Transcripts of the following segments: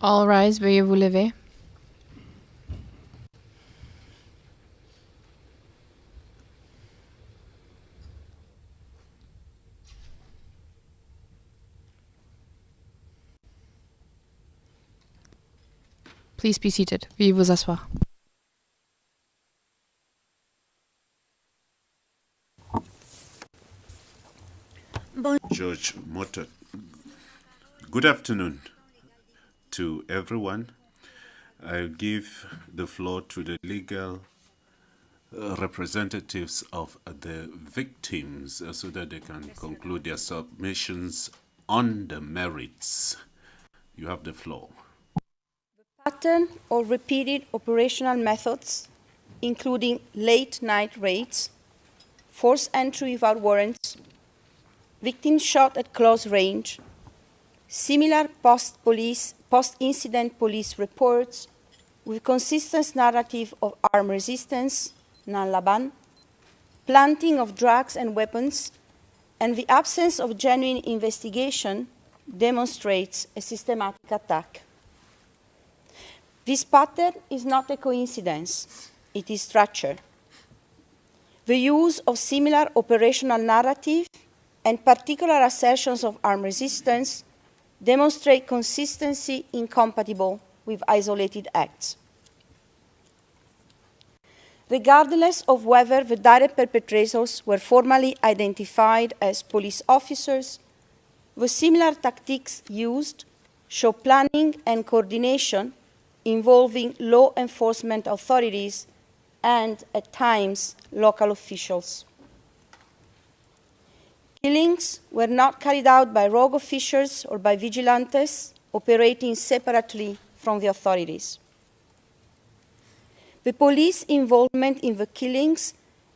All rise, veuillez vous lever. Please be seated. Veuillez vous asseoir. George Motta. Good afternoon to everyone. I'll give the floor to the legal representatives of the victims so that they can conclude their submissions on the merits. You have the floor. The pattern of repeated operational methods, including late-night raids, forced entry without warrants, victims shot at close range, similar post-incident police reports with consistent narrative of armed resistance, non-laban, planting of drugs and weapons, and the absence of genuine investigation demonstrates a systematic attack. This pattern is not a coincidence, it is structure. The use of similar operational narrative and particular assertions of armed resistance demonstrate consistency incompatible with isolated acts. Regardless of whether the direct perpetrators were formally identified as police officers, the similar tactics used show planning and coordination involving law enforcement authorities and, at times, local officials. Killings were not carried out by rogue officials or by vigilantes operating separately from the authorities. The police involvement in the killings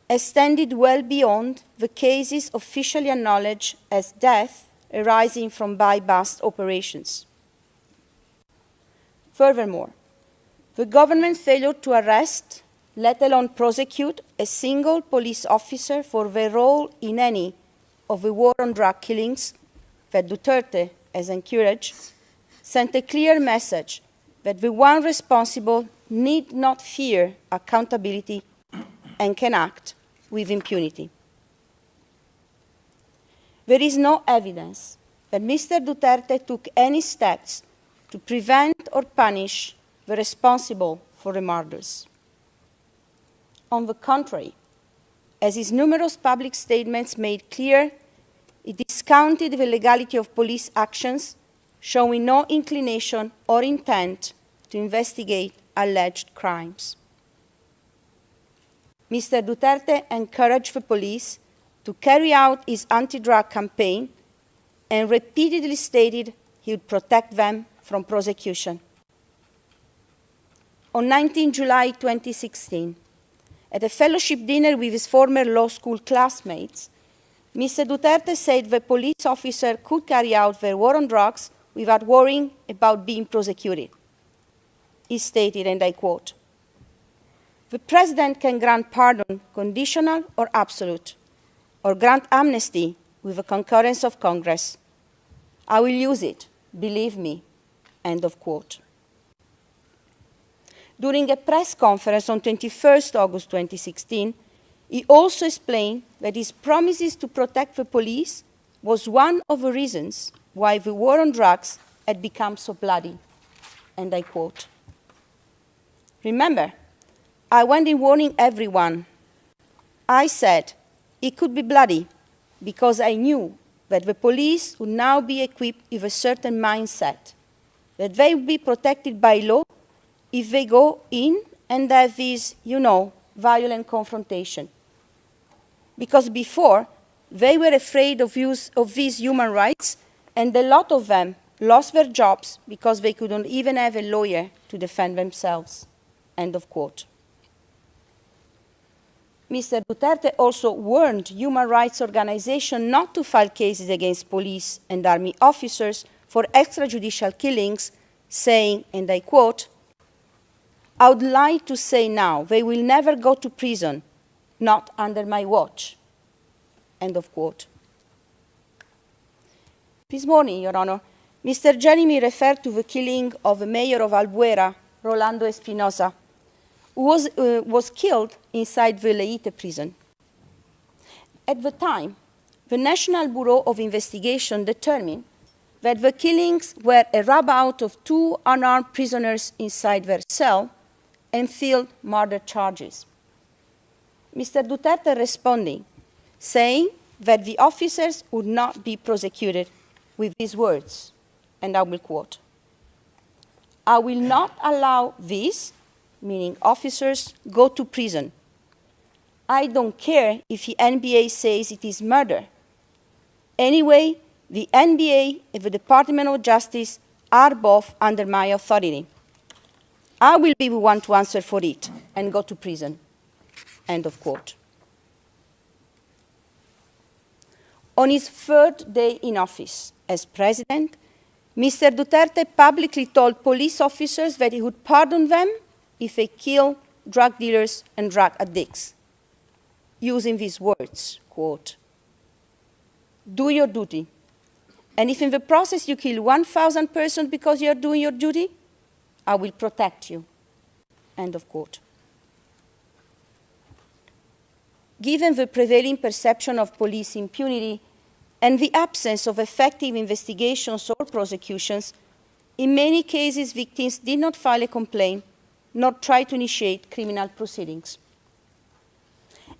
extended well beyond the cases officially acknowledged as death arising from by-bust operations. Furthermore, the government failure to arrest, let alone prosecute, a single police officer for their role in any of the war on drug killings that Duterte has encouraged, sent a clear message that the one responsible need not fear accountability and can act with impunity. There is no evidence that Mr. Duterte took any steps to prevent or punish the responsible for the murders. On the contrary, as his numerous public statements made clear, he discounted the legality of police actions, showing no inclination or intent to investigate alleged crimes. Mr. Duterte encouraged the police to carry out his anti-drug campaign and repeatedly stated he would protect them from prosecution. On 19 July 2016, at a fellowship dinner with his former law school classmates, Mr. Duterte said the police officer could carry out their war on drugs without worrying about being prosecuted. He stated, and I quote, "The president can grant pardon, conditional or absolute, or grant amnesty with the concurrence of Congress. I will use it, believe me," end of quote. During a press conference on 21 August 2016, he also explained that his promises to protect the police was one of the reasons why the war on drugs had become so bloody, and I quote, "Remember, I went in warning everyone. I said it could be bloody because I knew that the police would now be equipped with a certain mindset, that they would be protected by law if they go in and have this, violent confrontation. Because before, they were afraid of these human rights, and a lot of them lost their jobs because they couldn't even have a lawyer to defend themselves," end of quote. Mr. Duterte also warned human rights organizations not to file cases against police and army officers for extrajudicial killings, saying, and I quote, "I would like to say now they will never go to prison, not under my watch," end of quote. This morning, Your Honor, Mr. Jeremy referred to the killing of the mayor of Albuera, Rolando Espinosa, who was killed inside the Leyte prison. At the time, the National Bureau of Investigation determined that the killings were a rub-out of 2 unarmed prisoners inside their cell and filed murder charges. Mr. Duterte responding, saying that the officers would not be prosecuted with these words, and I will quote, "I will not allow this," meaning officers, "go to prison. I don't care if the NBA says it is murder. Anyway, the NBA and the Department of Justice are both under my authority. I will be the one to answer for it and go to prison." End of quote. On his 3rd day in office as president, Mr. Duterte publicly told police officers that he would pardon them if they kill drug dealers and drug addicts, using these words, quote, "Do your duty, and if in the process you kill 1,000 persons because you are doing your duty, I will protect you." End of quote. Given the prevailing perception of police impunity and the absence of effective investigations or prosecutions, in many cases victims did not file a complaint nor try to initiate criminal proceedings.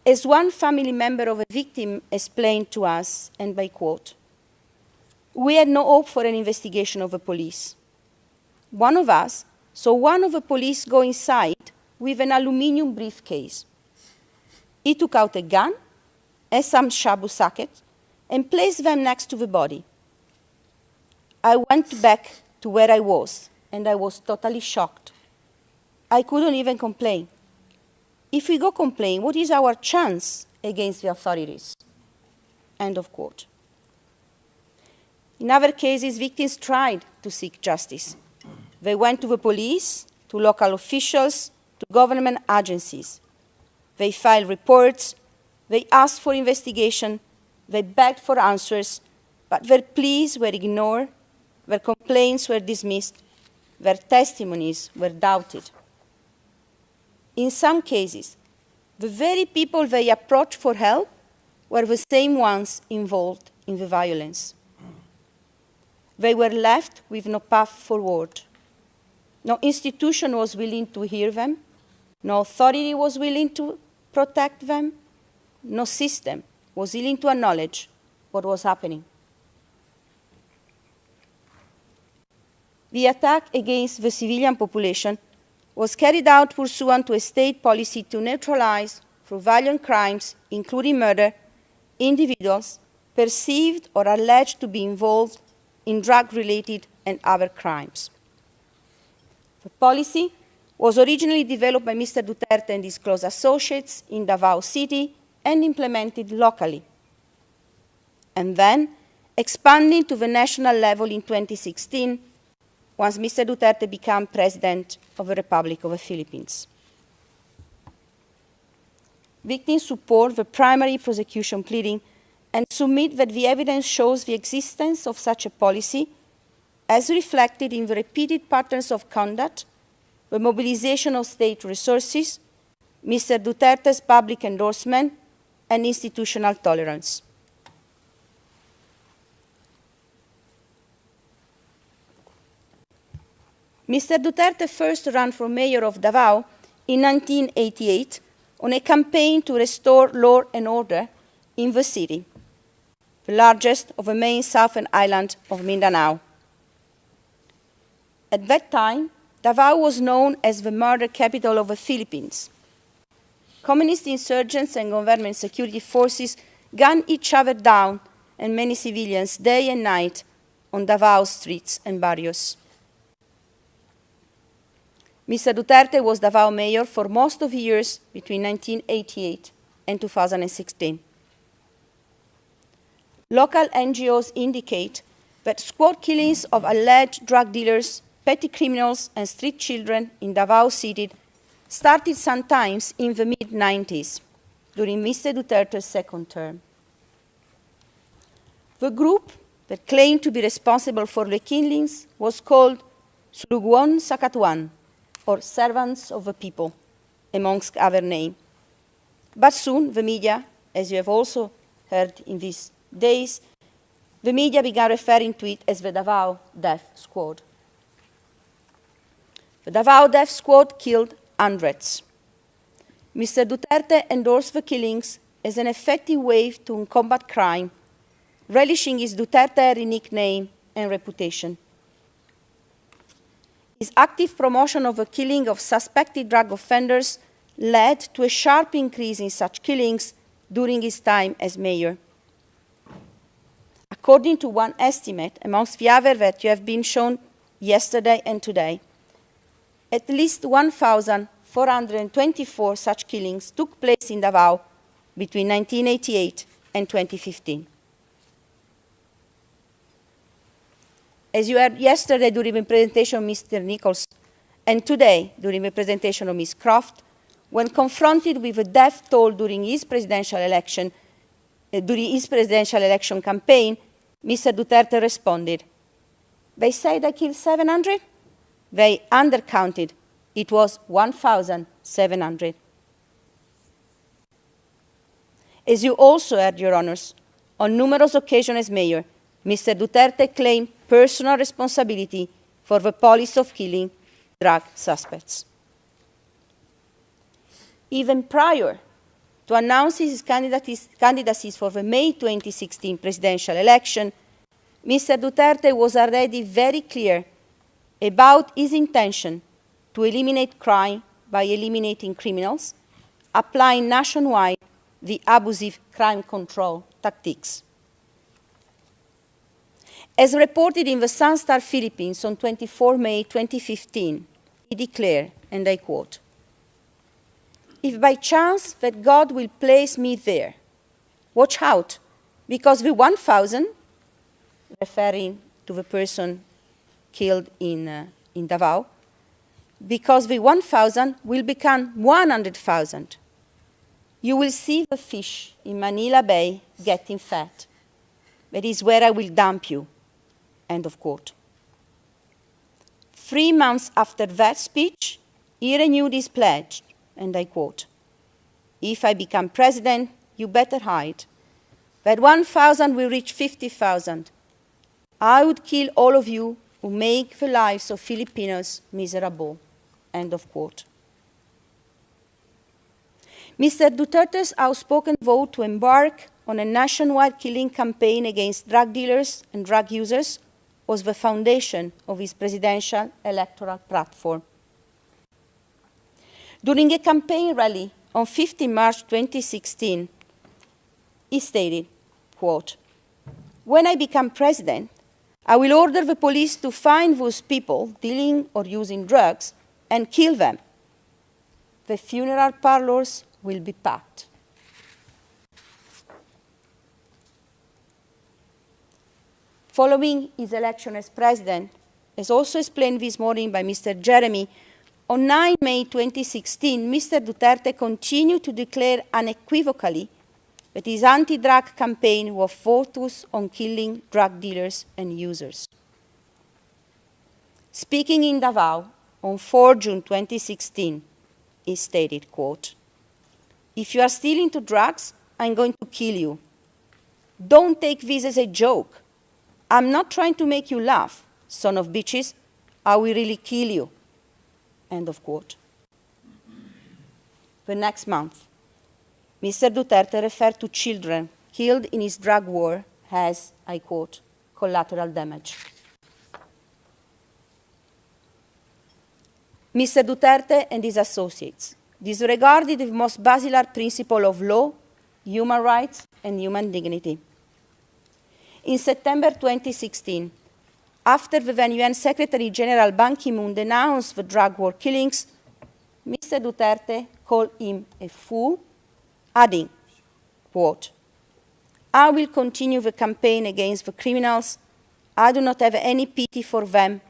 As one family member of a victim explained to us, and I quote, "We had no hope for an investigation of the police. One of us saw one of the police go inside with an aluminum briefcase. He took out a gun and some shabu sockets and placed them next to the body. I went back to where I was, and I was totally shocked. I couldn't even complain. If we go complain, what is our chance against the authorities?" End of quote. In other cases, victims tried to seek justice. They went to the police, to local officials, to government agencies. They filed reports, they asked for investigation, they begged for answers, but their pleas were ignored, their complaints were dismissed, their testimonies were doubted. In some cases, the very people they approached for help were the same ones involved in the violence. They were left with no path forward. No institution was willing to hear them. No authority was willing to protect them. No system was willing to acknowledge what was happening. The attack against the civilian population was carried out pursuant to a state policy to neutralize, through violent crimes, including murder, individuals perceived or alleged to be involved in drug-related and other crimes. The policy was originally developed by Mr. Duterte and his close associates in Davao City and implemented locally, and then expanding to the national level in 2016, once Mr. Duterte became President of the Republic of the Philippines. Victims support the primary prosecution pleading and submit that the evidence shows the existence of such a policy as reflected in the repeated patterns of conduct, the mobilization of state resources, Mr. Duterte's public endorsement, and institutional tolerance. Mr. Duterte first ran for mayor of Davao in 1988 on a campaign to restore law and order in the city, the largest of the main southern island of Mindanao. At that time, Davao was known as the murder capital of the Philippines. Communist insurgents and government security forces gunned each other down and many civilians day and night on Davao streets and barrios. Mr. Duterte was Davao mayor for most of the years between 1988 and 2016. Local NGOs indicate that squad killings of alleged drug dealers, petty criminals, and street children in Davao City started sometimes in the mid-90s, during Mr. Duterte's second term. The group that claimed to be responsible for the killings was called Slugwon Sakatuan, or servants of the people, amongst other names. But soon the media, as you have also heard in these days, the media began referring to it as the Davao Death Squad. The Davao Death Squad killed hundreds. Mr. Duterte endorsed the killings as an effective way to combat crime, relishing his Duterte nickname and reputation. His active promotion of the killing of suspected drug offenders led to a sharp increase in such killings during his time as mayor. According to one estimate, amongst the other that you have been shown yesterday and today, at least 1,424 such killings took place in Davao between 1988 and 2015. As you heard yesterday during the presentation of Mr. Nichols, and today during the presentation of Ms. Croft, when confronted with the death toll during his presidential election campaign, Mr. Duterte responded, "They said I killed 700? They undercounted. It was 1,700. As you also heard, Your Honors, on numerous occasions as mayor, Mr. Duterte claimed personal responsibility for the policy of killing drug suspects. Even prior to announcing his candidacy for the May 2016 presidential election, Mr. Duterte was already very clear about his intention to eliminate crime by eliminating criminals, applying nationwide the abusive crime control tactics. As reported in the Sunstar Philippines on 24 May 2015, he declared, and I quote, "If by chance that God will place me there, watch out, because the 1,000, referring to the person killed in Davao, because the 1,000 will become 100,000. You will see the fish in Manila Bay getting fat. That is where I will dump you." End of quote. 3 months after that speech, he renewed his pledge, and I quote, "If I become president, you better hide. That 1,000 will reach 50,000. I would kill all of you who make the lives of Filipinos miserable." End of quote. Mr. Duterte's outspoken vote to embark on a nationwide killing campaign against drug dealers and drug users was the foundation of his presidential electoral platform. During a campaign rally on 15 March 2016, he stated, quote, "When I become president, I will order the police to find those people dealing or using drugs and kill them. The funeral parlors will be packed." Following his election as president, as also explained this morning by Mr. Jeremy, on 9 May 2016, Mr. Duterte continued to declare unequivocally that his anti-drug campaign was focused on killing drug dealers and users. Speaking in Davao on 4 June 2016, he stated, quote, "If you are still into drugs, I'm going to kill you. Don't take this as a joke. I'm not trying to make you laugh, son of bitches. I will really kill you." End of quote. The next month, Mr. Duterte referred to children killed in his drug war as, I quote, "collateral damage." Mr. Duterte and his associates disregarded the most basic principle of law, human rights, and human dignity. In September 2016, after the then UN Secretary General Ban Ki-moon denounced the drug war killings, Mr. Duterte called him a fool, adding, quote, "I will continue the campaign against the criminals. I do not have any pity for them.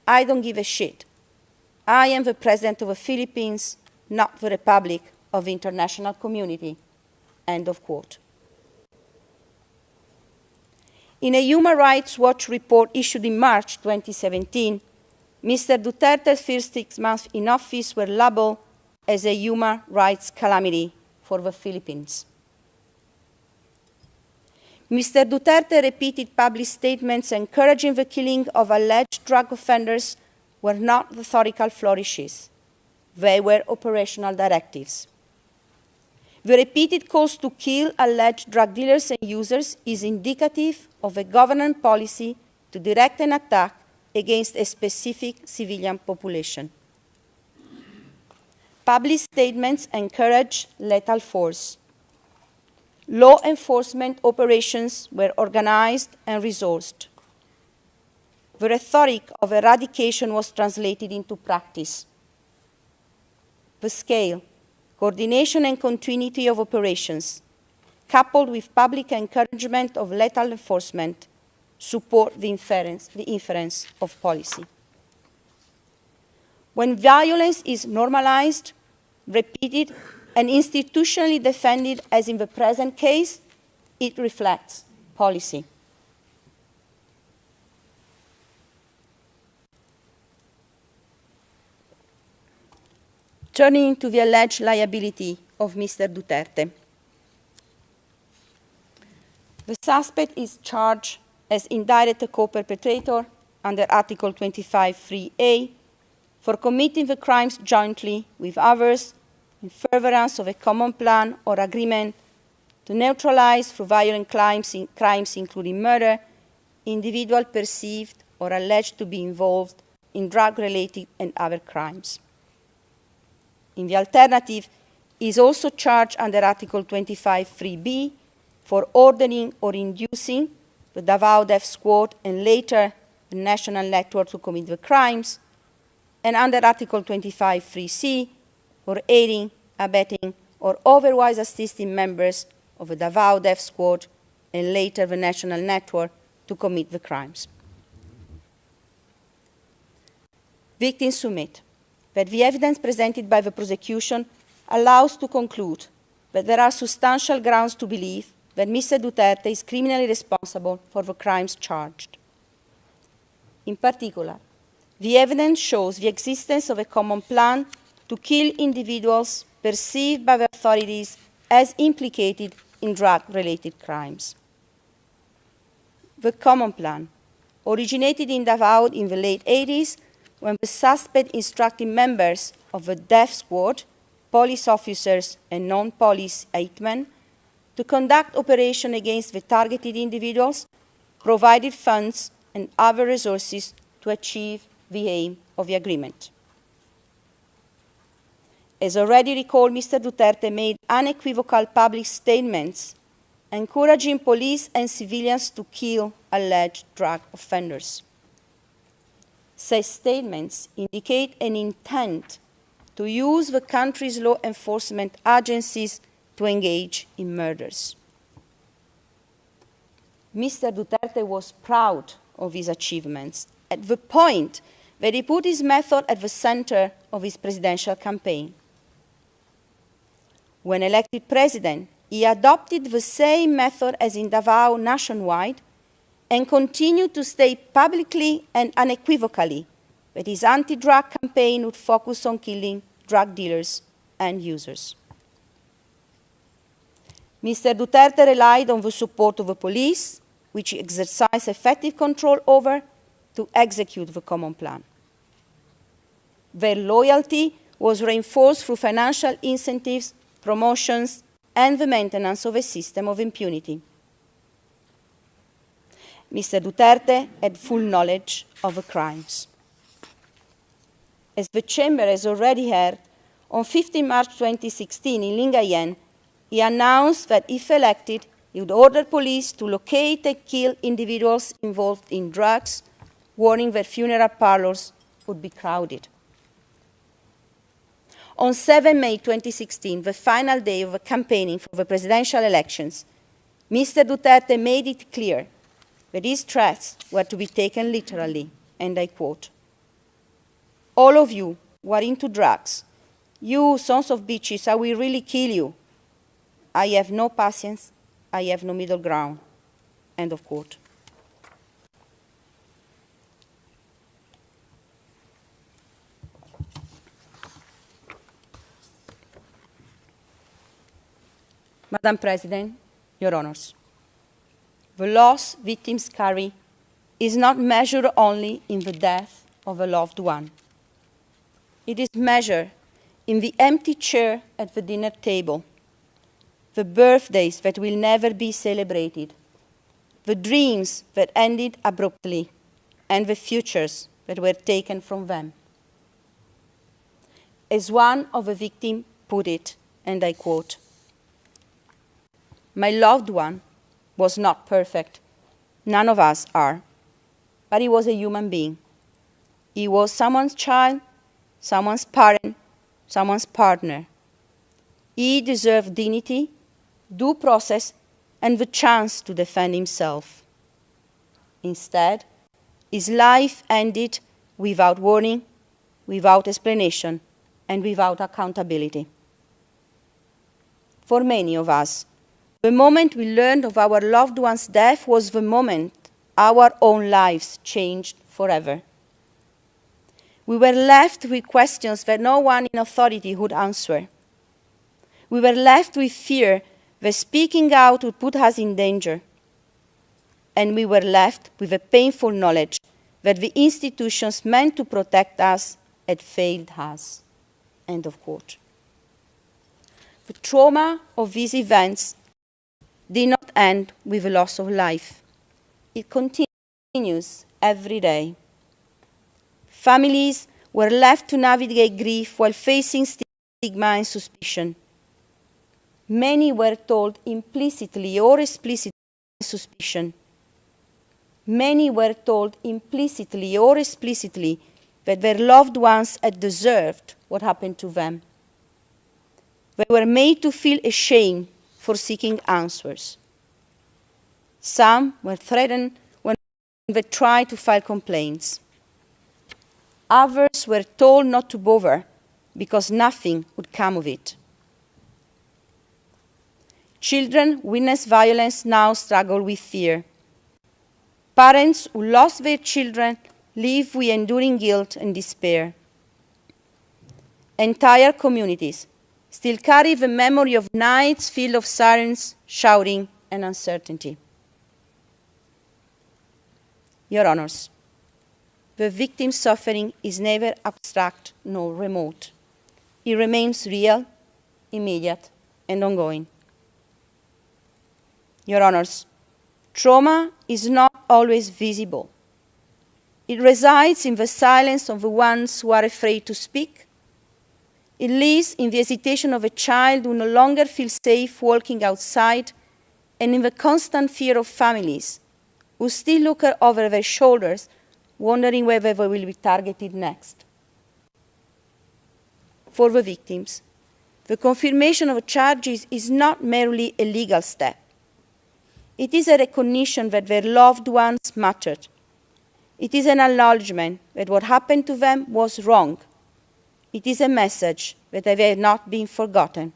I don't give a shit. I am the president of the Philippines, not the Republic of the international community." End of quote. In a Human Rights Watch report issued in March 2017, Mr. Duterte's first 6 months in office were labeled as a human rights calamity for the Philippines. Mr. Duterte repeated public statements encouraging the killing of alleged drug offenders were not rhetorical flourishes. They were operational directives. The repeated calls to kill alleged drug dealers and users is indicative of a government policy to direct an attack against a specific civilian population. Public statements encourage lethal force. Law enforcement operations were organized and resourced. The rhetoric of eradication was translated into practice. The scale, coordination and continuity of operations, coupled with public encouragement of lethal enforcement, support the inference of policy. When violence is normalized, repeated, and institutionally defended, as in the present case, it reflects policy. Turning to the alleged liability of Mr. Duterte. The suspect is charged as indirect co-perpetrator under Article 25(3)(a) for committing the crimes jointly with others in furtherance of a common plan or agreement to neutralize through violent crimes including murder, individual perceived or alleged to be involved in drug-related and other crimes. In the alternative, he is also charged under Article 25(3)(b) for ordering or inducing the Davao Death Squad and later the national network to commit the crimes, and under Article 25(3)(c) for aiding, abetting, or otherwise assisting members of the Davao Death Squad and later the national network to commit the crimes. Victims submit that the evidence presented by the prosecution allows to conclude that there are substantial grounds to believe that Mr. Duterte is criminally responsible for the crimes charged. In particular, the evidence shows the existence of a common plan to kill individuals perceived by the authorities as implicated in drug-related crimes. The common plan originated in Davao in the late 80s when the suspect instructed members of the death squad, police officers and non-police hitmen, to conduct operations against the targeted individuals, provided funds and other resources to achieve the aim of the agreement. As already recalled, Mr. Duterte made unequivocal public statements encouraging police and civilians to kill alleged drug offenders. Such statements indicate an intent to use the country's law enforcement agencies to engage in murders. Mr. Duterte was proud of his achievements at the point that he put his method at the center of his presidential campaign. When elected president, he adopted the same method as in Davao nationwide and continued to state publicly and unequivocally that his anti-drug campaign would focus on killing drug dealers and users. Mr. Duterte relied on the support of the police, which he exercised effective control over, to execute the common plan. Their loyalty was reinforced through financial incentives, promotions, and the maintenance of a system of impunity. Mr. Duterte had full knowledge of the crimes. As the Chamber has already heard, on 15 March 2016 in Binigyang-diin, he announced that if elected, he would order police to locate and kill individuals involved in drugs, warning that funeral parlors would be crowded. On 7 May 2016, the final day of the campaigning for the presidential elections, Mr. Duterte made it clear that his threats were to be taken literally, and I quote, "All of you who are into drugs, you sons of bitches, I will really kill you. I have no patience, I have no middle ground," end of quote. Madam President, Your Honors, the loss victims carry is not measured only in the death of a loved one. It is measured in the empty chair at the dinner table, the birthdays that will never be celebrated, the dreams that ended abruptly, and the futures that were taken from them. As one of the victims put it, and I quote, "My loved one was not perfect. None of us are. But he was a human being. He was someone's child, someone's parent, someone's partner. He deserved dignity, due process, and the chance to defend himself. Instead, his life ended without warning, without explanation, and without accountability. For many of us, the moment we learned of our loved one's death was the moment our own lives changed forever. We were left with questions that no one in authority would answer. We were left with fear that speaking out would put us in danger. And we were left with a painful knowledge that the institutions meant to protect us had failed us." End of quote. The trauma of these events did not end with the loss of life. It continues every day. Families were left to navigate grief while facing stigma and suspicion. Many were told implicitly or explicitly suspicion. Many were told implicitly or explicitly that their loved ones had deserved what happened to them. They were made to feel ashamed for seeking answers. Some were threatened when they tried to file complaints. Others were told not to bother because nothing would come of it. Children who witness violence now struggle with fear. Parents who lost their children live with enduring guilt and despair. Entire communities still carry the memory of nights filled of sirens, shouting, and uncertainty. Your Honors, the victim's suffering is never abstract nor remote. It remains real, immediate, and ongoing. Your Honors, trauma is not always visible. It resides in the silence of the ones who are afraid to speak. It lives in the hesitation of a child who no longer feels safe walking outside, and in the constant fear of families who still look over their shoulders, wondering whether they will be targeted next. For the victims, the confirmation of charges is not merely a legal step. It is a recognition that their loved ones mattered. It is an acknowledgement that what happened to them was wrong. It is a message that they have not been forgotten.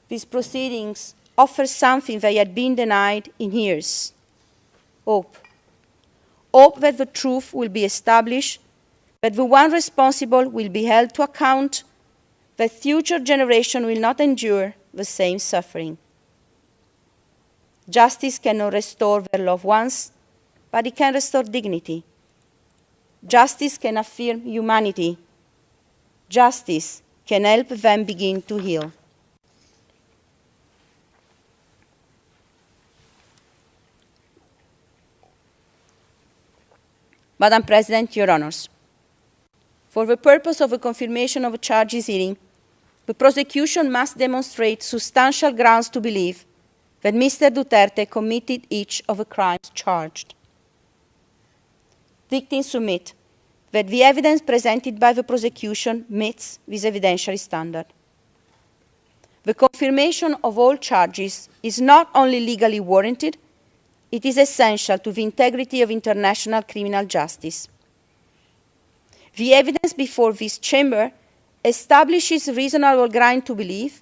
These proceedings offer something that had been denied in years: hope. Hope that the truth will be established, that the one responsible will be held to account, that future generations will not endure the same suffering. Justice cannot restore their loved ones, but it can restore dignity. Justice can affirm humanity. Justice can help them begin to heal. Madam President, Your Honors, for the purpose of a confirmation of a charges hearing, the prosecution must demonstrate substantial grounds to believe that Mr. Duterte committed each of the crimes charged. Victims submit that the evidence presented by the prosecution meets this evidentiary standard. The confirmation of all charges is not only legally warranted, it is essential to the integrity of international criminal justice. The evidence before this chamber establishes reasonable ground to believe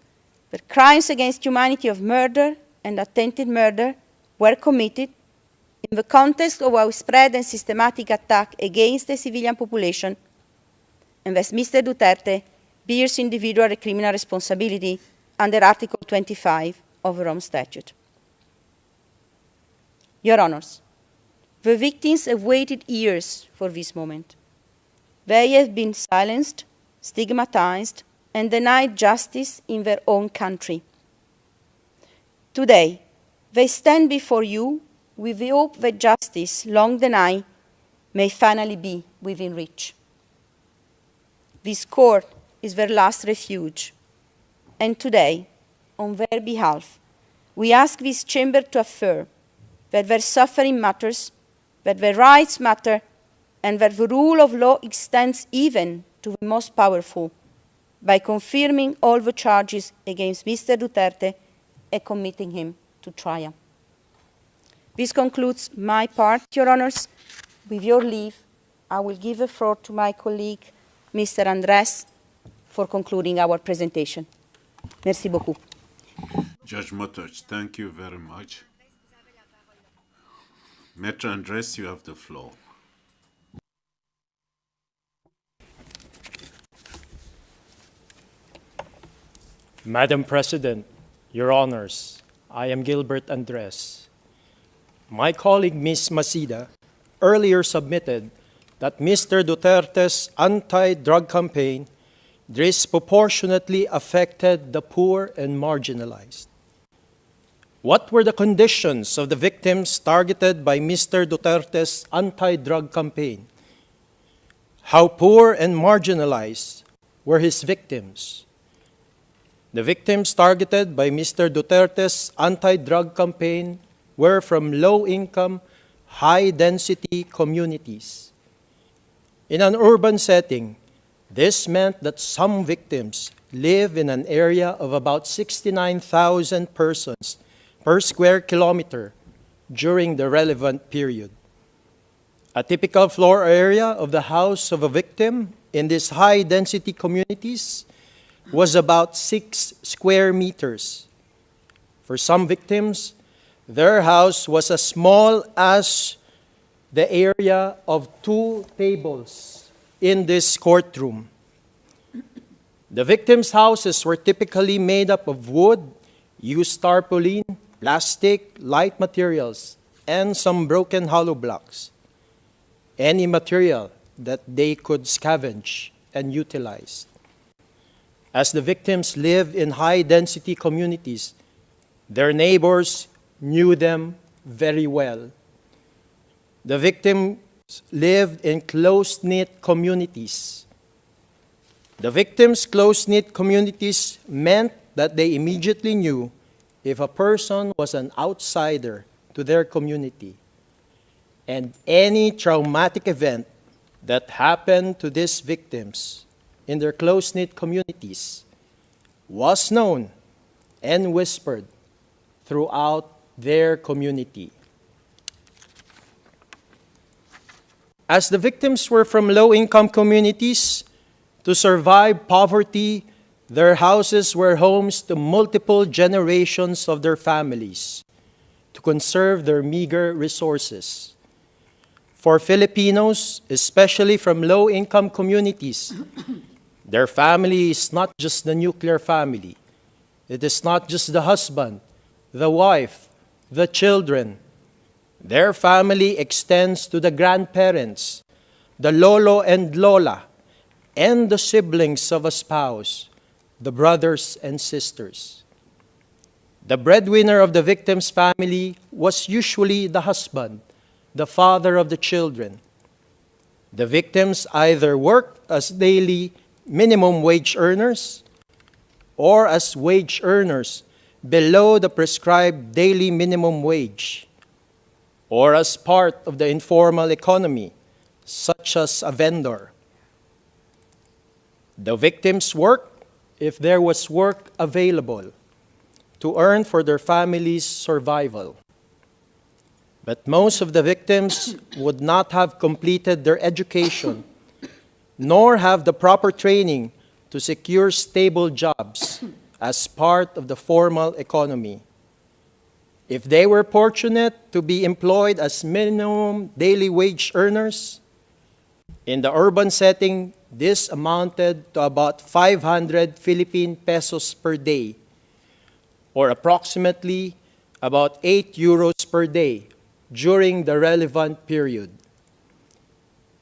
that crimes against humanity of murder and attempted murder were committed in the context of a widespread and systematic attack against the civilian population, and that Mr. Duterte bears individual and criminal responsibility under Article 25 of the Rome Statute. Your Honors, the victims have waited years for this moment. They have been silenced, stigmatized, and denied justice in their own country. Today, they stand before you with the hope that justice, long denied, may finally be within reach. This court is their last refuge, and today, on their behalf, we ask this chamber to affirm that their suffering matters, that their rights matter, and that the rule of law extends even to the most powerful, by confirming all the charges against Mr. Duterte and committing him to trial. This concludes my part, Your Honors. With your leave, I will give the floor to my colleague, Mr. Andres, for concluding our presentation. Merci beaucoup. Judge Motors, thank you very much. Maître Andres, you have the floor. Madam President, Your Honors, I am Gilbert Andres. My colleague, Ms. Masida, earlier submitted that Mr. Duterte's anti-drug campaign disproportionately affected the poor and marginalized. What were the conditions of the victims targeted by Mr. Duterte's anti-drug campaign? How poor and marginalized were his victims? The victims targeted by Mr. Duterte's anti-drug campaign were from low-income, high-density communities. In an urban setting, this meant that some victims live in an area of about 69,000 persons per square kilometer during the relevant period. A typical floor area of the house of a victim in these high-density communities was about 6 square meters. For some victims, their house was as small as the area of 2 tables in this courtroom. The victims' houses were typically made up of wood, used tarpaulin, plastic, light materials, and some broken hollow blocks. Any material that they could scavenge and utilize. As the victims lived in high-density communities, their neighbors knew them very well. The victims lived in close-knit communities. The victims' close-knit communities meant that they immediately knew if a person was an outsider to their community. And any traumatic event that happened to these victims in their close-knit communities was known and whispered throughout their community. As the victims were from low-income communities, to survive poverty, their houses were homes to multiple generations of their families to conserve their meager resources. For Filipinos, especially from low-income communities, their family is not just the nuclear family. It is not just the husband, the wife, the children. Their family extends to the grandparents, the lolo and lola, and the siblings of a spouse, the brothers and sisters. The breadwinner of the victim's family was usually the husband, the father of the children. The victims either worked as daily minimum wage earners or as wage earners below the prescribed daily minimum wage, or as part of the informal economy, such as a vendor. The victims worked if there was work available to earn for their family's survival. But most of the victims would not have completed their education, nor have the proper training to secure stable jobs as part of the formal economy. If they were fortunate to be employed as minimum daily wage earners, in the urban setting, this amounted to about 500 Philippine pesos per day, or approximately about 8 euros per day during the relevant period.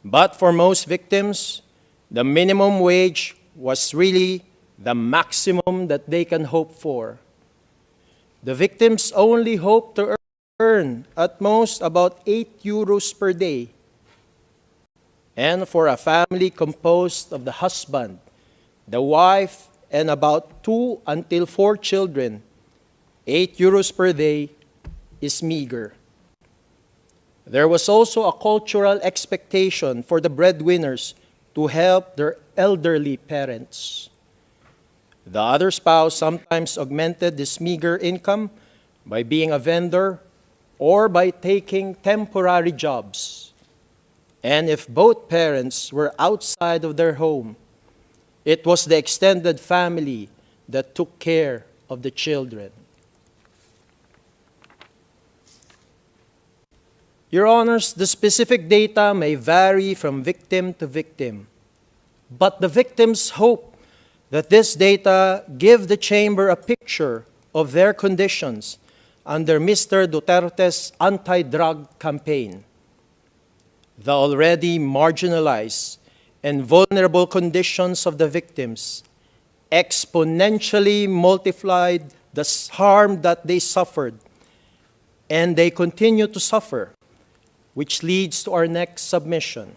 But for most victims, the minimum wage was really the maximum that they can hope for. The victims only hoped to earn at most about 8 euros per day. And for a family composed of the husband, the wife, and about 2 until 4 children, 8 euros per day is meager. There was also a cultural expectation for the breadwinners to help their elderly parents. The other spouse sometimes augmented this meager income by being a vendor or by taking temporary jobs. And if both parents were outside of their home, it was the extended family that took care of the children. Your Honors, the specific data may vary from victim to victim, but the victims hope that this data give the chamber a picture of their conditions under Mr. Duterte's anti-drug campaign. The already marginalized and vulnerable conditions of the victims exponentially multiplied the harm that they suffered, and they continue to suffer, which leads to our next submission.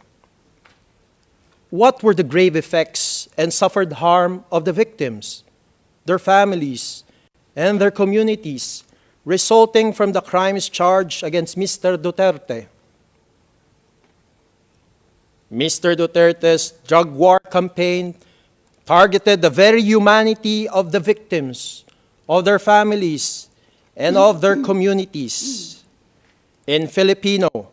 What were the grave effects and suffered harm of the victims, their families, and their communities resulting from the crimes charged against Mr. Duterte? Mr. Duterte's drug war campaign targeted the very humanity of the victims, of their families, and of their communities. In Filipino,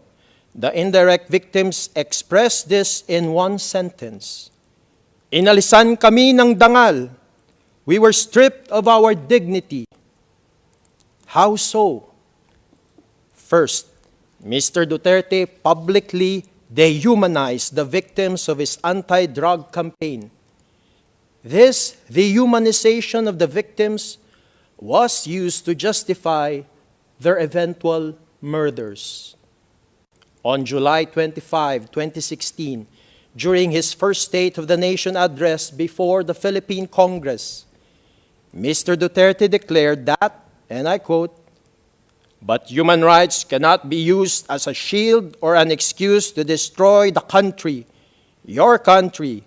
the indirect victims expressed this in one sentence: "Inalisan kami ng dangal. We were stripped of our dignity." How so? First, Mr. Duterte publicly dehumanized the victims of his anti-drug campaign. This dehumanization of the victims was used to justify their eventual murders. On July 25, 2016, during his first State of the Nation address before the Philippine Congress, Mr. Duterte declared that, and I quote, "But human rights cannot be used as a shield or an excuse to destroy the country, your country,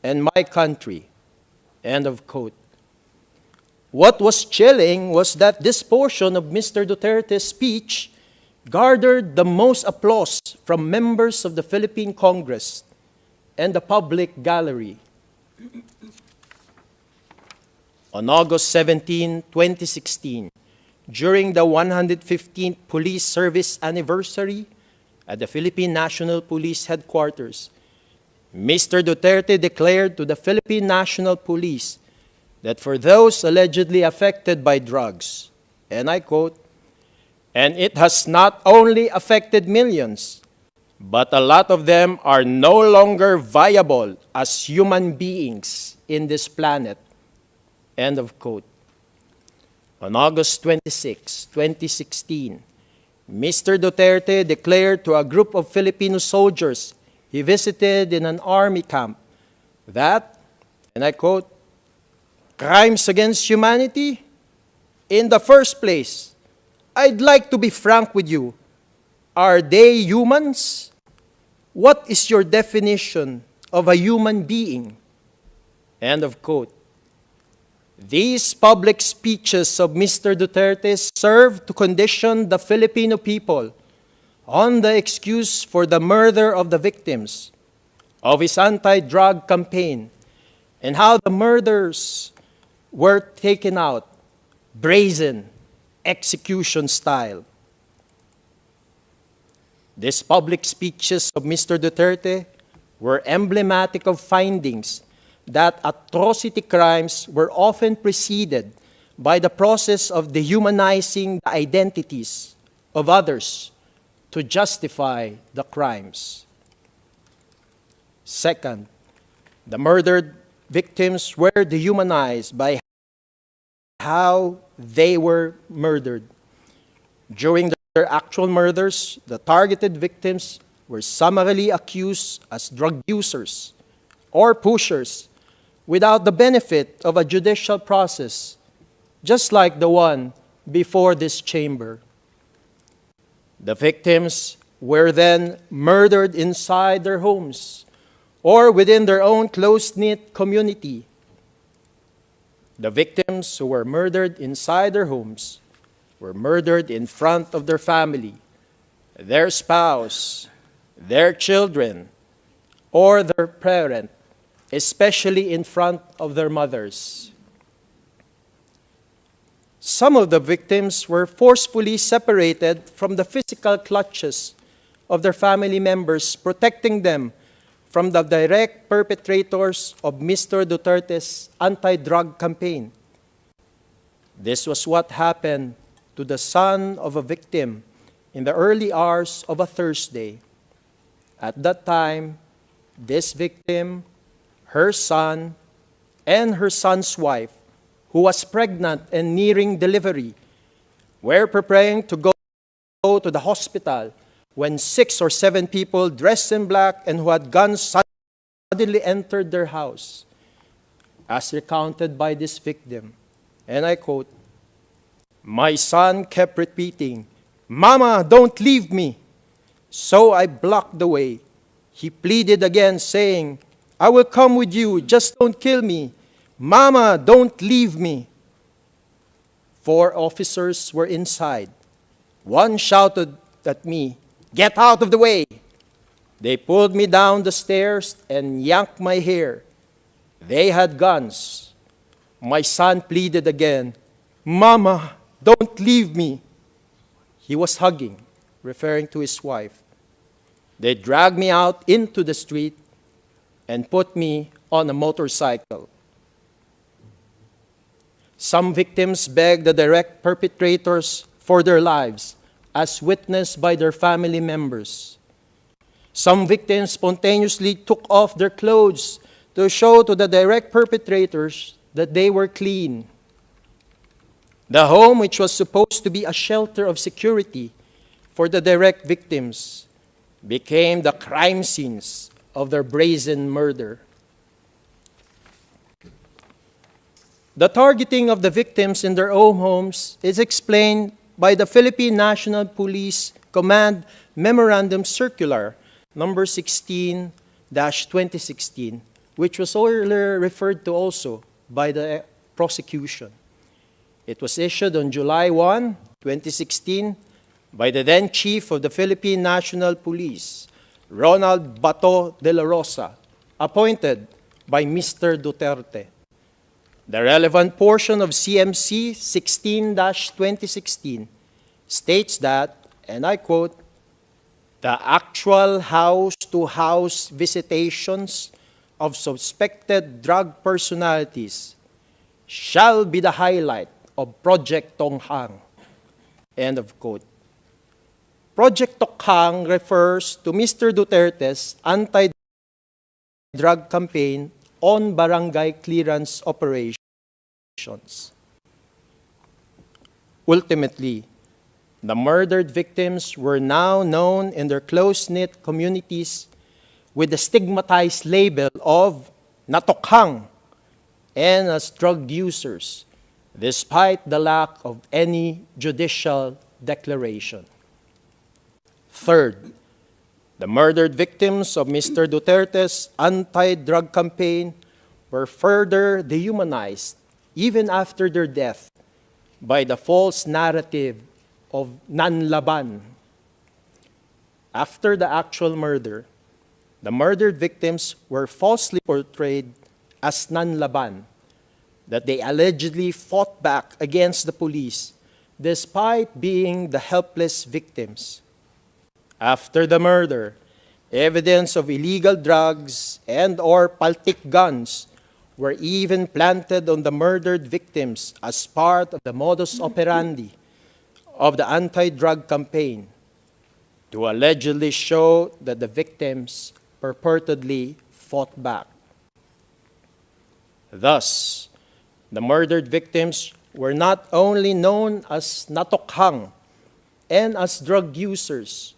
and my country." End of quote. What was chilling was that this portion of Mr. Duterte's speech garnered the most applause from members of the Philippine Congress and the public gallery. On August 17, 2016, during the 115th Police Service Anniversary at the Philippine National Police Headquarters, Mr. Duterte declared to the Philippine National Police that for those allegedly affected by drugs, and I quote, "And it has not only affected millions, but a lot of them are no longer viable as human beings in this planet." End of quote. On August 26, 2016, Mr. Duterte declared to a group of Filipino soldiers he visited in an army camp that, and I quote, "Crimes against humanity? In the first place, I'd like to be frank with you. Are they humans? What is your definition of a human being?" End of quote. These public speeches of Mr. Duterte serve to condition the Filipino people on the excuse for the murder of the victims of his anti-drug campaign and how the murders were taken out, brazen, execution style. These public speeches of Mr. Duterte were emblematic of findings that atrocity crimes were often preceded by the process of dehumanizing the identities of others to justify the crimes. Second, the murdered victims were dehumanized by how they were murdered. During their actual murders, the targeted victims were summarily accused as drug users or pushers without the benefit of a judicial process, just like the one before this chamber. The victims were then murdered inside their homes or within their own close-knit community. The victims who were murdered inside their homes were murdered in front of their family, their spouse, their children, or their parent, especially in front of their mothers. Some of the victims were forcefully separated from the physical clutches of their family members, protecting them from the direct perpetrators of Mr. Duterte's anti-drug campaign. This was what happened to the son of a victim in the early hours of a Thursday. At that time, this victim, her son, and her son's wife, who was pregnant and nearing delivery, were preparing to go to the hospital when 6 or 7 people dressed in black and who had guns suddenly entered their house. As recounted by this victim, and I quote, "My son kept repeating, 'Mama, don't leave me.' So I blocked the way. He pleaded again, saying, 'I will come with you, just don't kill me. Mama, don't leave me.' 4 officers were inside. One shouted at me, 'Get out of the way!' They pulled me down the stairs and yanked my hair. They had guns. My son pleaded again, 'Mama, don't leave me.' He was hugging, referring to his wife. They dragged me out into the street and put me on a motorcycle. Some victims begged the direct perpetrators for their lives, as witnessed by their family members. Some victims spontaneously took off their clothes to show to the direct perpetrators that they were clean. The home, which was supposed to be a shelter of security for the direct victims, became the crime scenes of their brazen murder. The targeting of the victims in their own homes is explained by the Philippine National Police Command Memorandum Circular number 16-2016, which was earlier referred to also by the prosecution. It was issued on July 1, 2016, by the then Chief of the Philippine National Police, Ronald Bato de la Rosa, appointed by Mr. Duterte. The relevant portion of CMC 16-2016 states that, and I quote, "The actual house-to-house visitations of suspected drug personalities shall be the highlight of Project Tonghang." End of quote. Project Tonghang refers to Mr. Duterte's anti-drug campaign on barangay clearance operations. Ultimately, the murdered victims were now known in their close-knit communities with the stigmatized label of natokhang and as drug users, despite the lack of any judicial declaration. Third, the murdered victims of Mr. Duterte's anti-drug campaign were further dehumanized even after their death by the false narrative of nanlaban. After the actual murder, the murdered victims were falsely portrayed as nanlaban, that they allegedly fought back against the police despite being the helpless victims. After the murder, evidence of illegal drugs and or paltik guns were even planted on the murdered victims as part of the modus operandi of the anti-drug campaign to allegedly show that the victims purportedly fought back. Thus, the murdered victims were not only known as natokhang and as drug users,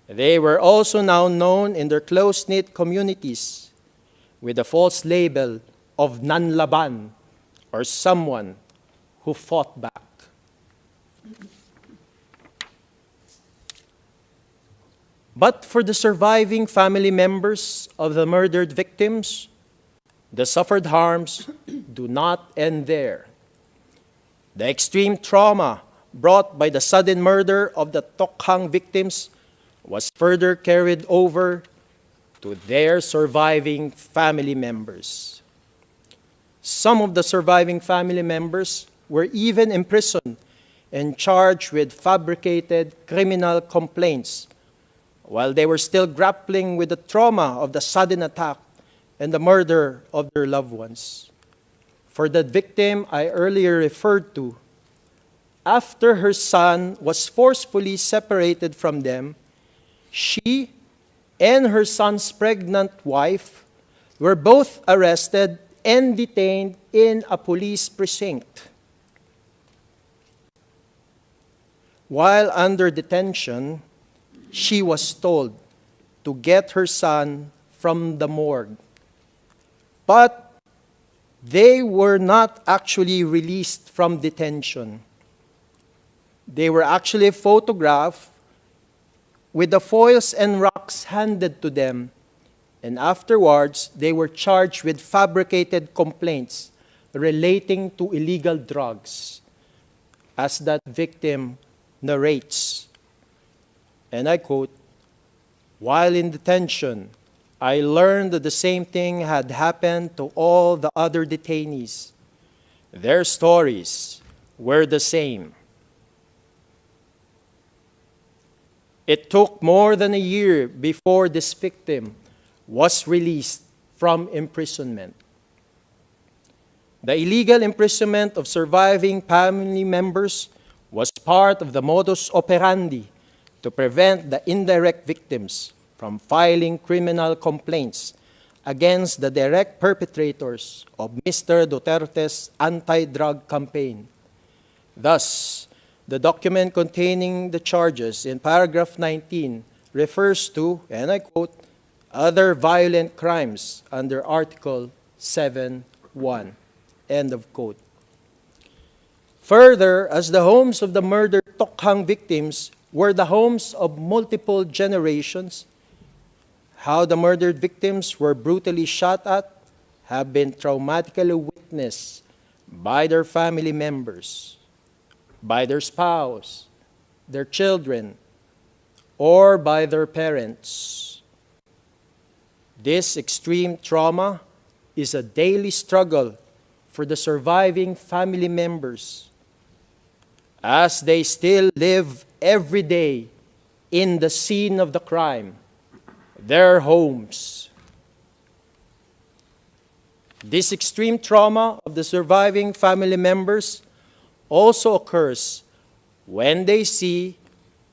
they were also now known in their close-knit communities with the false label of nanlaban, or someone who fought back. But for the surviving family members of the murdered victims, the suffered harms do not end there. The extreme trauma brought by the sudden murder of the Tokhang victims was further carried over to their surviving family members. Some of the surviving family members were even imprisoned and charged with fabricated criminal complaints while they were still grappling with the trauma of the sudden attack and the murder of their loved ones. For the victim I earlier referred to, after her son was forcefully separated from them, she and her son's pregnant wife were both arrested and detained in a police precinct. While under detention, she was told to get her son from the morgue. But they were not actually released from detention. They were actually photographed with the foils and rocks handed to them, and afterwards they were charged with fabricated complaints relating to illegal drugs, as that victim narrates. And I quote, "While in detention, I learned that the same thing had happened to all the other detainees. Their stories were the same. It took more than a year before this victim was released from imprisonment." The illegal imprisonment of surviving family members was part of the modus operandi to prevent the indirect victims from filing criminal complaints against the direct perpetrators of Mr. Duterte's anti-drug campaign. Thus, the document containing the charges in paragraph 19 refers to, and I quote, "other violent crimes under Article 7(1)." End of quote. Further, as the homes of the murdered Tokhang victims were the homes of multiple generations, how the murdered victims were brutally shot at have been traumatically witnessed by their family members, by their spouse, their children, or by their parents. This extreme trauma is a daily struggle for the surviving family members as they still live every day in the scene of the crime, their homes. This extreme trauma of the surviving family members also occurs when they see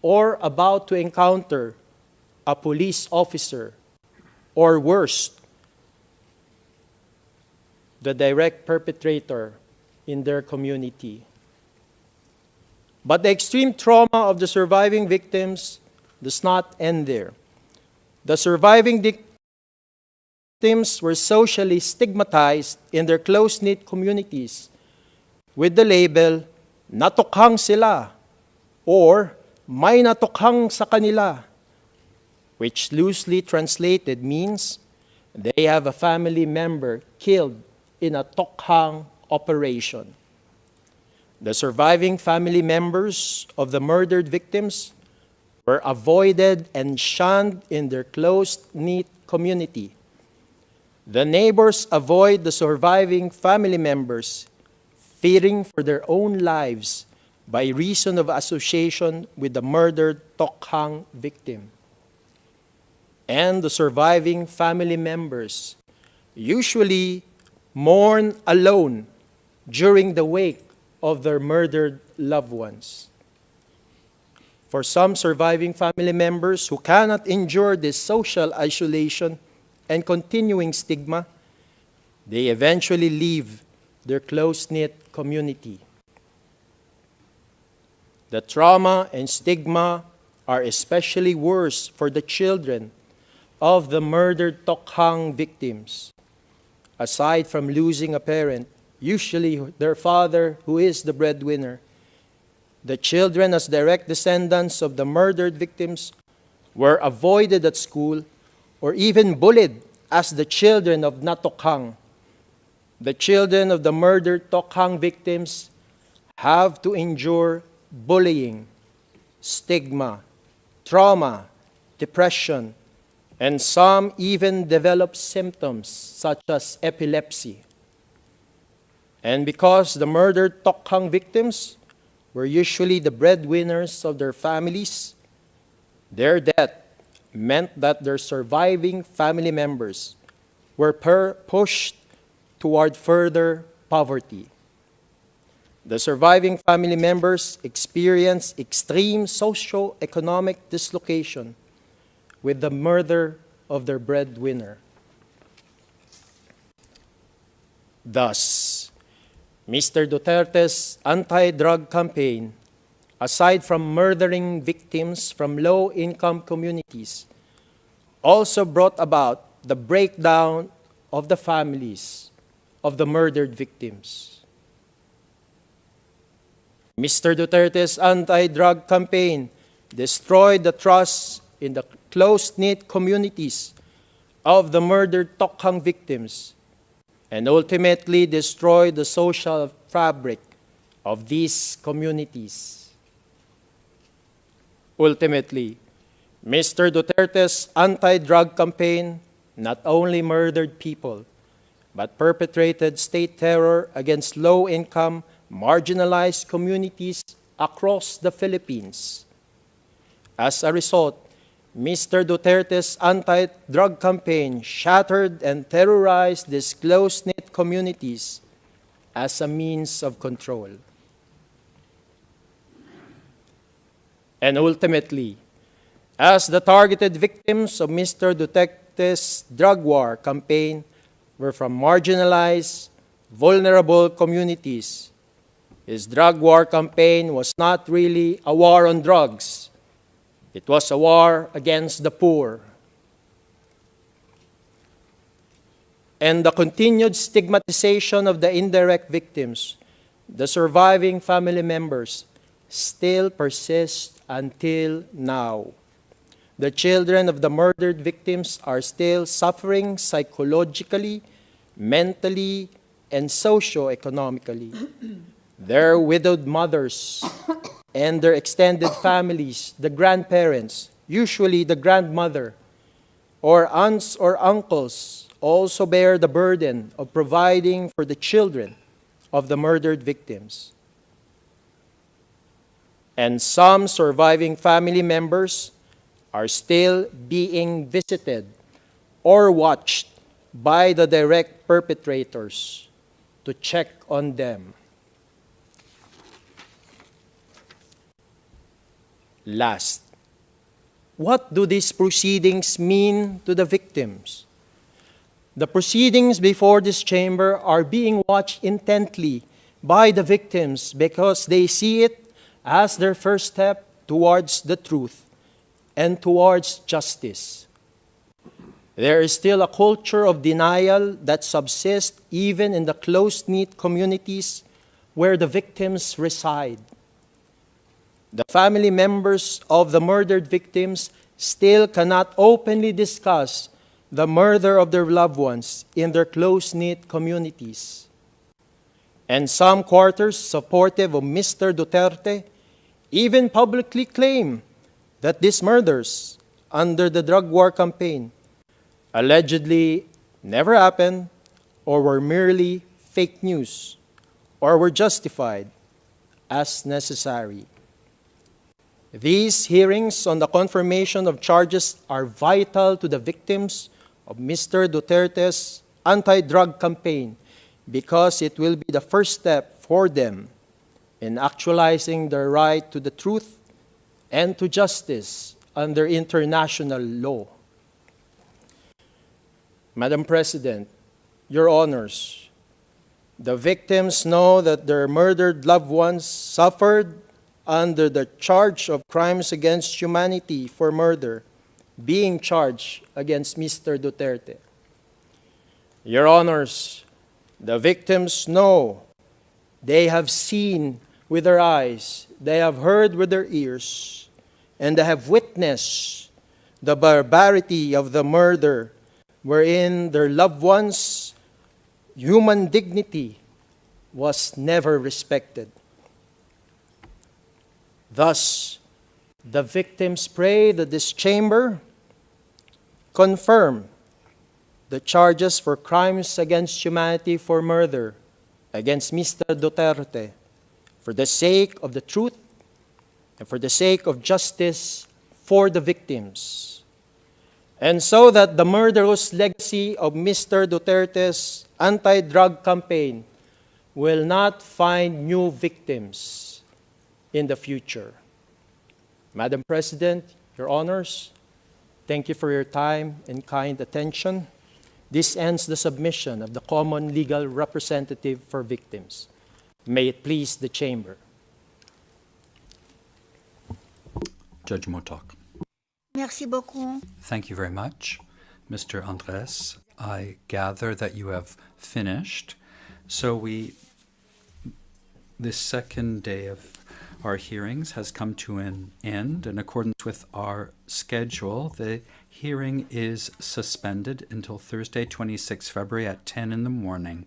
or about to encounter a police officer, or worse, the direct perpetrator in their community. But the extreme trauma of the surviving victims does not end there. The surviving victims were socially stigmatized in their close-knit communities with the label, "natokhang sila," or "may natokhang sa kanila," which loosely translated means they have a family member killed in a Tokhang operation. The surviving family members of the murdered victims were avoided and shunned in their close-knit community. The neighbors avoid the surviving family members, fearing for their own lives by reason of association with the murdered Tokhang victim. And the surviving family members usually mourn alone during the wake of their murdered loved ones. For some surviving family members who cannot endure this social isolation and continuing stigma, they eventually leave their close-knit community. The trauma and stigma are especially worse for the children of the murdered Tokhang victims. Aside from losing a parent, usually their father, who is the breadwinner, the children, as direct descendants of the murdered victims, were avoided at school or even bullied as the children of Natokhang. The children of the murdered Tokhang victims have to endure bullying, stigma, trauma, depression, and some even develop symptoms such as epilepsy. And because the murdered Tokhang victims were usually the breadwinners of their families, their death meant that their surviving family members were pushed toward further poverty. The surviving family members experienced extreme socio-economic dislocation with the murder of their breadwinner. Thus, Mr. Duterte's anti-drug campaign, aside from murdering victims from low-income communities, also brought about the breakdown of the families of the murdered victims. Mr. Duterte's anti-drug campaign destroyed the trust in the close-knit communities of the murdered Tokhang victims and ultimately destroyed the social fabric of these communities. Ultimately, Mr. Duterte's anti-drug campaign not only murdered people, but perpetrated state terror against low-income, marginalized communities across the Philippines. As a result, Mr. Duterte's anti-drug campaign shattered and terrorized these close-knit communities as a means of control. And ultimately, as the targeted victims of Mr. Duterte's drug war campaign were from marginalized, vulnerable communities, his drug war campaign was not really a war on drugs. It was a war against the poor. And the continued stigmatization of the indirect victims, the surviving family members, still persists until now. The children of the murdered victims are still suffering psychologically, mentally, and socio-economically. Their widowed mothers and their extended families, the grandparents, usually the grandmother, or aunts or uncles, also bear the burden of providing for the children of the murdered victims. And some surviving family members are still being visited or watched by the direct perpetrators to check on them. Last, what do these proceedings mean to the victims? The proceedings before this chamber are being watched intently by the victims because they see it as their first step towards the truth and towards justice. There is still a culture of denial that subsists even in the close-knit communities where the victims reside. The family members of the murdered victims still cannot openly discuss the murder of their loved ones in their close-knit communities. And some quarters supportive of Mr. Duterte even publicly claim that these murders under the drug war campaign allegedly never happened or were merely fake news or were justified as necessary. These hearings on the confirmation of charges are vital to the victims of Mr. Duterte's anti-drug campaign because it will be the first step for them in actualizing their right to the truth and to justice under international law. Madam President, Your Honors, the victims know that their murdered loved ones suffered under the charge of crimes against humanity for murder being charged against Mr. Duterte. Your Honors, the victims know, they have seen with their eyes, they have heard with their ears, and they have witnessed the barbarity of the murder wherein their loved ones' human dignity was never respected. Thus, the victims pray that this chamber confirm the charges for crimes against humanity for murder against Mr. Duterte for the sake of the truth and for the sake of justice for the victims. And so that the murderous legacy of Mr. Duterte's anti-drug campaign will not find new victims in the future. Madam President, Your Honors, thank you for your time and kind attention. This ends the submission of the common legal representative for victims. May it please the Chamber. Judge Motok. Merci beaucoup. Thank you very much. Mr. Andres, I gather that you have finished. So this second day of our hearings has come to an end. In accordance with our schedule, the hearing is suspended until Thursday, 26 February at 10 in the morning.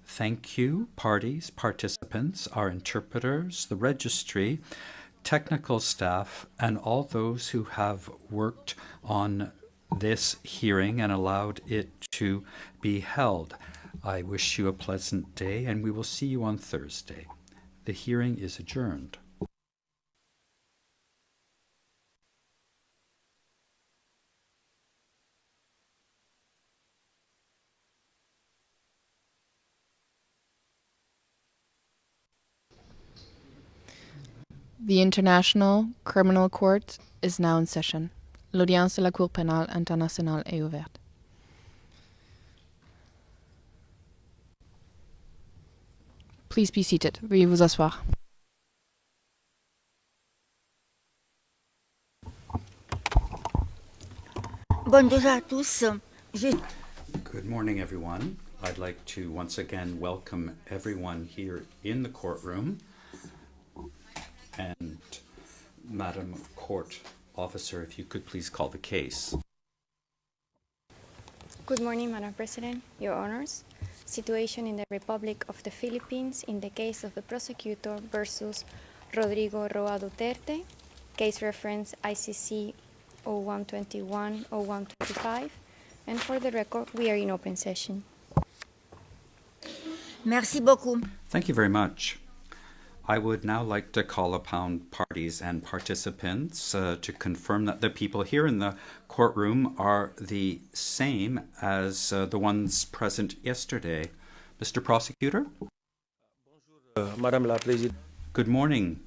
Thank you, parties, participants, our interpreters, the registry, technical staff, and all those who have worked on this hearing and allowed it to be held. I wish you a pleasant day, and we will see you on Thursday. The hearing is adjourned. The International Criminal Court is now in session. L'audience de la Cour pénale internationale est ouverte. Please be seated. Veuillez vous asseoir. Bonjour à tous. Good morning, everyone. I'd like to once again welcome everyone here in the courtroom. And Madam Court Officer, if you could please call the case. Good morning, Madam President, Your Honors. Situation in the Republic of the Philippines in the case of the prosecutor versus Rodrigo Duterte, case reference ICC 0121-0125, and for the record, we are in open session. Merci beaucoup. Thank you very much. I would now like to call upon parties and participants to confirm that the people here in the courtroom are the same as the ones present yesterday. Mr. Prosecutor? Madame la Présidente. Good morning,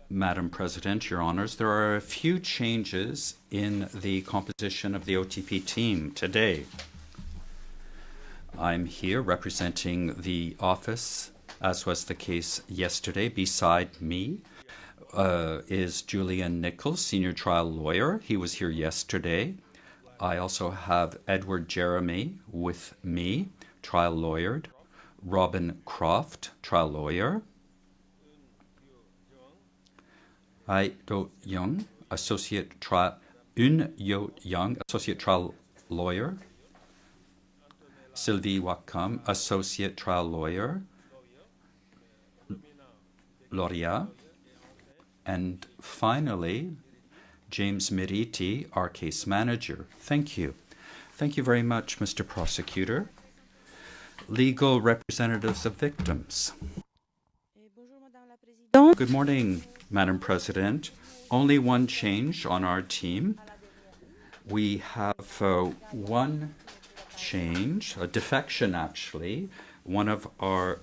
Madam President, Your Honors. There are a few changes in the composition of the OTP team today. I'm here representing the office, as was the case yesterday. Beside me is Julian Nichols, senior trial lawyer. He was here yesterday. I also have Edward Jeremy with me, trial lawyer. Robin Croft, trial lawyer. Eun Young, associate trial lawyer. Sylvie Wakam, associate trial lawyer. Loria, and finally, James Meriti, our case manager. Thank you. Thank you very much, Mr. Prosecutor. Legal representatives of victims. Good morning, Madam President. Only one change on our team. We have one change, a defection actually. One of our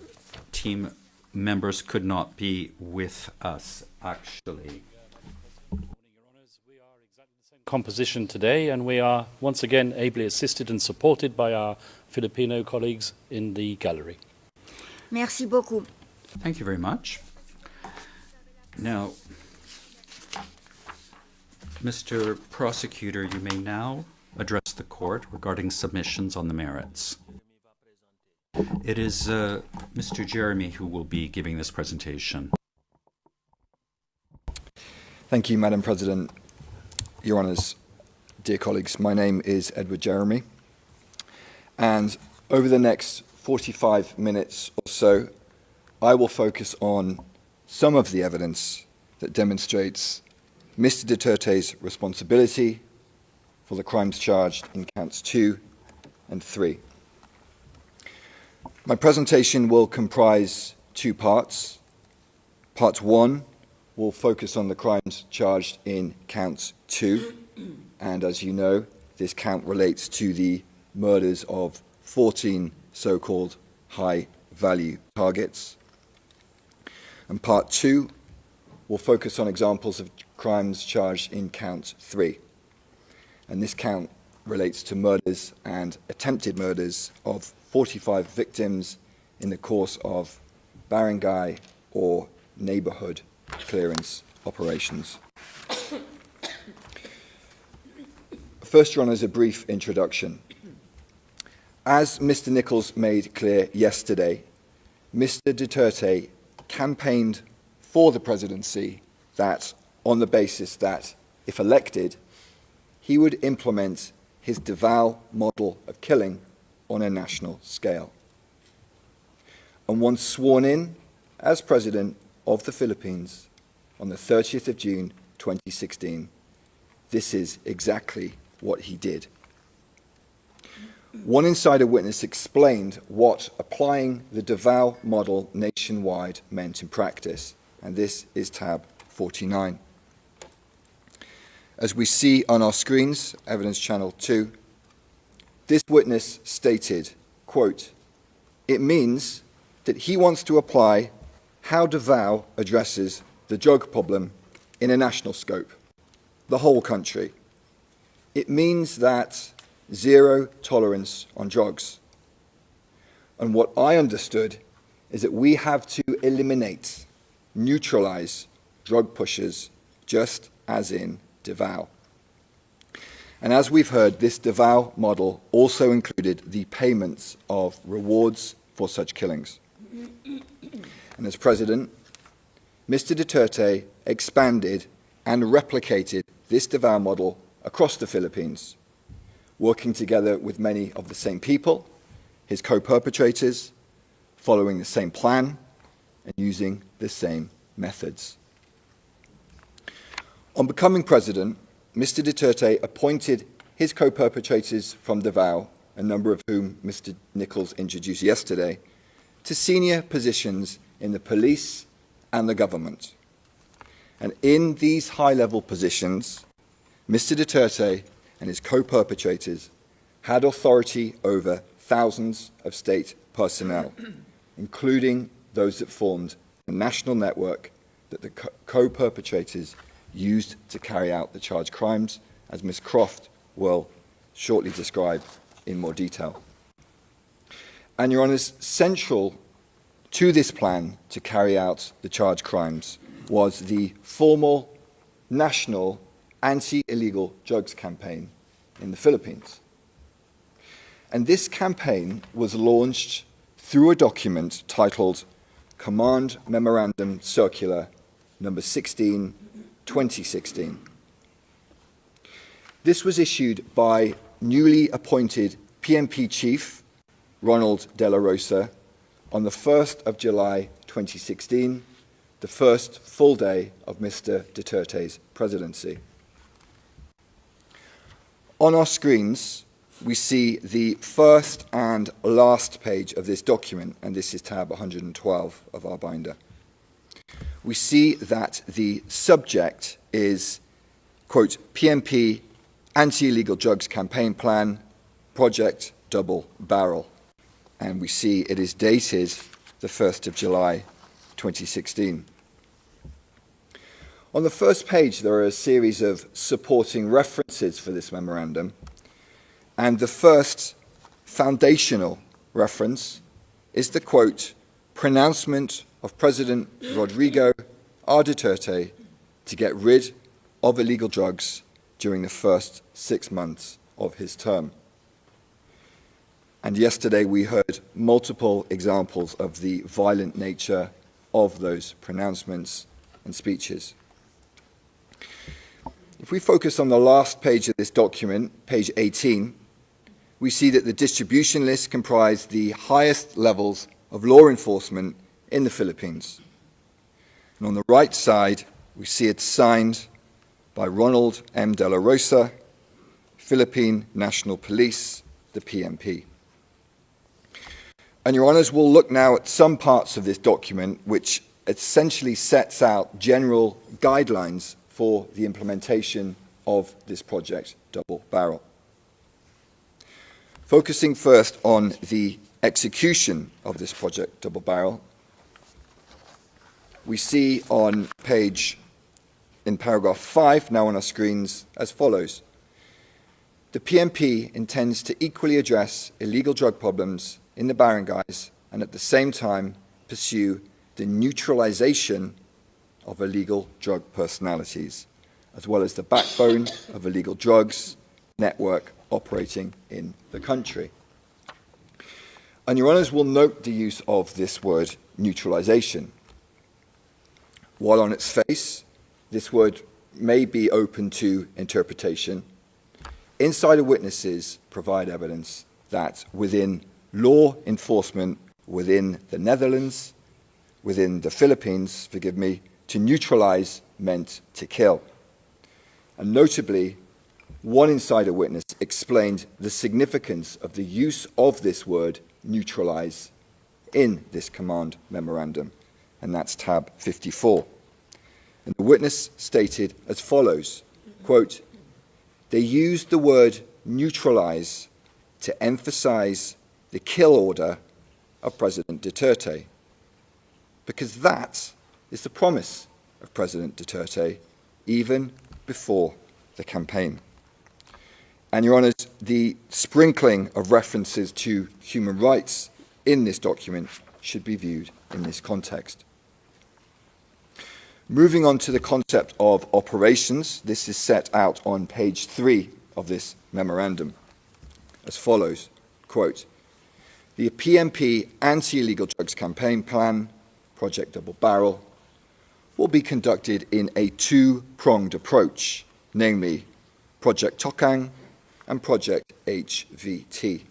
team members could not be with us, actually. Composition today, and we are once again ably assisted and supported by our Filipino colleagues in the gallery. Merci beaucoup. Thank you very much. Now, Mr. Prosecutor, you may now address the court regarding submissions on the merits. It is Mr. Jeremy who will be giving this presentation. Thank you, Madam President. Your Honours, dear colleagues, my name is Edward Jeremy, and over the next 45 minutes or so, I will focus on some of the evidence that demonstrates Mr. Duterte's responsibility for the crimes charged in counts 2 and 3. My presentation will comprise two parts. Part 1 will focus on the crimes charged in count 2, and as you know, this count relates to the murders of 14 so-called high-value targets. And part 2 will focus on examples of crimes charged in count 3. And this count relates to murders and attempted murders of 45 victims in the course of barangay or neighbourhood clearance operations. First, Your Honours, a brief introduction. As Mr. Nichols made clear yesterday, Mr. Duterte campaigned for the presidency that, on the basis that, if elected, he would implement his Davao model of killing on a national scale. And once sworn in as President of the Philippines on the 30th of June 2016, this is exactly what he did. One insider witness explained what applying the Davao model nationwide meant in practice, and this is tab 49. As we see on our screens, Evidence Channel 2, this witness stated, quote, "It means that he wants to apply how Davao addresses the drug problem in a national scope, the whole country. It means that zero tolerance on drugs. And what I understood is that we have to eliminate, neutralize drug pushers just as in Davao." And as we've heard, this Davao model also included the payments of rewards for such killings. And as President, Mr. Duterte expanded and replicated this Davao model across the Philippines, working together with many of the same people, his co-perpetrators, following the same plan and using the same methods. On becoming president, Mr. Duterte appointed his co-perpetrators from Davao, a number of whom Mr. Nichols introduced yesterday, to senior positions in the police and the government. And in these high-level positions, Mr. Duterte and his co-perpetrators had authority over thousands of state personnel, including those that formed the national network that the co-perpetrators used to carry out the charged crimes, as Ms. Croft will shortly describe in more detail. And Your Honours, central to this plan to carry out the charged crimes was the formal national anti-illegal drugs campaign in the Philippines. And this campaign was launched through a document titled Command Memorandum Circular number 16, 2016. This was issued by newly appointed PNP Chief Ronald De La Rosa on the 1st of July 2016, the first full day of Mr. Duterte's presidency. On our screens, we see the first and last page of this document, and this is tab 112 of our binder. We see that the subject is, quote, PNP Anti-Illegal Drugs Campaign Plan, Project Double Barrel. And we see it is dated the 1st of July 2016. On the first page, there are a series of supporting references for this memorandum. And the first foundational reference is the, quote, pronouncement of President Rodrigo R. Duterte to get rid of illegal drugs during the first 6 months of his term. And yesterday we heard multiple examples of the violent nature of those pronouncements and speeches. If we focus on the last page of this document, page 18, we see that the distribution list comprised the highest levels of law enforcement in the Philippines. And on the right side, we see it signed by Ronald M. De La Rosa, Philippine National Police, the PNP. And Your Honours, we'll look now at some parts of this document which essentially sets out general guidelines for the implementation of this project, Double Barrel. Focusing first on the execution of this project, Double Barrel, we see on in paragraph 5, now on our screens, as follows. The PNP intends to equally address illegal drug problems in the barangays and at the same time pursue the neutralization of illegal drug personalities, as well as the backbone of illegal drugs network operating in the country. And Your Honours will note the use of this word neutralization. While on its face, this word may be open to interpretation, insider witnesses provide evidence that within law enforcement within the Netherlands, within the Philippines, to neutralize meant to kill. And notably, one insider witness explained the significance of the use of this word neutralize in this command memorandum, and that's tab 54. And the witness stated as follows, quote, "They used the word neutralize to emphasize the kill order of President Duterte, because that is the promise of President Duterte even before the campaign." And Your Honours, the sprinkling of references to human rights in this document should be viewed in this context. Moving on to the concept of operations, this is set out on page 3 of this memorandum as follows, quote, "The PNP Anti-Illegal Drugs Campaign Plan, Project Double Barrel, will be conducted in a two-pronged approach, namely Project Tokang and Project HVT.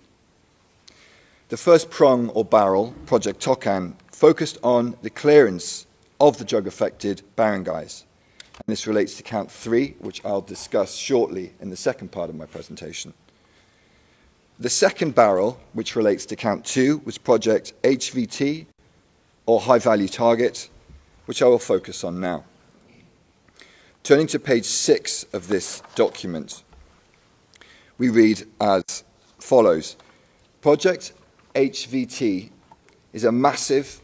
The first prong or barrel, Project Tokang, focused on the clearance of the drug-affected barangays. And this relates to count 3, which I'll discuss shortly in the second part of my presentation. The second barrel, which relates to count 2, was Project HVT, or High Value Target, which I will focus on now. Turning to page 6 of this document, we read as follows. Project HVT is a massive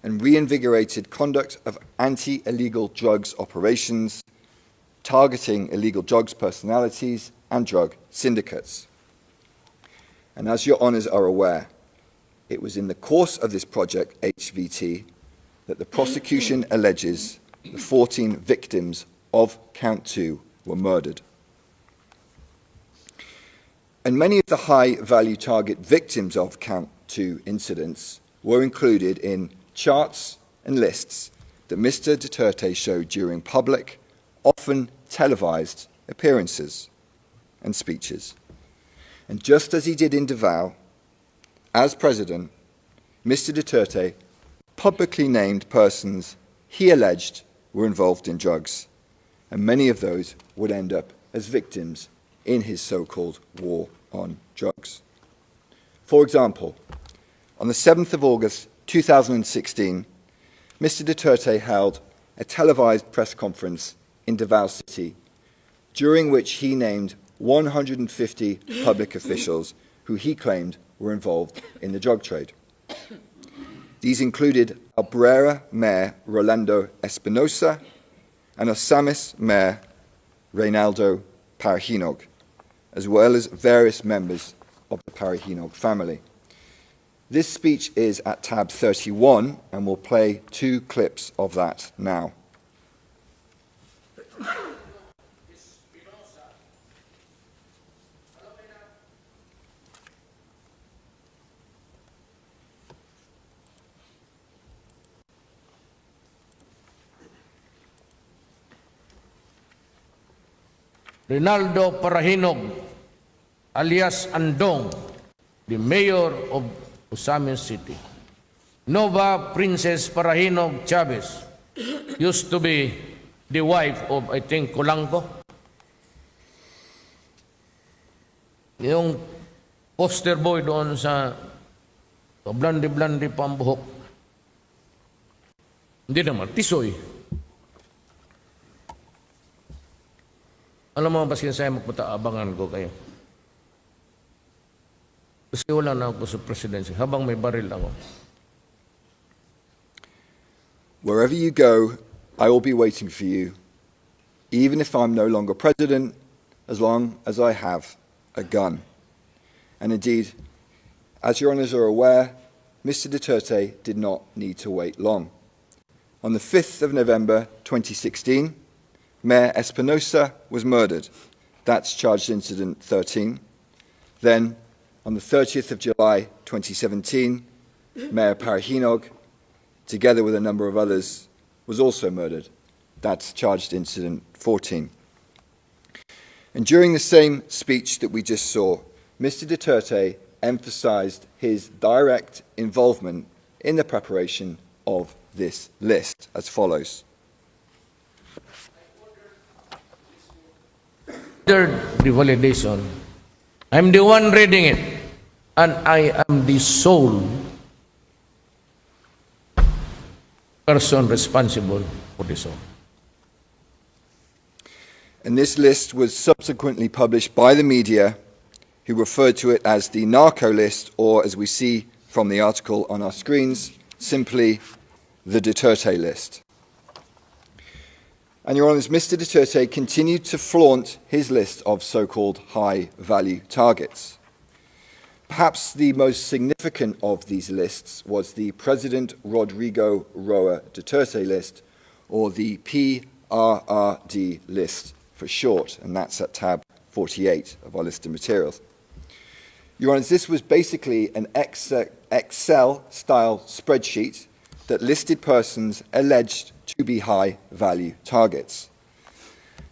and reinvigorated conduct of anti-illegal drugs operations, targeting illegal drugs personalities and drug syndicates. And as Your Honours are aware, it was in the course of this project HVT that the prosecution alleges the 14 victims of count 2 were murdered. And many of the high-value target victims of count 2 incidents were included in charts and lists that Mr. Duterte showed during public, often televised appearances and speeches. And just as he did in Davao, as president, Mr. Duterte publicly named persons he alleged were involved in drugs, and many of those would end up as victims in his so-called war on drugs. For example, on the 7th of August 2016, Mr. Duterte held a televised press conference in Davao City, during which he named 150 public officials who he claimed were involved in the drug trade. These included Albrera Mayor Rolando Espinosa and Osamis Mayor Reynaldo Parahinog, as well as various members of the Parahinog family. This speech is at tab 31, and we'll play 2 clips of that now. Rinaldo Parahinog, alias Andong, the mayor of Osamis City. Nova Princess Parahinog Chavez used to be the wife of, I think, Colangco. Yung poster boy doon sa blandi-blandi pambuhok. Hindi naman, tisoy. Alam mo ba siya magpunta, abangan ko kayo. Kasi wala na ako sa presidency, habang may baril ako. Wherever you go, I will be waiting for you, even if I'm no longer president, as long as I have a gun. And indeed, as your honours are aware, Mr. Duterte did not need to wait long. On the 5th of November 2016, Mayor Espinosa was murdered. That's charged incident 13. Then, on the 30th of July 2017, Mayor Parahinog, together with a number of others, was also murdered. That's charged incident 14. And during the same speech that we just saw, Mr. Duterte emphasized his direct involvement in the preparation of this list as follows. The validation. I'm the one reading it, and I am the sole person responsible for this all. And this list was subsequently published by the media, who referred to it as the narco list, or as we see from the article on our screens, simply the Duterte list. And Your Honours, Mr. Duterte continued to flaunt his list of so-called high-value targets. Perhaps the most significant of these lists was the President Rodrigo Duterte list, or the PRRD list for short, and that's at tab 48 of our list of materials. Your Honours, this was basically an Excel-style spreadsheet that listed persons alleged to be high-value targets.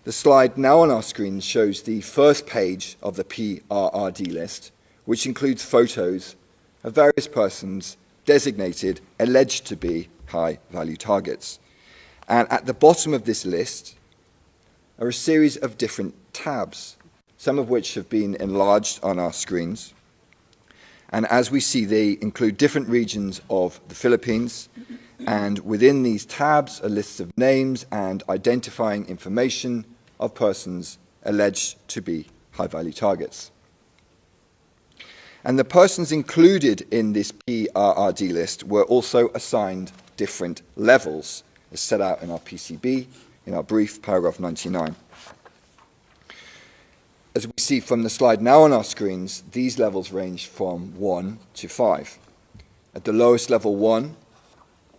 The slide now on our screen shows the first page of the PRRD list, which includes photos of various persons designated alleged to be high-value targets. And at the bottom of this list are a series of different tabs, some of which have been enlarged on our screens. And as we see, they include different regions of the Philippines, and within these tabs are lists of names and identifying information of persons alleged to be high-value targets. And the persons included in this PRRD list were also assigned different levels, as set out in our PCB, in our brief, paragraph 99. As we see from the slide now on our screens, these levels range from 1 to 5. At the lowest level 1,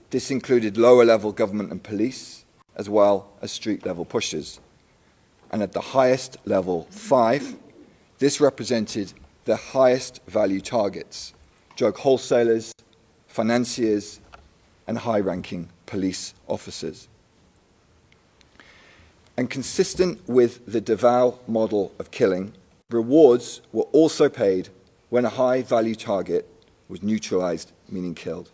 this included lower-level government and police, as well as street-level pushers. And at the highest level 5, this represented the highest value targets, drug wholesalers, financiers, and high-ranking police officers. And consistent with the Davao model of killing, rewards were also paid when a high-value target was neutralized, meaning killed.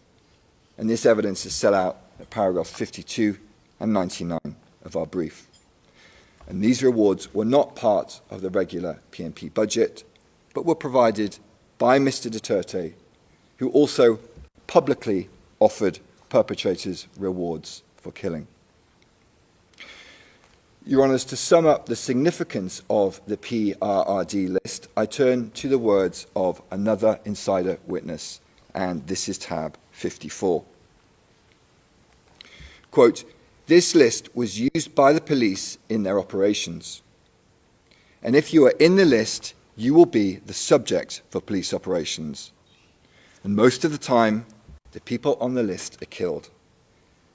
And this evidence is set out at paragraphs 52 and 99 of our brief. And these rewards were not part of the regular PNP budget, but were provided by Mr. Duterte, who also publicly offered perpetrators rewards for killing. Your Honours, to sum up the significance of the PRRD list, I turn to the words of another insider witness, and this is tab 54. Quote, "This list was used by the police in their operations. And if you are in the list, you will be the subject for police operations. And most of the time, the people on the list are killed.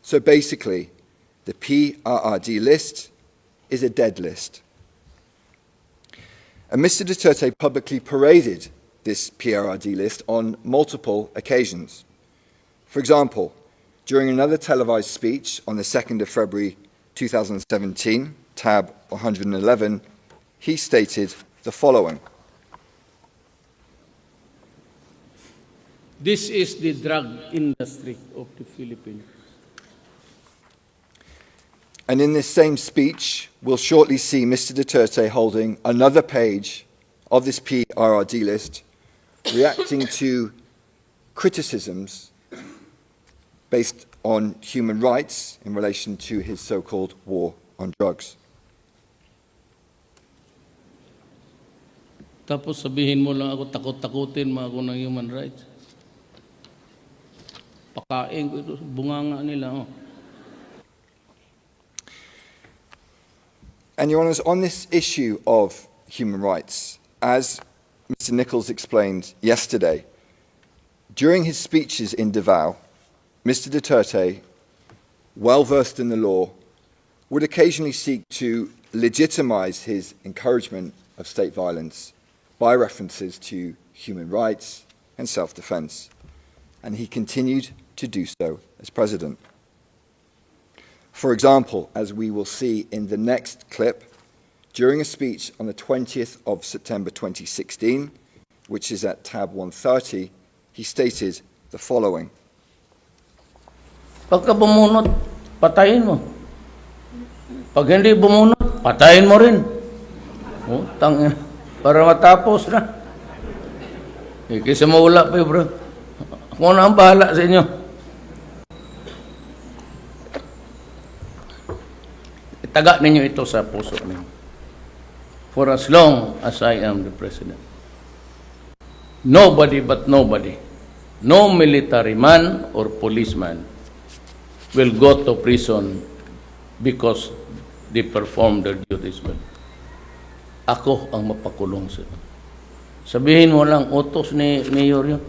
So basically, the PRRD list is a dead list." And Mr. Duterte publicly paraded this PRRD list on multiple occasions. For example, during another televised speech on the 2nd of February 2017, tab 111, he stated the following. This is the drug industry of the Philippines. And in this same speech, we'll shortly see Mr. Duterte holding another page of this PRRD list, reacting to criticisms based on human rights in relation to his so-called war on drugs. Tapos sabihin mo lang ako, takot-takutin mo ako ng human rights. Pakain ko ito, bunganga nila. Oh. And Your Honours, on this issue of human rights, as Mr. Nichols explained yesterday, during his speeches in Davao, Mr. Duterte, well versed in the law, would occasionally seek to legitimize his encouragement of state violence by references to human rights and self-defense. And he continued to do so as president. For example, as we will see in the next clip, during a speech on the 20th of September 2016, which is at tab 130, he stated the following. Pagka bumunot, patayin mo. Pag hindi bumunot, patayin mo rin. Oh, tangin. Para matapos na. Kaysa mawala pa bro. Ako na ang bahala sa inyo. Itaga ninyo ito sa puso ninyo. For as long as I am the president, nobody but nobody, no military man or policeman will go to prison because they perform their duties well. Ako ang mapakulong sila. Sabihin mo lang, utos ni Mayor yun.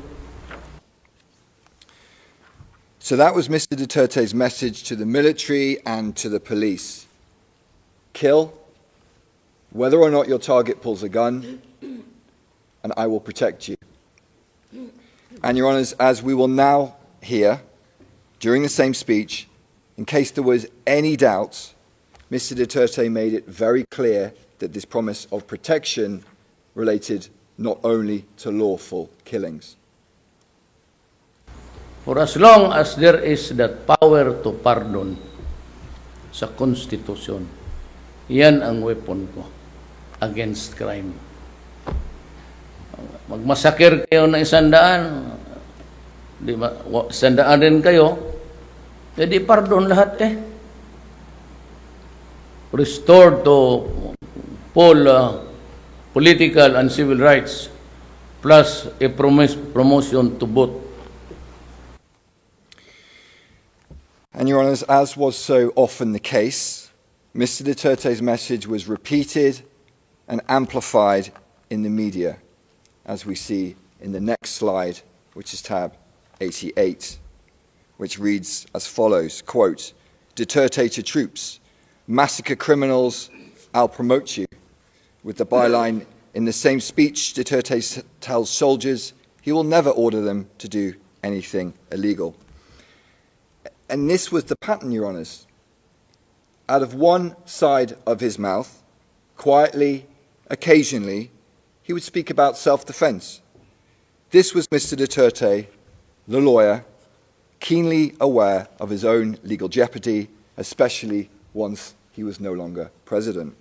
So that was Mr. Duterte's message to the military and to the police. Kill, whether or not your target pulls a gun, and I will protect you. And Your Honours, as we will now hear, during the same speech, in case there was any doubt, Mr. Duterte made it very clear that this promise of protection related not only to lawful killings. For as long as there is that power to pardon sa Konstitusyon, yan ang weapon ko against crime. Magmasakir kayo ng 100, di ba? 100 din kayo, edi pardon lahat eh. Restored to full political and civil rights, plus a promotion to both. And Your Honours, as was so often the case, Mr. Duterte's message was repeated and amplified in the media, as we see in the next slide, which is tab 88, which reads as follows, quote, Duterte to troops, massacre criminals, I'll promote you. With the byline, in the same speech, Duterte tells soldiers he will never order them to do anything illegal. And this was the pattern, Your Honours. Out of one side of his mouth, quietly, occasionally, he would speak about self-defense. This was Mr. Duterte, the lawyer, keenly aware of his own legal jeopardy, especially once he was no longer president.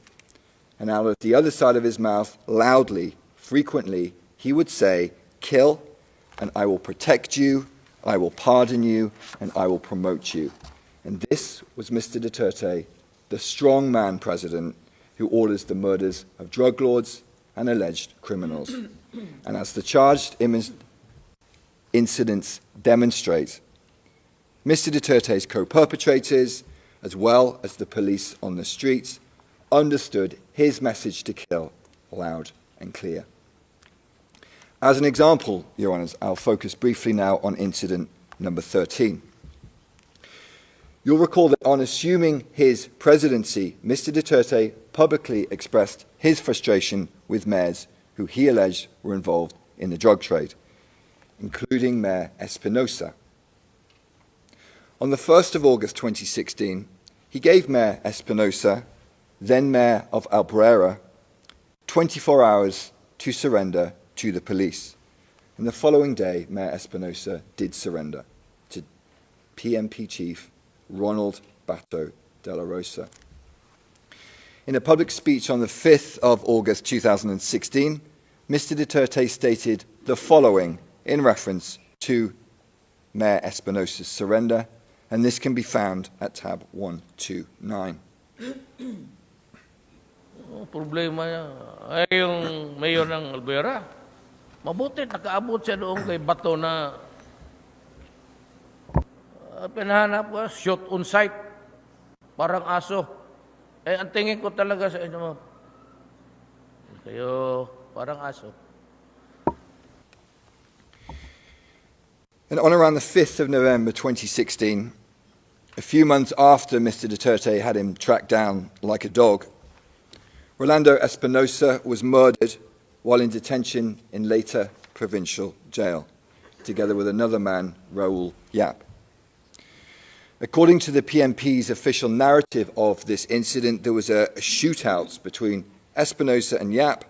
And out of the other side of his mouth, loudly, frequently, he would say, kill, and I will protect you, I will pardon you, and I will promote you. And this was Mr. Duterte, the strong man president who orders the murders of drug lords and alleged criminals. And as the charged incidents demonstrate, Mr. Duterte's co-perpetrators, as well as the police on the streets, understood his message to kill loud and clear. As an example, Your Honours, I'll focus briefly now on incident number 13. You'll recall that on assuming his presidency, Mr. Duterte publicly expressed his frustration with mayors who he alleged were involved in the drug trade, including Mayor Espinosa. On the 1st of August 2016, he gave Mayor Espinosa, then Mayor of Albuera, 24 hours to surrender to the police. And the following day, Mayor Espinosa did surrender to PMP Chief Ronald Bato de la Rosa. In a public speech on the 5th of August 2016, Mr. Duterte stated the following in reference to Mayor Espinosa's surrender, and this can be found at tab 129. Problema niya ay yung mayor ng Albuera. Mabuti, nakaabot siya doon kay Bato na pinahanap ko, shot on sight, parang aso. Eh, ang tingin ko talaga sa inyo, kayo, parang aso. And on around the 5th of November 2016, a few months after Mr. Duterte had him tracked down like a dog, Rolando Espinosa was murdered while in detention in Leyte Provincial Jail, together with another man, Raul Yap. According to the PMP's official narrative of this incident, there was a shootout between Espinosa and Yap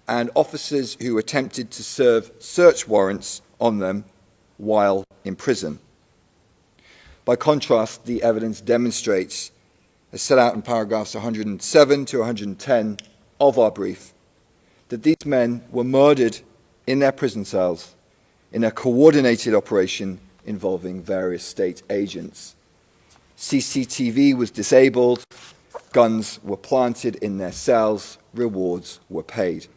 and officers who attempted to serve search warrants on them while in prison. By contrast, the evidence demonstrates, as set out in paragraphs 107 to 110 of our brief, that these men were murdered in their prison cells in a coordinated operation involving various state agents. CCTV was disabled, guns were planted in their cells, rewards were paid.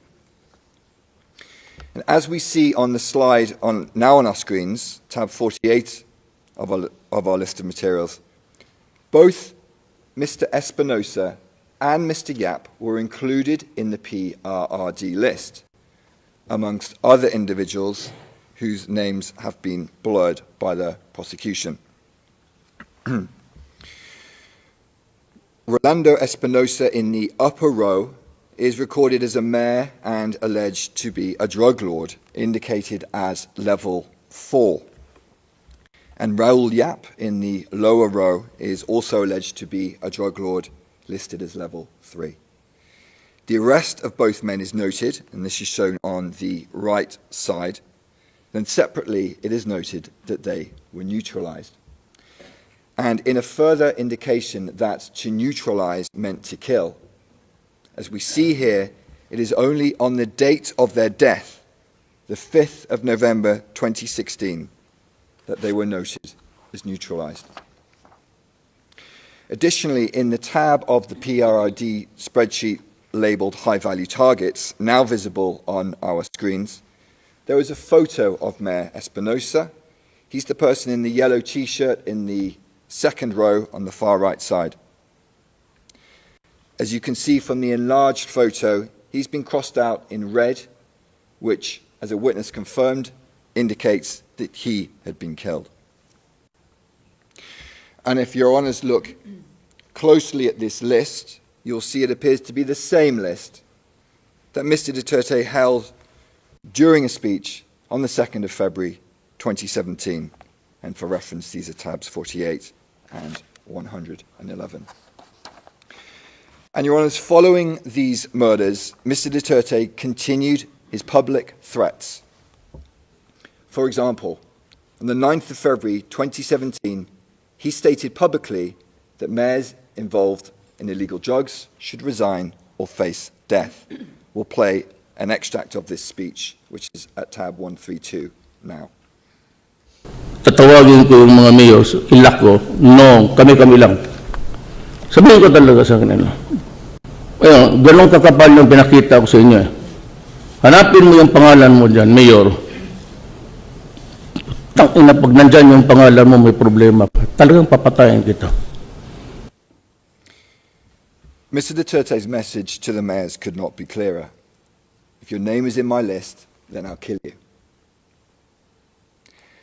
And as we see on the slide now on our screens, tab 48 of our list of materials, both Mr. Espinosa and Mr. Yap were included in the PRRD list, amongst other individuals whose names have been blurred by the prosecution. Rolando Espinosa in the upper row is recorded as a mayor and alleged to be a drug lord, indicated as level 4. And Raul Yap in the lower row is also alleged to be a drug lord, listed as level 3. The arrest of both men is noted, and this is shown on the right side. Then separately, it is noted that they were neutralized. And in a further indication that to neutralize meant to kill, as we see here, it is only on the date of their death, the 5th of November 2016, that they were noted as neutralized. Additionally, in the tab of the PRRD spreadsheet labeled high-value targets, now visible on our screens, there is a photo of Mayor Espinosa. He's the person in the yellow T-shirt in the second row on the far right side. As you can see from the enlarged photo, he's been crossed out in red, which, as a witness confirmed, indicates that he had been killed. And if your honours look closely at this list, you'll see it appears to be the same list that Mr. Duterte held during a speech on the 2nd of February 2017. And for reference, these are tabs 48 and 111. And your honours, following these murders, Mr. Duterte continued his public threats. For example, on the 9th of February 2017, he stated publicly that mayors involved in illegal drugs should resign or face death. We'll play an extract of this speech, which is at tab 132 now. Tatawagin ko yung mga mayors, ilak ko, noong kami lang. Sabihin ko talaga sa kanila. Ayun, ganong kakapal yung pinakita ko sa inyo. Hanapin mo yung pangalan mo dyan, mayor. Tangina, pag nandyan yung pangalan mo, may problema pa. Talagang papatayin kita. Mr. Duterte's message to the mayors could not be clearer. If your name is in my list, then I'll kill you.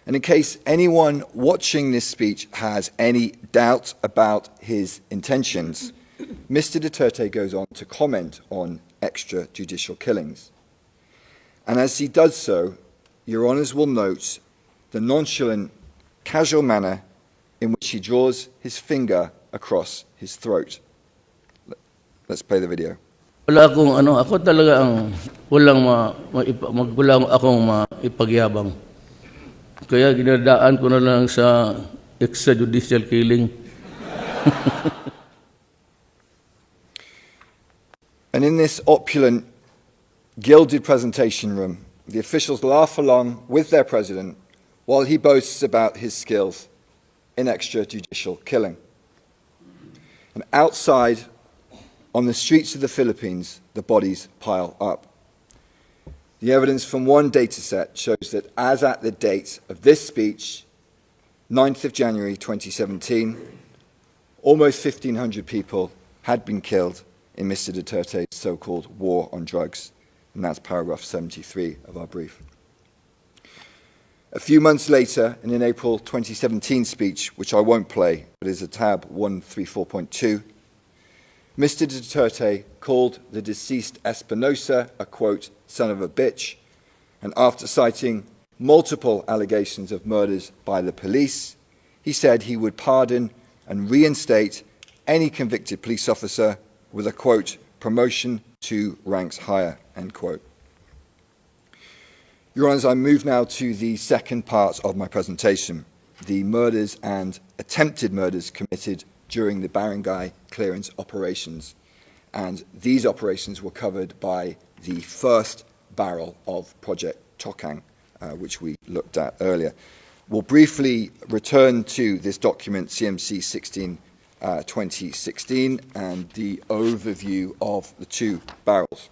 And in case anyone watching this speech has any doubt about his intentions, Mr. Duterte goes on to comment on extrajudicial killings. And as he does so, your honours will note the nonchalant, casual manner in which he draws his finger across his throat. Let's play the video. Wala akong ano, ako talaga ang wala akong maipagyabang. Kaya ginadaan ko na lang sa extrajudicial killing. And in this opulent, gilded presentation room, the officials laugh along with their president while he boasts about his skills in extrajudicial killing. And outside, on the streets of the Philippines, the bodies pile up. The evidence from one data set shows that as at the date of this speech, 9th of January 2017, almost 1,500 people had been killed in Mr. Duterte's so-called war on drugs, and that's paragraph 73 of our brief. A few months later, in an April 2017 speech, which I won't play, but is a tab 134.2, Mr. Duterte called the deceased Espinosa a, quote, son of a bitch, and after citing multiple allegations of murders by the police, he said he would pardon and reinstate any convicted police officer with a, quote, promotion to ranks higher, end quote. Your Honours, I move now to the second part of my presentation, the murders and attempted murders committed during the barangay clearance operations. And these operations were covered by the first barrel of Project Tokang, which we looked at earlier. We'll briefly return to this document, CMC 16-2016, and the overview of the two barrels.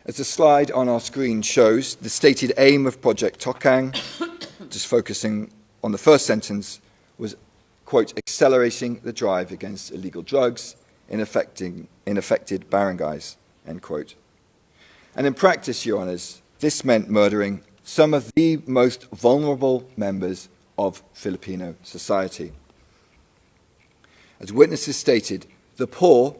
As the slide on our screen shows, the stated aim of Project Tokang, just focusing on the first sentence, was, quote, accelerating the drive against illegal drugs in affected barangays, end quote. And in practice, Your Honours, this meant murdering some of the most vulnerable members of Filipino society. As witnesses stated, the poor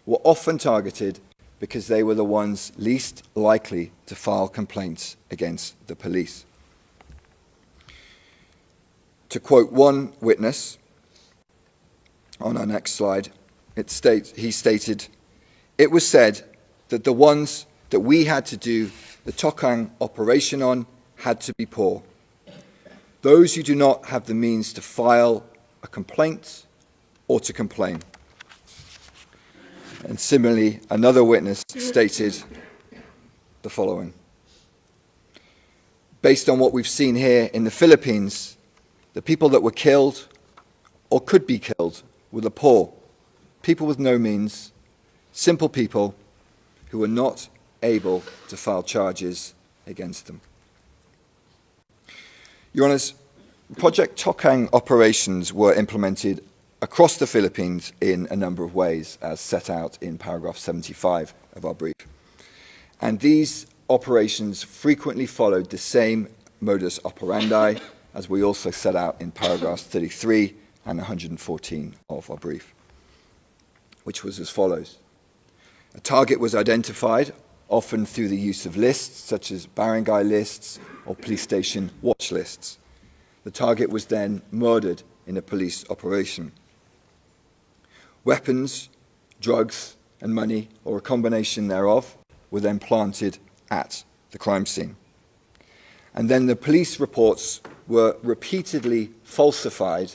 were often targeted because they were the ones least likely to file complaints against the police. To quote one witness on our next slide, he stated, "It was said that the ones that we had to do the Tokang operation on had to be poor. Those who do not have the means to file a complaint or to complain." And similarly, another witness stated the following: "Based on what we've seen here in the Philippines, the people that were killed or could be killed were the poor, people with no means, simple people who were not able to file charges against them." Your Honours, Project Tokang operations were implemented across the Philippines in a number of ways, as set out in paragraph 75 of our brief. And these operations frequently followed the same modus operandi as we also set out in paragraphs 33 and 114 of our brief, which was as follows. A target was identified, often through the use of lists, such as barangay lists or police station watch lists. The target was then murdered in a police operation. Weapons, drugs, and money, or a combination thereof, were then planted at the crime scene. And then the police reports were repeatedly falsified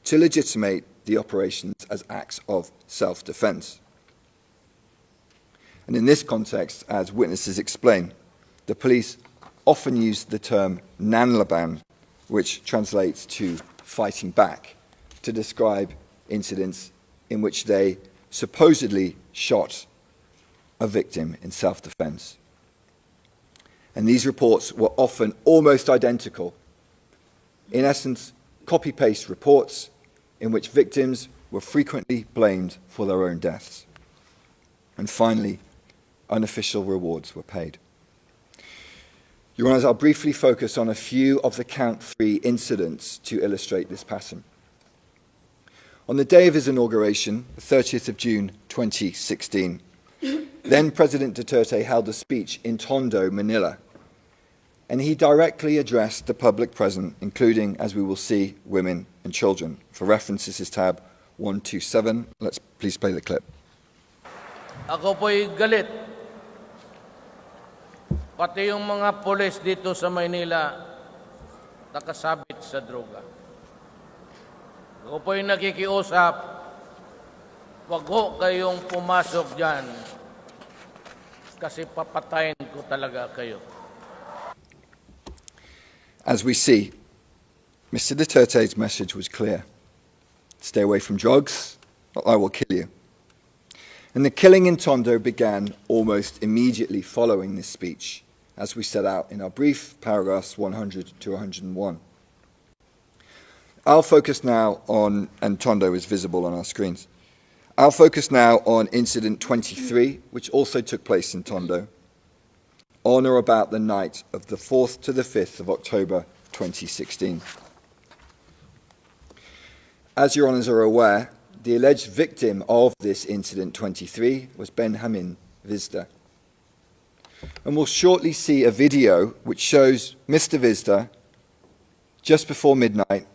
to legitimate the operations as acts of self-defense. And in this context, as witnesses explain, the police often used the term nanlaban, which translates to fighting back, to describe incidents in which they supposedly shot a victim in self-defense. And these reports were often almost identical. In essence, copy-paste reports in which victims were frequently blamed for their own deaths. And finally, unofficial rewards were paid. Your Honours, I'll briefly focus on a few of the Count 3 incidents to illustrate this pattern. On the day of his inauguration, the 30th of June 2016, then President Duterte held a speech in Tondo, Manila, and he directly addressed the public present, including, as we will see, women and children. For reference, this is tab 127. Let's please play the clip. Ako po'y galit. Pati yung mga pulis dito sa Maynila nakasabit sa droga. Ako po'y nakikiusap, wag ho kayong pumasok dyan kasi papatayin ko talaga kayo. As we see, Mr. Duterte's message was clear. Stay away from drugs, or I will kill you. And the killing in Tondo began almost immediately following this speech, as we set out in our brief, paragraphs 100 to 101. I'll focus now on, and Tondo is visible on our screens, I'll focus now on Incident 23, which also took place in Tondo, on or about the night of the 4th to the 5th of October 2016. As your honours are aware, the alleged victim of this Incident 23 was Benjamin Vizda. And we'll shortly see a video which shows Mr. Vizda just before midnight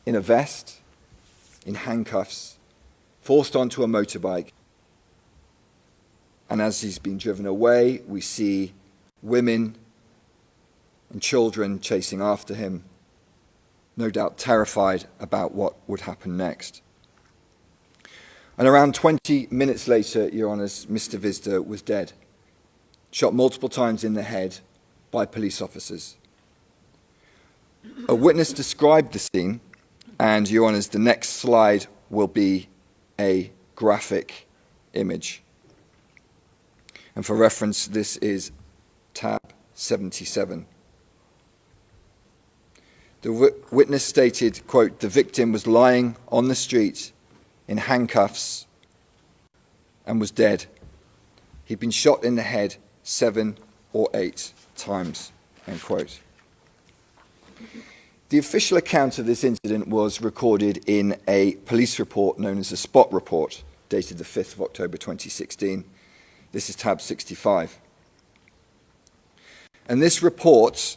in a vest, in handcuffs, forced onto a motorbike. And as he's been driven away, we see women and children chasing after him, no doubt terrified about what would happen next. And around 20 minutes later, Your Honours, Mr. Vizda was dead, shot multiple times in the head by police officers. A witness described the scene, and Your Honours, the next slide will be a graphic image. And for reference, this is tab 77. The witness stated, quote, the victim was lying on the street in handcuffs and was dead. He'd been shot in the head 7 or 8 times, end quote. The official account of this incident was recorded in a police report known as a Spot Report, dated the 5th of October 2016. This is tab 65. And this report,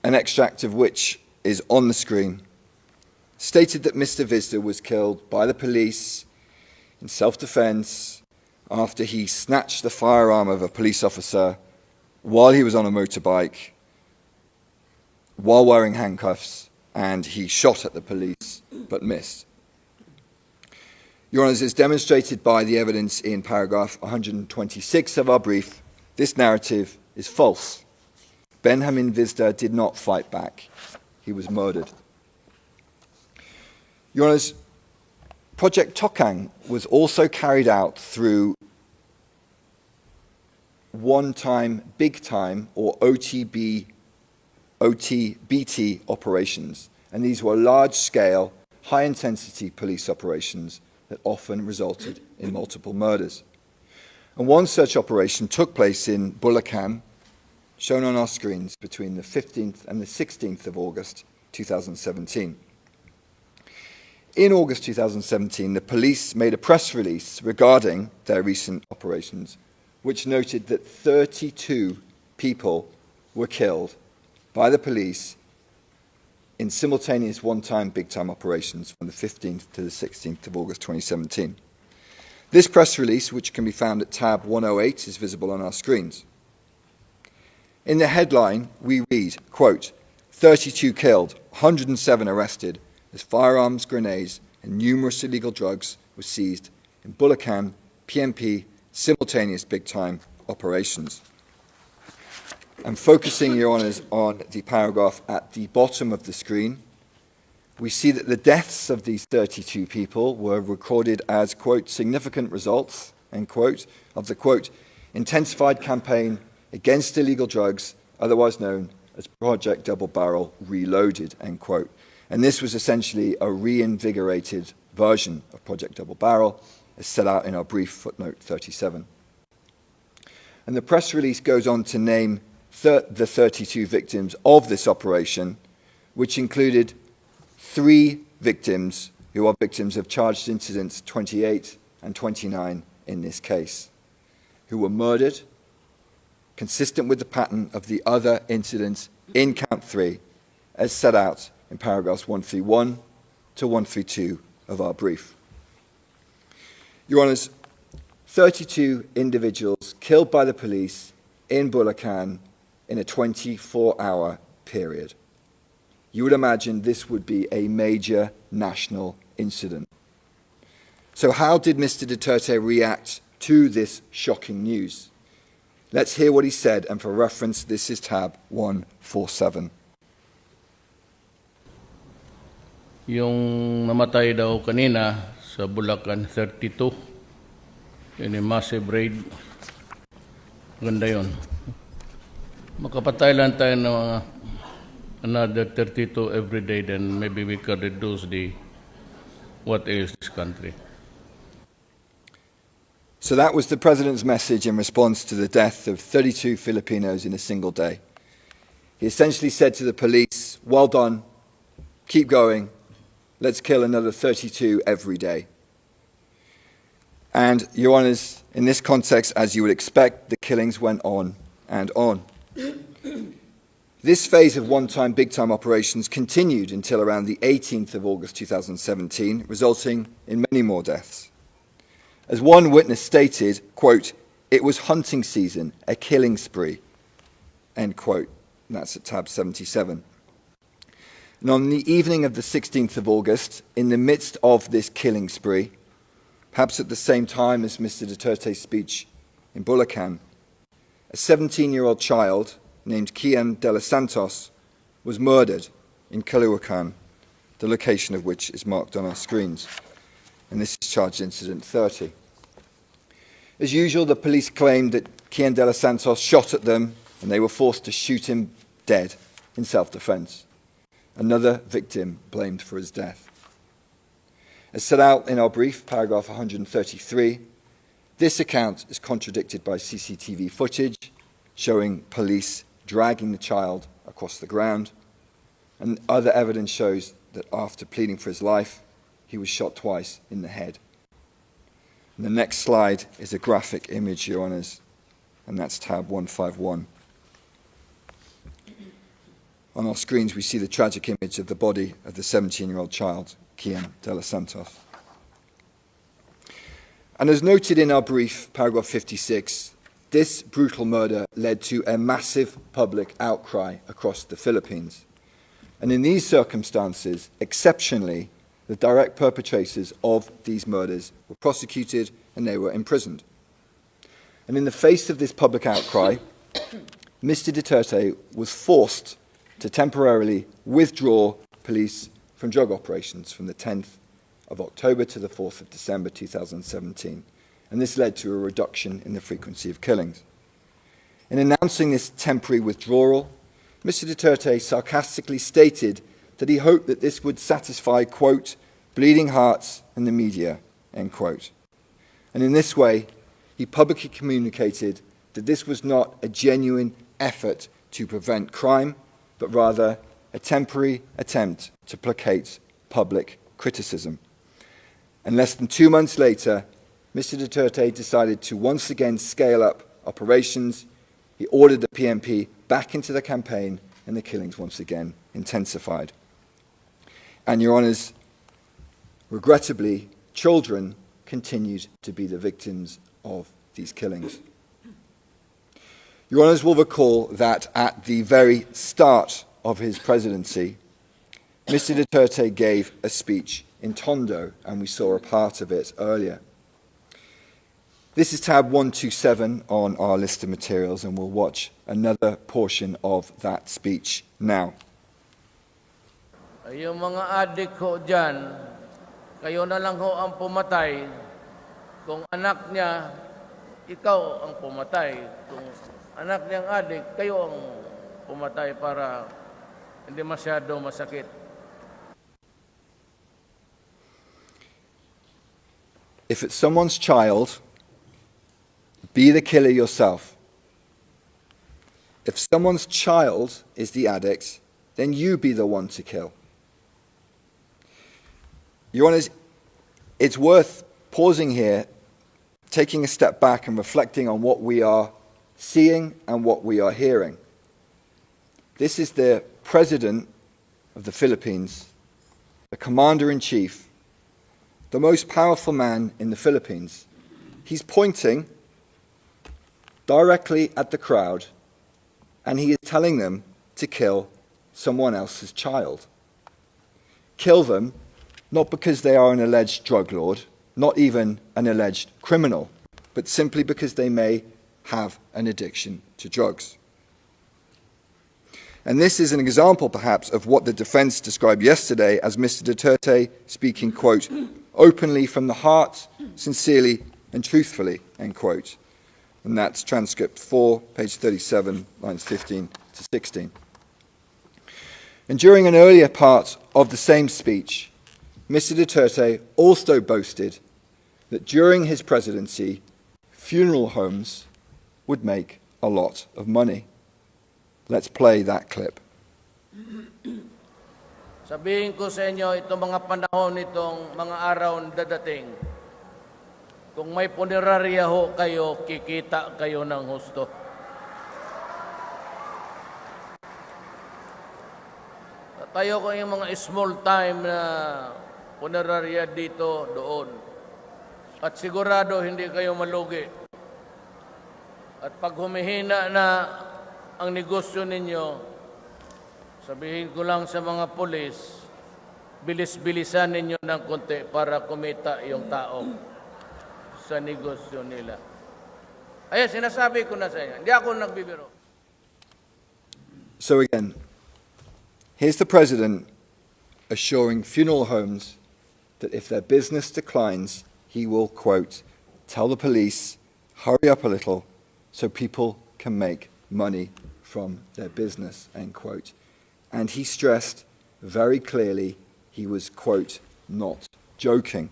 an extract of which is on the screen, stated that Mr. Vizda was killed by the police in self-defense after he snatched the firearm of a police officer while he was on a motorbike, while wearing handcuffs, and he shot at the police but missed. Your Honours, as demonstrated by the evidence in paragraph 126 of our brief, this narrative is false. Benjamin Vizda did not fight back. He was murdered. Your Honours, Project Tokang was also carried out through one-time, big-time, or OTBT operations. And these were large-scale, high-intensity police operations that often resulted in multiple murders. And one such operation took place in Bulacan, shown on our screens, between the 15th and the 16th of August 2017. In August 2017, the police made a press release regarding their recent operations, which noted that 32 people were killed by the police in simultaneous one-time, big-time operations from the 15th to the 16th of August 2017. This press release, which can be found at tab 108, is visible on our screens. In the headline, we read, quote, 32 killed, 107 arrested, as firearms, grenades, and numerous illegal drugs were seized in Bulacan, PMP, simultaneous big-time operations. And focusing, Your Honours, on the paragraph at the bottom of the screen, we see that the deaths of these 32 people were recorded as, quote, significant results, end quote, of the, quote, intensified campaign against illegal drugs, otherwise known as Project Double Barrel Reloaded, end quote. And this was essentially a reinvigorated version of Project Double Barrel, as set out in our brief footnote 37. And the press release goes on to name the 32 victims of this operation, which included 3 victims who are victims of charged incidents 28 and 29 in this case, who were murdered, consistent with the pattern of the other incidents in count 3, as set out in paragraphs 131 to 132 of our brief. Your Honours, 32 individuals killed by the police in Bulacan in a 24-hour period. You would imagine this would be a major national incident. So how did Mr. Duterte react to this shocking news? Let's hear what he said, and for reference, this is tab 147. Yung namatay daw kanina sa Bulacan 32, yun yung massive raid. Ganda yun. Makapatay lang tayo ng mga another 32 every day, then maybe we can reduce the what is this country. So that was the President's message in response to the death of 32 Filipinos in a single day. He essentially said to the police, well done, keep going, let's kill another 32 every day. And, Your Honours, in this context, as you would expect, the killings went on and on. This phase of one-time, big-time operations continued until around the 18th of August 2017, resulting in many more deaths. As one witness stated, quote, "It was hunting season, a killing spree," end quote. And that's at tab 77. And on the evening of the 16th of August, in the midst of this killing spree, perhaps at the same time as Mr. Duterte's speech in Bulacan, a 17-year-old child named Kian de los Santos was murdered in Caloocan, the location of which is marked on our screens. And this is charged incident 30. As usual, the police claimed that Kian de los Santos shot at them and they were forced to shoot him dead in self-defense. Another victim blamed for his death. As set out in our brief, paragraph 133, this account is contradicted by CCTV footage showing police dragging the child across the ground, and other evidence shows that after pleading for his life, he was shot twice in the head. And the next slide is a graphic image, Your Honours, and that's tab 151. On our screens, we see the tragic image of the body of the 17-year-old child, Kian de los Santos. And as noted in our brief, paragraph 56, this brutal murder led to a massive public outcry across the Philippines. And in these circumstances, exceptionally, the direct perpetrators of these murders were prosecuted and they were imprisoned. And in the face of this public outcry, Mr. Duterte was forced to temporarily withdraw police from drug operations from the 10th of October to the 4th of December 2017. And this led to a reduction in the frequency of killings. In announcing this temporary withdrawal, Mr. Duterte sarcastically stated that he hoped that this would satisfy, quote, bleeding hearts and the media, end quote. And in this way, he publicly communicated that this was not a genuine effort to prevent crime, but rather a temporary attempt to placate public criticism. And less than 2 months later, Mr. Duterte decided to once again scale up operations. He ordered the PNP back into the campaign, and the killings once again intensified. And, Your Honours, regrettably, children continued to be the victims of these killings. Your Honours will recall that at the very start of his presidency, Mr. Duterte gave a speech in Tondo, and we saw a part of it earlier. This is tab 127 on our list of materials, and we'll watch another portion of that speech now. Yung mga adik ho dyan, kayo na lang ho ang pumatay. Kung anak niya, ikaw ang pumatay. Kung anak niyang adik, kayo ang pumatay para hindi masyado masakit. If it's someone's child, be the killer yourself. If someone's child is the addict, then you be the one to kill. Your Honours, it's worth pausing here, taking a step back and reflecting on what we are seeing and what we are hearing. This is the President of the Philippines, the Commander-in-Chief, the most powerful man in the Philippines, He's pointing directly at the crowd, and he is telling them to kill someone else's child. Kill them, not because they are an alleged drug lord, not even an alleged criminal, but simply because they may have an addiction to drugs. And this is an example, perhaps, of what the defense described yesterday as Mr. Duterte speaking, quote, openly from the heart, sincerely and truthfully, end quote. And that's transcript 4, page 37, lines 15 to 16. And during an earlier part of the same speech, Mr. Duterte also boasted that during his presidency, funeral homes would make a lot of money. Let's play that clip. Sabihin ko sa inyo, itong mga panahon nitong mga araw na dadating, kung may punerarya ho kayo, kikita kayo ng husto. Tayo ko yung mga small time na punerarya dito, doon. At sigurado hindi kayo malugi. At pag humihina na ang negosyo ninyo, sabihin ko lang sa mga pulis, bilis-bilisan ninyo ng konti para kumita yung tao sa negosyo nila. Ayan, sinasabi ko na sa inyo. Hindi ako nagbibiro. So again, here's the president assuring funeral homes that if their business declines, he will, quote, tell the police, hurry up a little so people can make money from their business, end quote. And he stressed very clearly he was, quote, not joking.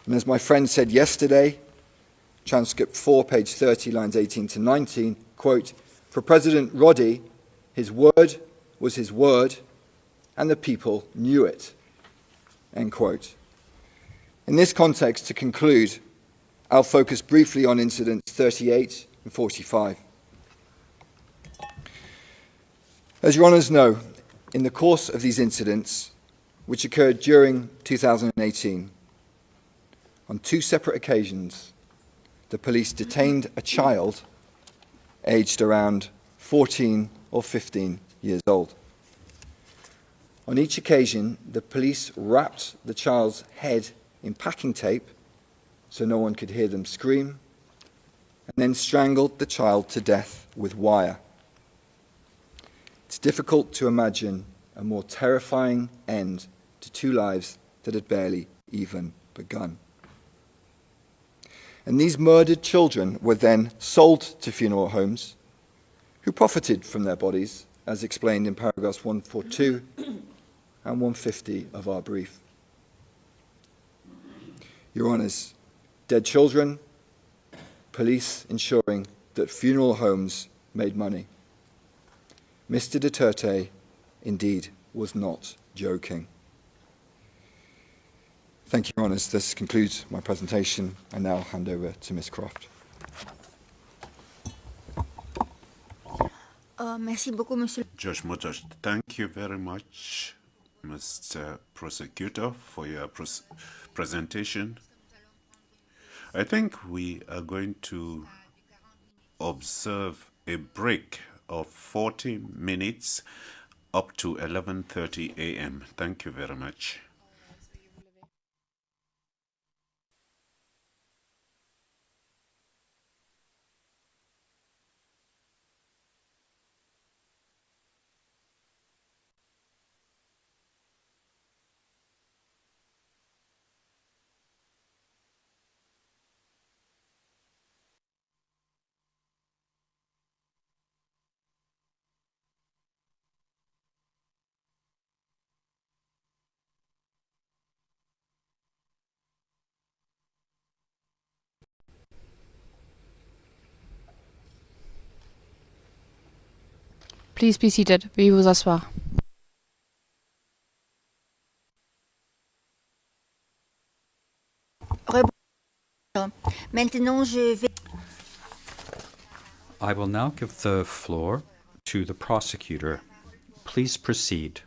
And as my friend said yesterday, transcript 4, page 30, lines 18 to 19, quote, for President Roddy, his word was his word, and the people knew it, end quote. In this context, to conclude, I'll focus briefly on incidents 38 and 45. As your honours know, in the course of these incidents, which occurred during 2018, on 2 separate occasions, the police detained a child aged around 14 or 15 years old. On each occasion, the police wrapped the child's head in packing tape so no one could hear them scream, and then strangled the child to death with wire. It's difficult to imagine a more terrifying end to 2 lives that had barely even begun. And these murdered children were then sold to funeral homes who profited from their bodies, as explained in paragraphs 142 and 150 of our brief. Your Honours, dead children, police ensuring that funeral homes made money. Mr. Duterte, indeed, was not joking. Thank you, Your Honours. This concludes my presentation. I now hand over to Ms. Croft. Merci beaucoup, Monsieur. Judge Motosh, thank you very much, Mr. Prosecutor, for your presentation. I think we are going to observe a break of 40 minutes up to 11:30 a.m. Thank you very much. Please be seated. Veuillez vous asseoir. Maintenant, je vais... I will now give the floor to the prosecutor. Please proceed.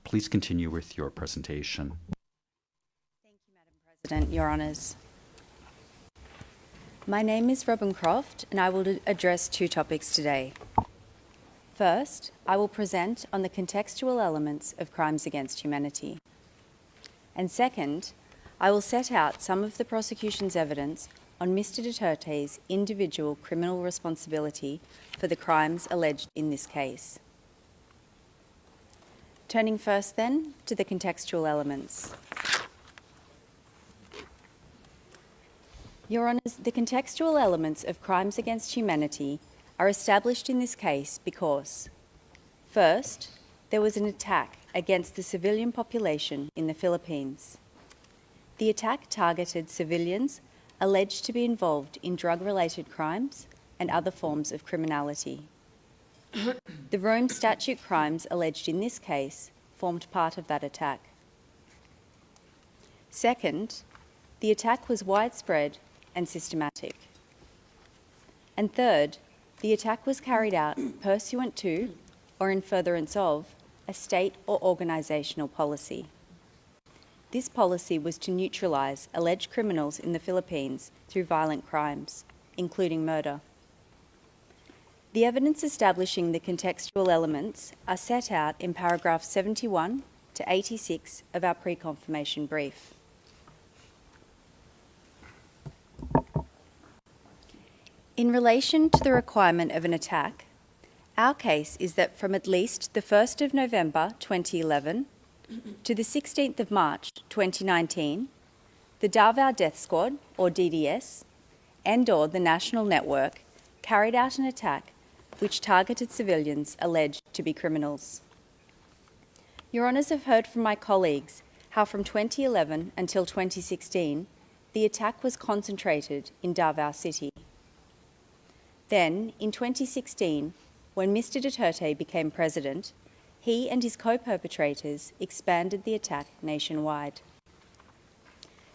Please continue with your presentation. Thank you, Madam President, Your Honours. My name is Robin Croft, and I will address two topics today. First, I will present on the contextual elements of crimes against humanity. And second, I will set out some of the prosecution's evidence on Mr. Duterte's individual criminal responsibility for the crimes alleged in this case. Turning first then to the contextual elements. Your Honours, the contextual elements of crimes against humanity are established in this case because, first, there was an attack against the civilian population in the Philippines. The attack targeted civilians alleged to be involved in drug-related crimes and other forms of criminality. The Rome Statute crimes alleged in this case formed part of that attack. Second, the attack was widespread and systematic. And third, the attack was carried out pursuant to, or in furtherance of, a state or organisational policy. This policy was to neutralise alleged criminals in the Philippines through violent crimes, including murder. The evidence establishing the contextual elements are set out in paragraphs 71 to 86 of our pre-confirmation brief. In relation to the requirement of an attack, our case is that from at least the 1st of November 2011 to the 16th of March 2019, the Davao Death Squad, or DDS, and/or the National Network carried out an attack which targeted civilians alleged to be criminals. Your Honours have heard from my colleagues how from 2011 until 2016, the attack was concentrated in Davao City. Then, in 2016, when Mr. Duterte became president, he and his co-perpetrators expanded the attack nationwide.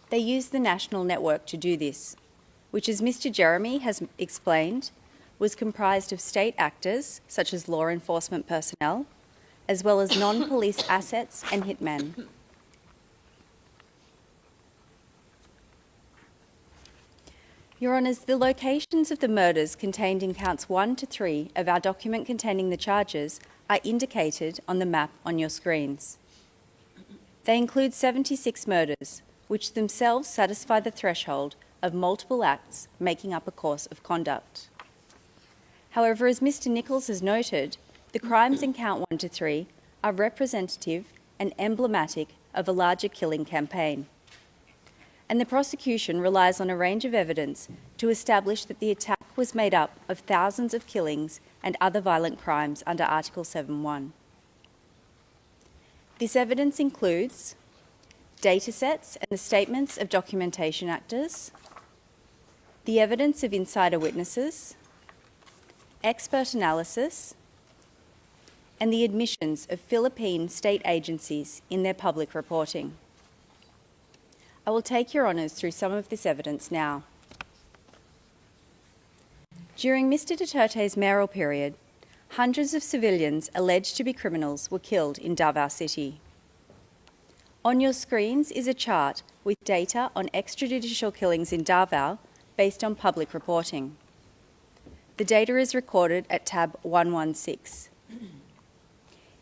They used the national network to do this, which, as Mr. Jeremy has explained, was comprised of state actors, such as law enforcement personnel, as well as non-police assets and hitmen. Your Honours, the locations of the murders contained in counts 1 to 3 of our document containing the charges are indicated on the map on your screens. They include 76 murders, which themselves satisfy the threshold of multiple acts making up a course of conduct. However, as Mr. Nichols has noted, the crimes in count 1 to 3 are representative and emblematic of a larger killing campaign. And the prosecution relies on a range of evidence to establish that the attack was made up of thousands of killings and other violent crimes under Article 7.1. This evidence includes datasets and the statements of documentation actors, the evidence of insider witnesses, expert analysis, and the admissions of Philippine state agencies in their public reporting. I will take your honours through some of this evidence now. During Mr. Duterte's mayoral period, hundreds of civilians alleged to be criminals were killed in Davao City. On your screens is a chart with data on extrajudicial killings in Davao based on public reporting. The data is recorded at tab 116.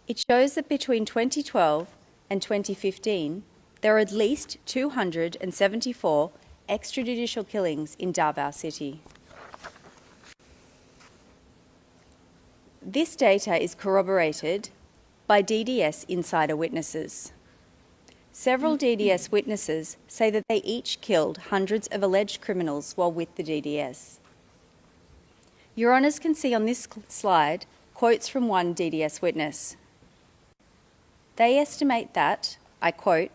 It shows that between 2012 and 2015, there are at least 274 extrajudicial killings in Davao City. This data is corroborated by DDS insider witnesses. Several DDS witnesses say that they each killed hundreds of alleged criminals while with the DDS. Your Honours can see on this slide quotes from one DDS witness. They estimate that, I quote,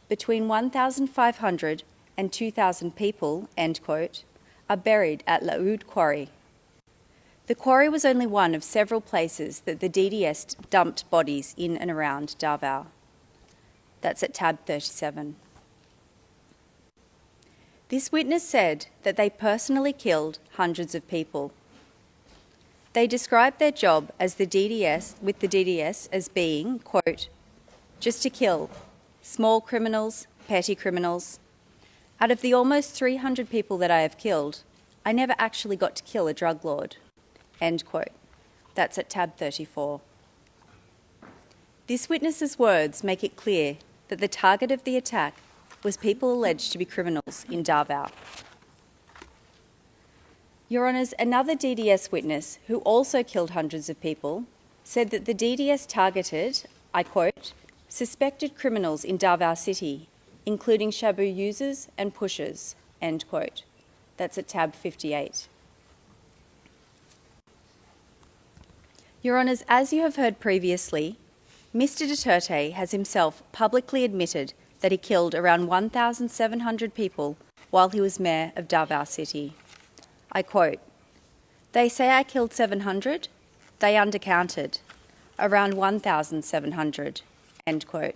between 1,500 and 2,000 people, end quote, are buried at Laud Quarry. The quarry was only one of several places that the DDS dumped bodies in and around Davao. That's at tab 37. This witness said that they personally killed hundreds of people. They described their job as with the DDS as being, quote, just to kill small criminals, petty criminals. Out of the almost 300 people that I have killed, I never actually got to kill a drug lord, end quote. That's at tab 34. This witness's words make it clear that the target of the attack was people alleged to be criminals in Davao. Your Honours, another DDS witness who also killed hundreds of people said that the DDS targeted, I quote, suspected criminals in Davao City, including shabu users and pushers, end quote. That's at tab 58. Your Honours, as you have heard previously, Mr Duterte has himself publicly admitted that he killed around 1,700 people while he was mayor of Davao City. I quote, "They say I killed 700, they undercounted. Around 1,700, end quote.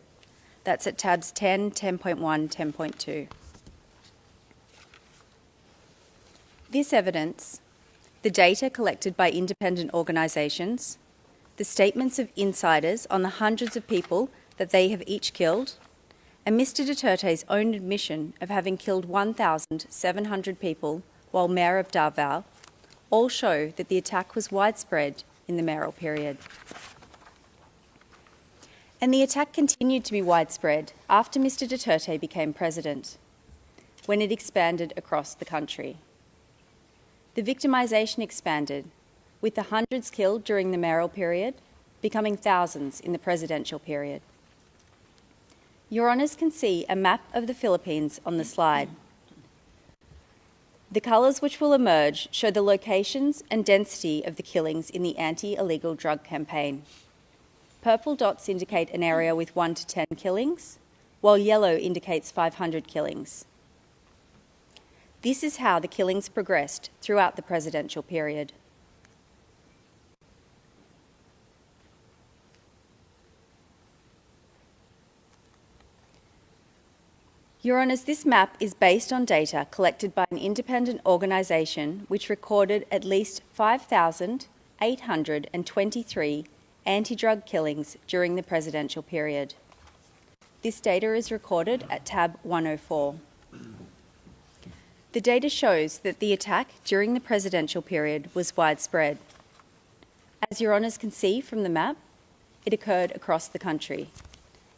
That's at tabs 10, 10.1, 10.2. This evidence, the data collected by independent organisations, the statements of insiders on the hundreds of people that they have each killed, and Mr Duterte's own admission of having killed 1,700 people while mayor of Davao, all show that the attack was widespread in the mayoral period. And the attack continued to be widespread after Mr Duterte became president, when it expanded across the country. The victimisation expanded, with the hundreds killed during the mayoral period becoming thousands in the presidential period. Your Honours can see a map of the Philippines on the slide. The colours which will emerge show the locations and density of the killings in the anti-illegal drug campaign. Purple dots indicate an area with 1 to 10 killings, while yellow indicates 500 killings. This is how the killings progressed throughout the presidential period. Your Honours, this map is based on data collected by an independent organisation which recorded at least 5,823 anti-drug killings during the presidential period. This data is recorded at tab 104. The data shows that the attack during the presidential period was widespread. As Your Honours can see from the map, it occurred across the country.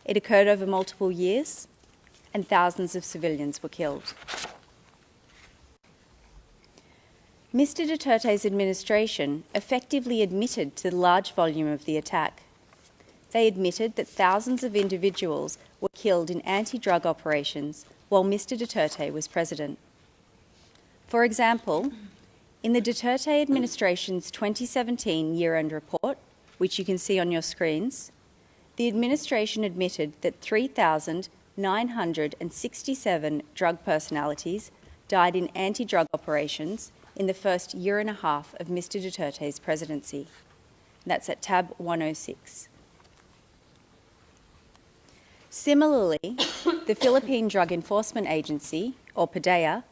It occurred over multiple years, and thousands of civilians were killed. Mr Duterte's administration effectively admitted to the large volume of the attack. They admitted that thousands of individuals were killed in anti-drug operations while Mr Duterte was president. For example, in the Duterte administration's 2017 year-end report, which you can see on your screens, the administration admitted that 3,967 drug personalities died in anti-drug operations in the first year and a half of Mr Duterte's presidency. That's at tab 106. Similarly, the Philippine Drug Enforcement Agency, or PDEA,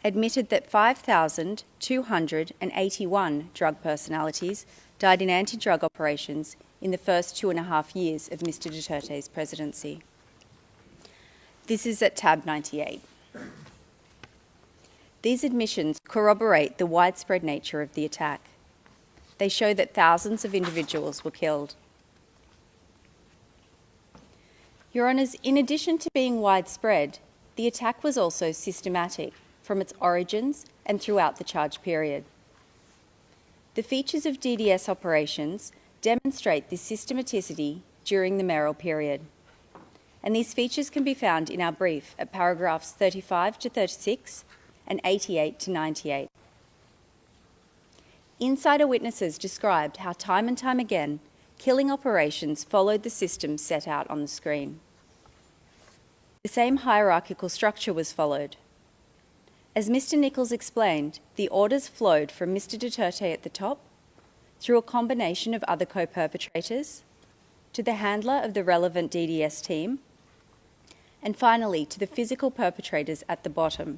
admitted that 5,281 drug personalities died in anti-drug operations in the first 2.5 years of Mr Duterte's presidency. This is at tab 98. These admissions corroborate the widespread nature of the attack. They show that thousands of individuals were killed. Your Honours, in addition to being widespread, the attack was also systematic from its origins and throughout the charge period. The features of DDS operations demonstrate this systematicity during the mayoral period. And these features can be found in our brief at paragraphs 35 to 36 and 88 to 98. Insider witnesses described how time and time again, killing operations followed the system set out on the screen. The same hierarchical structure was followed. As Mr Nichols explained, the orders flowed from Mr Duterte at the top, through a combination of other co-perpetrators, to the handler of the relevant DDS team, and finally to the physical perpetrators at the bottom.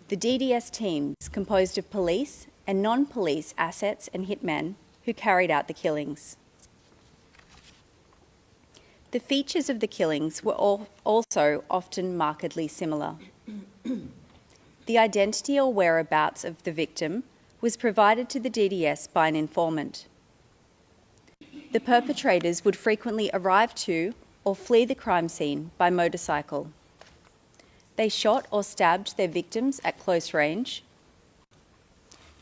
The DDS teams composed of police and non-police assets and hitmen who carried out the killings. The features of the killings were also often markedly similar. the identity or whereabouts of the victim was provided to the DDS by an informant. The perpetrators would frequently arrive to or flee the crime scene by motorcycle. They shot or stabbed their victims at close range.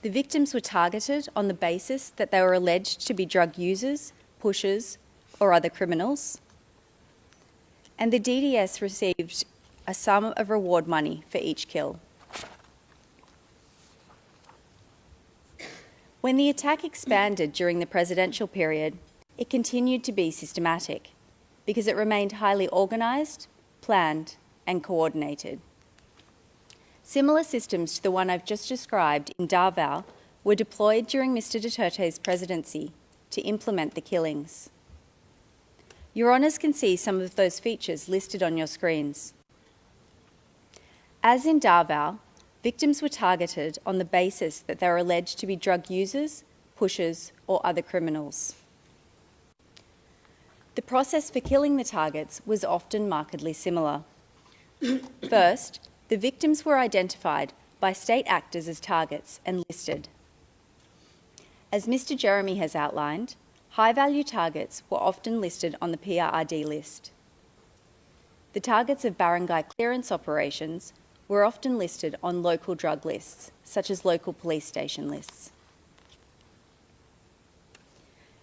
The victims were targeted on the basis that they were alleged to be drug users, pushers, or other criminals. And the DDS received a sum of reward money for each kill. When the attack expanded during the presidential period, it continued to be systematic because it remained highly organised, planned, and coordinated. Similar systems to the one I've just described in Davao were deployed during Mr. Duterte's presidency to implement the killings. Your Honours can see some of those features listed on your screens. As in Davao, victims were targeted on the basis that they were alleged to be drug users, pushers, or other criminals. The process for killing the targets was often markedly similar. First, the victims were identified by state actors as targets and listed. As Mr. Jeremy has outlined, high-value targets were often listed on the PRRD list. The targets of barangay clearance operations were often listed on local drug lists, such as local police station lists.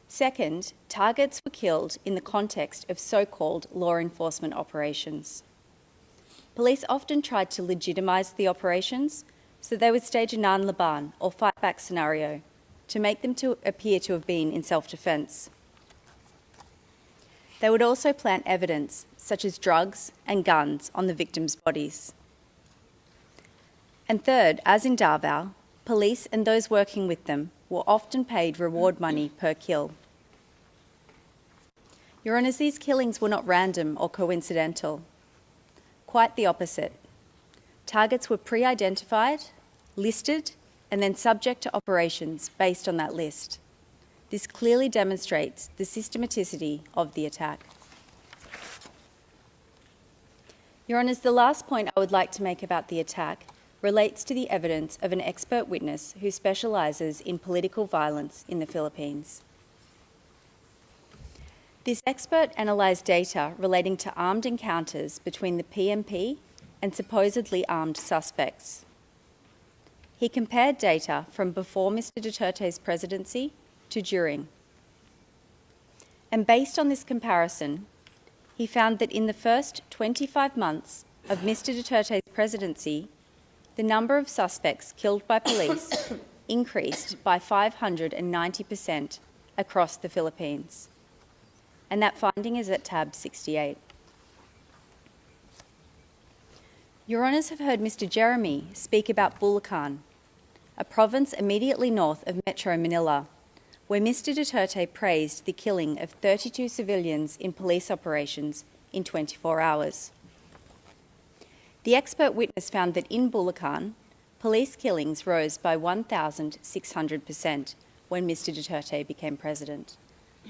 Second, targets were killed in the context of so-called law enforcement operations. Police often tried to legitimise the operations, so they would stage a nanlaban or fight-back scenario to make them to appear to have been in self-defence. They would also plant evidence, such as drugs and guns, on the victims' bodies. And third, as in Davao, police and those working with them were often paid reward money per kill. Your Honours, these killings were not random or coincidental. Quite the opposite. Targets were pre-identified, listed, and then subject to operations based on that list. This clearly demonstrates the systematicity of the attack. Your Honours, the last point I would like to make about the attack relates to the evidence of an expert witness who specialises in political violence in the Philippines. This expert analysed data relating to armed encounters between the PMP and supposedly armed suspects. He compared data from before Mr. Duterte's presidency to during. And based on this comparison, he found that in the first 25 months of Mr. Duterte's presidency, the number of suspects killed by police increased by 590% across the Philippines. And that finding is at tab 68. Your Honours have heard Mr. Jeremy speak about Bulacan, a province immediately north of Metro Manila, where Mr. Duterte praised the killing of 32 civilians in police operations in 24 hours. The expert witness found that in Bulacan, police killings rose by 1,600% when Mr. Duterte became president,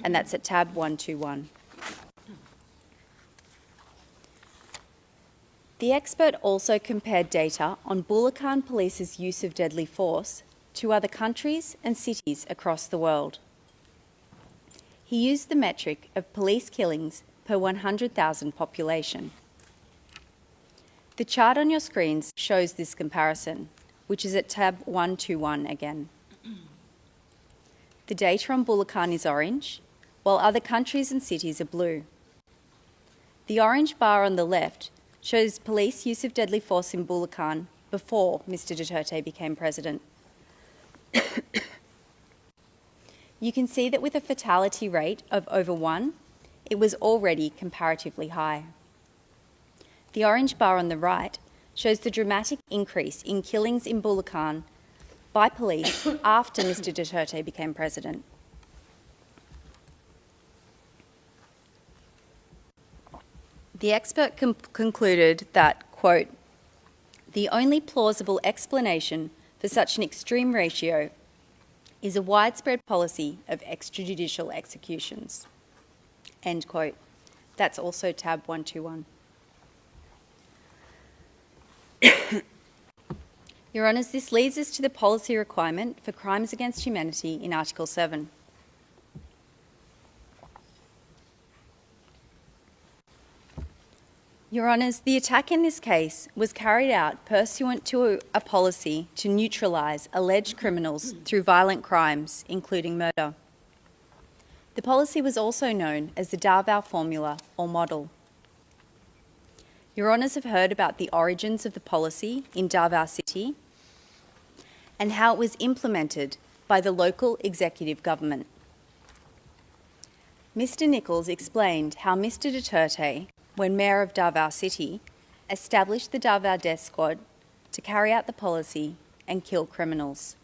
and that's at tab 121. The expert also compared data on Bulacan Police's use of deadly force to other countries and cities across the world. He used the metric of police killings per 100,000 population. The chart on your screens shows this comparison, which is at tab 121 again. The data on Bulacan is orange, while other countries and cities are blue. The orange bar on the left shows police use of deadly force in Bulacan before Mr. Duterte became president. You can see that with a fatality rate of over 1, it was already comparatively high. The orange bar on the right shows the dramatic increase in killings in Bulacan by police after Mr. Duterte became president. The expert concluded that, quote, "The only plausible explanation for such an extreme ratio is a widespread policy of extrajudicial executions." End quote. That's also tab 121. Your Honours, this leads us to the policy requirement for crimes against humanity in Article 7. Your Honours, the attack in this case was carried out pursuant to a policy to neutralise alleged criminals through violent crimes, including murder. The policy was also known as the Davao Formula or Model. Your Honours have heard about the origins of the policy in Davao City and how it was implemented by the local executive government. Mr. Nichols explained how Mr. Duterte, when Mayor of Davao City, established the Davao Death Squad to carry out the policy and kill criminals.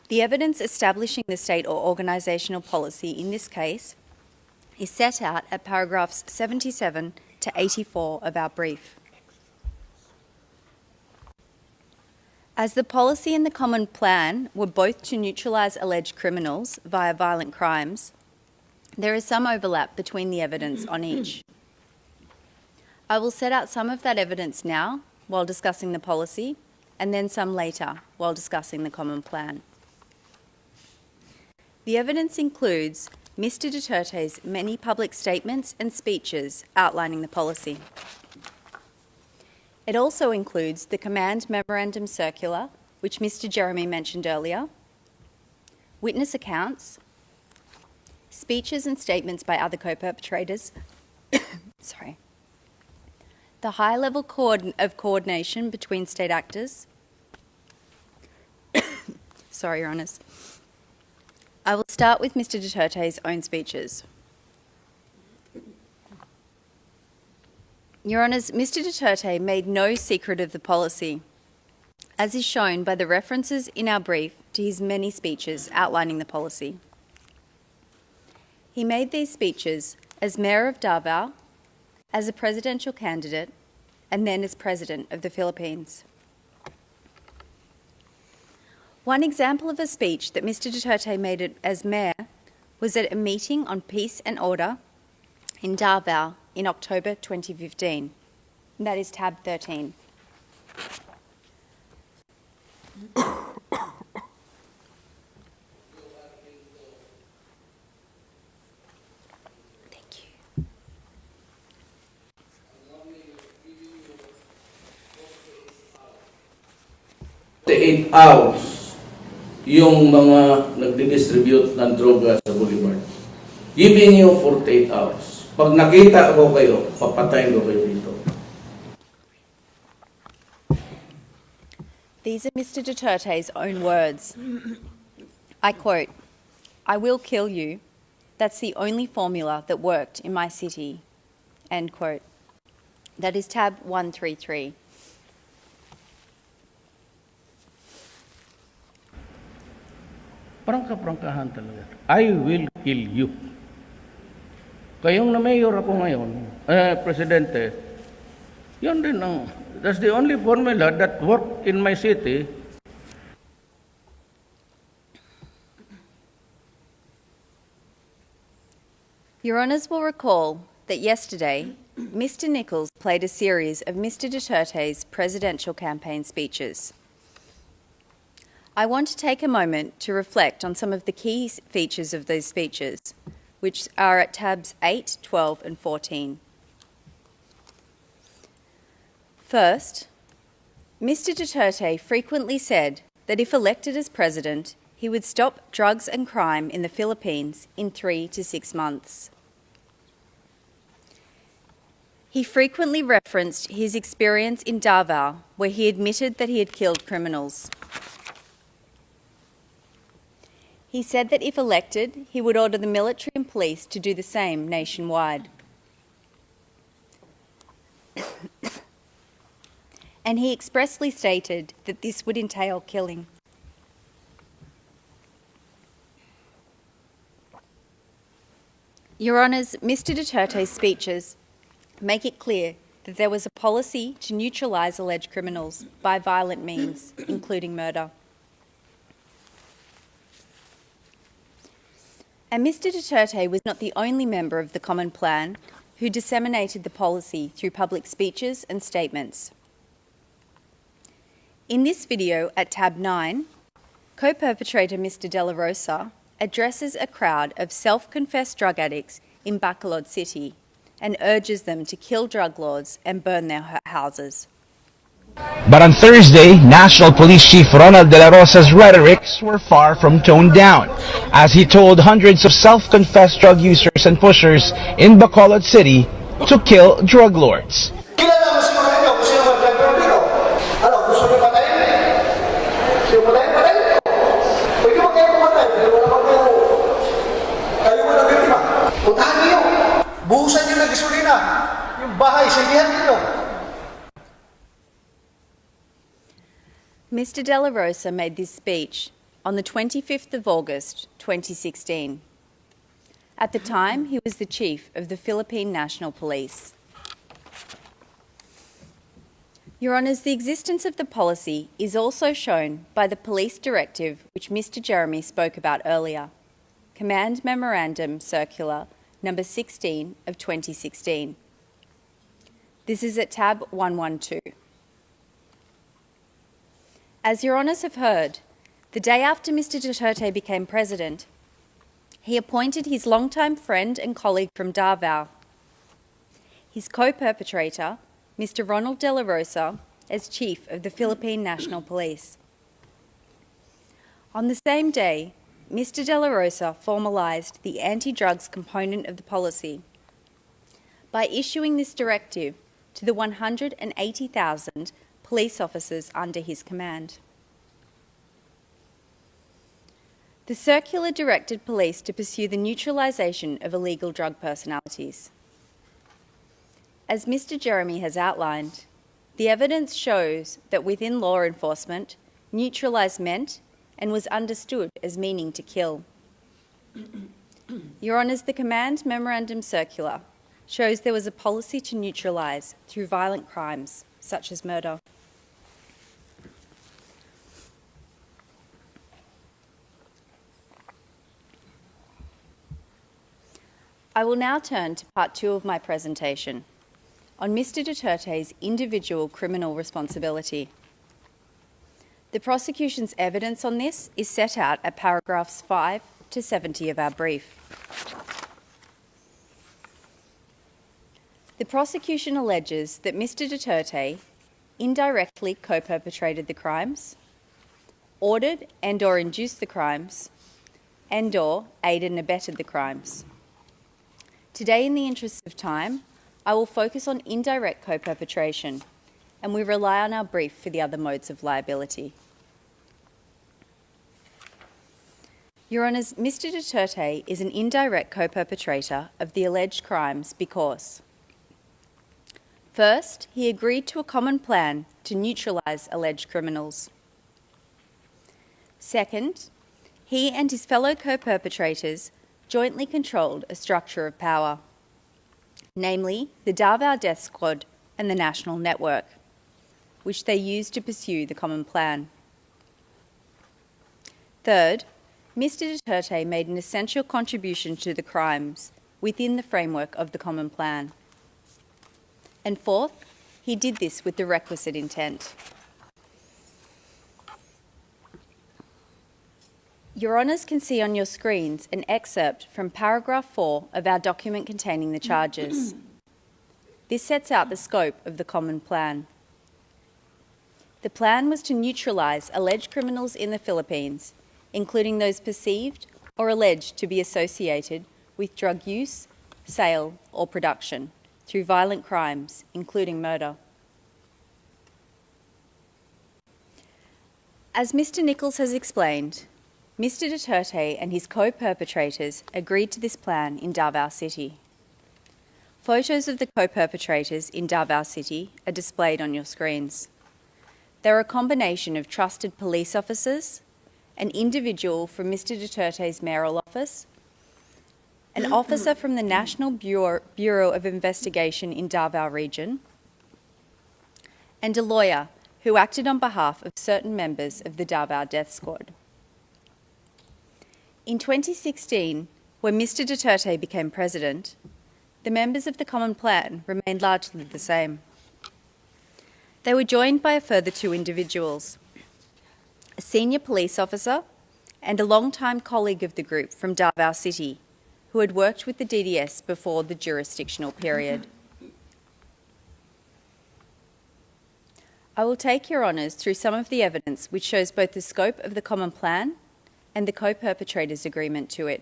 The evidence establishing the state or organisational policy in this case is set out at paragraphs 77 to 84 of our brief. As the policy and the common plan were both to neutralise alleged criminals via violent crimes, there is some overlap between the evidence on each. I will set out some of that evidence now while discussing the policy, and then some later while discussing the common plan. The evidence includes Mr. Duterte's many public statements and speeches outlining the policy. It also includes the Command Memorandum Circular, which Mr. Jeremy mentioned earlier, witness accounts, speeches and statements by other co-perpetrators, the high-level coordination between state actors. Sorry, Your Honours. I will start with Mr. Duterte's own speeches. Your Honours, Mr. Duterte made no secret of the policy, as is shown by the references in our brief to his many speeches outlining the policy. He made these speeches as Mayor of Davao, as a presidential candidate, and then as President of the Philippines. One example of a speech that Mr. Duterte made as Mayor was at a meeting on peace and order in Davao in October 2015. That is tab 13. The 8 hours yung mga nagdi-distribute ng droga sa Boulevard. Giving you 48 hours. Pag nakita ko kayo, papatayin ko kayo dito. These are Mr. Duterte's own words. I quote, "I will kill you. That's the only formula that worked in my city." End quote. That is tab 133. Prangka-prangkahan talaga. I will kill you. Kayong na mayor ako ngayon, presidente, yun din ang, that's the only formula that worked in my city. Your Honours will recall that yesterday, Mr. Nichols played a series of Mr. Duterte's presidential campaign speeches. I want to take a moment to reflect on some of the key features of those speeches, which are at tabs 8, 12 and 14. First, Mr. Duterte frequently said that if elected as president, he would stop drugs and crime in the Philippines in 3 to 6 months. He frequently referenced his experience in Davao, where he admitted that he had killed criminals. He said that if elected, he would order the military and police to do the same nationwide. And he expressly stated that this would entail killing. Your Honours, Mr. Duterte's speeches make it clear that there was a policy to neutralise alleged criminals by violent means, including murder. And Mr. Duterte was not the only member of the Common Plan who disseminated the policy through public speeches and statements. In this video at tab 9, co-perpetrator Mr. De La Rosa addresses a crowd of self-confessed drug addicts in Bacolod City and urges them to kill drug lords and burn their houses. But on Thursday, National Police Chief Ronald De La Rosa's rhetorics were far from toned down, as he told hundreds of self-confessed drug users and pushers in Bacolod City to kill drug lords. Mr. De La Rosa made this speech on the 25th of August 2016. At the time, he was the chief of the Philippine National Police. Your Honours, the existence of the policy is also shown by the police directive which Mr. Jeremy spoke about earlier, Command Memorandum Circular number 16 of 2016. This is at tab 112. As Your Honours have heard, the day after Mr. Duterte became president, he appointed his longtime friend and colleague from Davao, his co-perpetrator, Mr. Ronald De La Rosa, as chief of the Philippine National Police. On the same day, Mr. De La Rosa formalised the anti-drugs component of the policy by issuing this directive to the 180,000 police officers under his command. The circular directed police to pursue the neutralisation of illegal drug personalities. As Mr. Jeremy has outlined, the evidence shows that within law enforcement, neutralise meant and was understood as meaning to kill. Your Honours, the Command Memorandum Circular shows there was a policy to neutralise through violent crimes such as murder. I will now turn to part 2 of my presentation on Mr. Duterte's individual criminal responsibility. The prosecution's evidence on this is set out at paragraphs 5 to 70 of our brief. The prosecution alleges that Mr. Duterte indirectly co-perpetrated the crimes, ordered and/or induced the crimes, and/or aided and abetted the crimes. Today, in the interest of time, I will focus on indirect co-perpetration, and we rely on our brief for the other modes of liability. Your Honours, Mr. Duterte is an indirect co-perpetrator of the alleged crimes because, first, he agreed to a common plan to neutralise alleged criminals. Second, he and his fellow co-perpetrators jointly controlled a structure of power, namely the Davao Death Squad and the National Network, which they used to pursue the common plan. Third, Mr. Duterte made an essential contribution to the crimes within the framework of the common plan. And fourth, he did this with the requisite intent. Your Honours can see on your screens an excerpt from paragraph 4 of our document containing the charges. This sets out the scope of the common plan. The plan was to neutralise alleged criminals in the Philippines, including those perceived or alleged to be associated with drug use, sale or production through violent crimes, including murder. As Mr. Nichols has explained, Mr. Duterte and his co-perpetrators agreed to this plan in Davao City. Photos of the co-perpetrators in Davao City are displayed on your screens. They're a combination of trusted police officers, an individual from Mr. Duterte's mayoral office, an officer from the National Bureau of Investigation in Davao Region, and a lawyer who acted on behalf of certain members of the Davao Death Squad. In 2016, when Mr. Duterte became president, the members of the common plan remained largely the same. They were joined by a further 2 individuals, a senior police officer and a long-time colleague of the group from Davao City, who had worked with the DDS before the jurisdictional period. I will take Your Honours through some of the evidence which shows both the scope of the common plan and the co-perpetrators' agreement to it.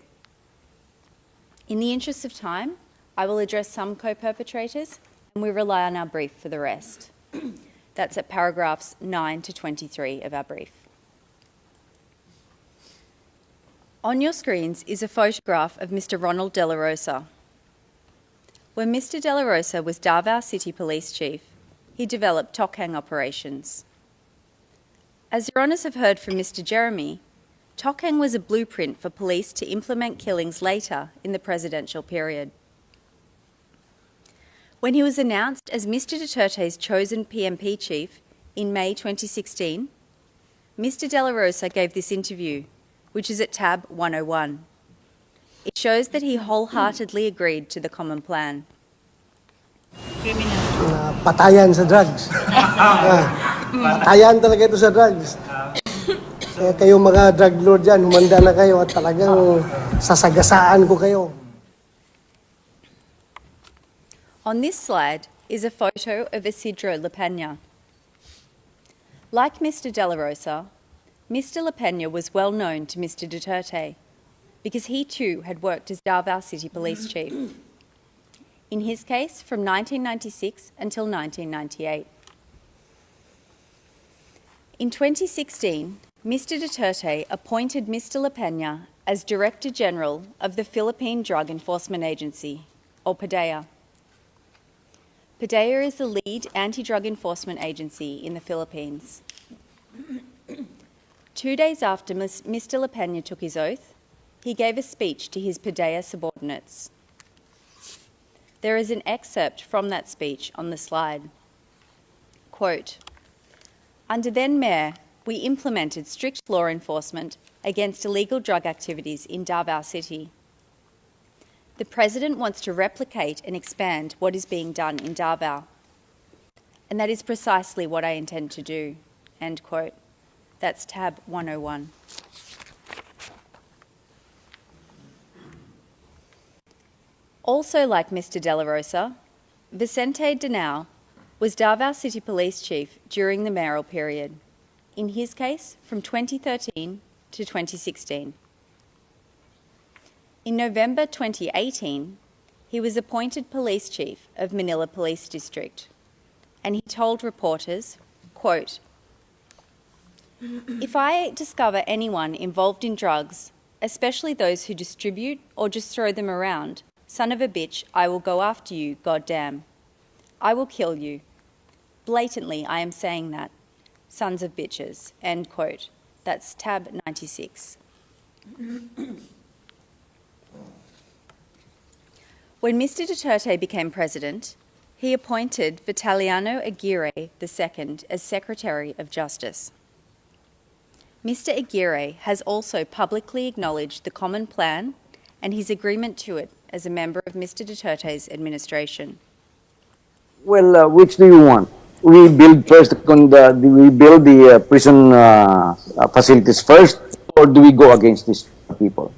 In the interest of time, I will address some co-perpetrators and we rely on our brief for the rest. That's at paragraphs 9 to 23 of our brief. On your screens is a photograph of Mr. Ronald De La Rosa. When Mr. De La Rosa was Davao City Police Chief, he developed Tokhang operations. As Your Honours have heard from Mr. Jeremy, Tokhang was a blueprint for police to implement killings later in the presidential period. When he was announced as Mr. Duterte's chosen PMP chief in May 2016, Mr. De La Rosa gave this interview, which is at tab 101. It shows that he wholeheartedly agreed to the common plan. Patayan sa drugs. Patayan talaga ito sa drugs. Kaya kayo mga drug lord dyan, humanda na kayo at talagang sasagasaan ko kayo. On this slide is a photo of Isidro La Peña. Like Mr. De La Rosa, Mr. La Peña was well known to Mr. Duterte because he too had worked as Davao City Police Chief. In his case, from 1996 until 1998. In 2016, Mr. Duterte appointed Mr. La Peña as Director General of the Philippine Drug Enforcement Agency, or PDEA. PDEA is the lead anti-drug enforcement agency in the Philippines. 2 days after Mr. La Peña took his oath, he gave a speech to his PDEA subordinates. There is an excerpt from that speech on the slide. Quote, "Under then Mayor, we implemented strict law enforcement against illegal drug activities in Davao City. The President wants to replicate and expand what is being done in Davao. And that is precisely what I intend to do." End quote. That's tab 101. Also like Mr. De La Rosa, Vicente Danao was Davao City Police Chief during the mayoral period, in his case from 2013 to 2016. In November 2018, he was appointed Police Chief of Manila Police District, and he told reporters, quote, "If I discover anyone involved in drugs, especially those who distribute or just throw them around, son of a bitch, I will go after you, goddamn. I will kill you. Blatantly, I am saying that. Sons of bitches." End quote. That's tab 96. When Mr. Duterte became president, he appointed Vitaliano Aguirre II as Secretary of Justice. Mr. Aguirre has also publicly acknowledged the common plan and his agreement to it as a member of Mr. Duterte's administration. Well, which do you want? We build first. We build the prison facilities first, or do we go against these people?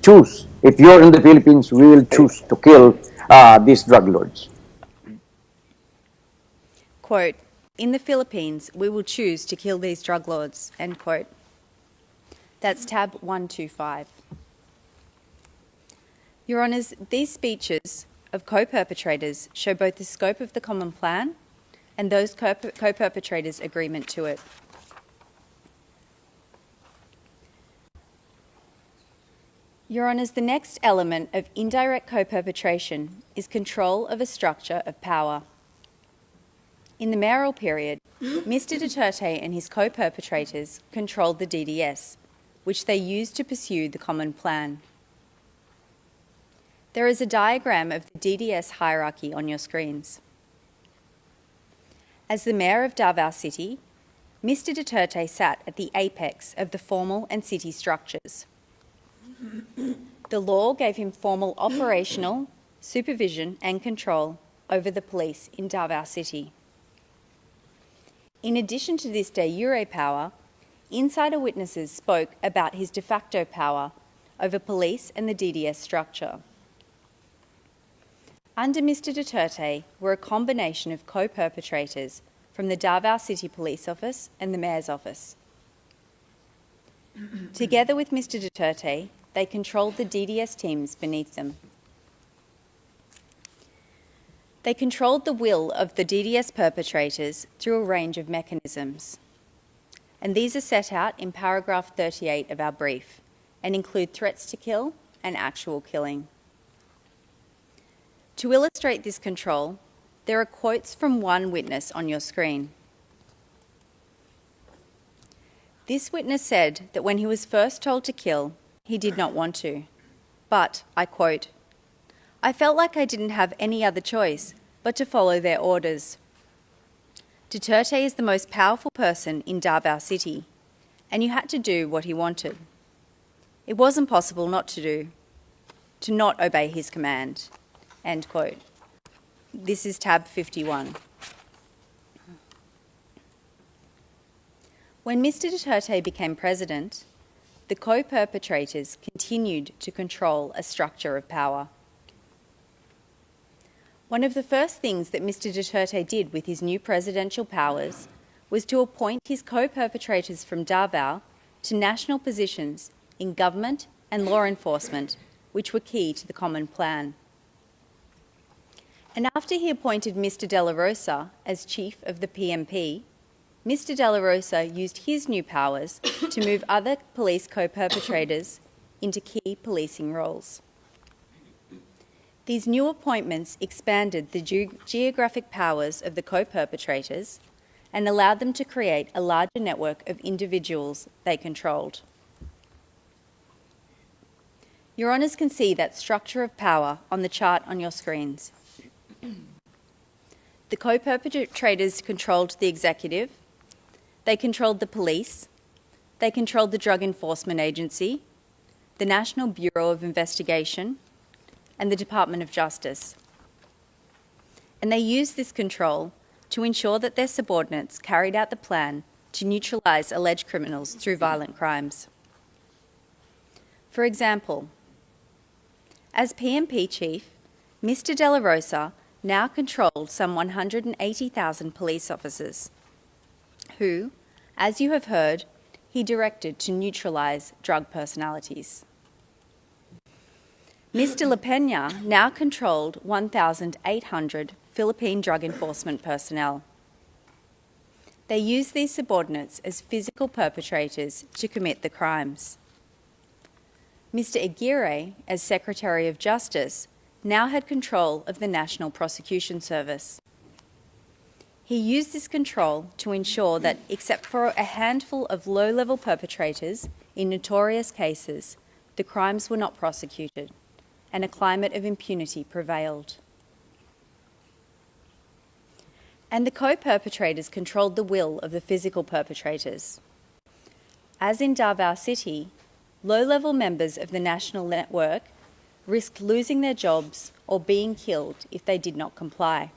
Choose. If you're in the Philippines, we will choose to kill these drug lords. Quote, "In the Philippines, we will choose to kill these drug lords." End quote. That's tab 125. Your Honours, these speeches of co-perpetrators show both the scope of the common plan and those co-perpetrators' agreement to it. Your Honours, the next element of indirect co-perpetration is control of a structure of power. In the mayoral period, Mr. Duterte and his co-perpetrators controlled the DDS, which they used to pursue the common plan. There is a diagram of the DDS hierarchy on your screens. As the Mayor of Davao City, Mr. Duterte sat at the apex of the formal and city structures. The law gave him formal operational, supervision and control over the police in Davao City. In addition to this de jure power, insider witnesses spoke about his de facto power over police and the DDS structure. Under Mr. Duterte were a combination of co-perpetrators from the Davao City Police Office and the Mayor's Office. Together with Mr. Duterte, they controlled the DDS teams beneath them. They controlled the will of the DDS perpetrators through a range of mechanisms. And these are set out in paragraph 38 of our brief and include threats to kill and actual killing. To illustrate this control, there are quotes from one witness on your screen. This witness said that when he was first told to kill, he did not want to. But, I quote, "I felt like I didn't have any other choice but to follow their orders. Duterte is the most powerful person in Davao City, and you had to do what he wanted. It wasn't possible not to not obey his command." End quote. This is tab 51. When Mr. Duterte became president, the co-perpetrators continued to control a structure of power. One of the first things that Mr. Duterte did with his new presidential powers was to appoint his co-perpetrators from Davao to national positions in government and law enforcement, which were key to the common plan. And after he appointed Mr. De La Rosa as chief of the PMP, Mr. De La Rosa used his new powers to move other police co-perpetrators into key policing roles. These new appointments expanded the geographic powers of the co-perpetrators and allowed them to create a larger network of individuals they controlled. Your Honours can see that structure of power on the chart on your screens. The co-perpetrators controlled the executive, they controlled the police, they controlled the Drug Enforcement Agency, the National Bureau of Investigation, and the Department of Justice. And they used this control to ensure that their subordinates carried out the plan to neutralise alleged criminals through violent crimes. For example, as PMP chief, Mr. De La Rosa now controlled some 180,000 police officers, who, as you have heard, he directed to neutralise drug personalities. Mr. La Peña now controlled 1,800 Philippine drug enforcement personnel. They used these subordinates as physical perpetrators to commit the crimes. Mr. Aguirre, as Secretary of Justice, now had control of the National Prosecution Service. He used this control to ensure that, except for a handful of low-level perpetrators in notorious cases, the crimes were not prosecuted, and a climate of impunity prevailed. And the co-perpetrators controlled the will of the physical perpetrators. As in Davao City, low-level members of the national network risked losing their jobs or being killed if they did not comply.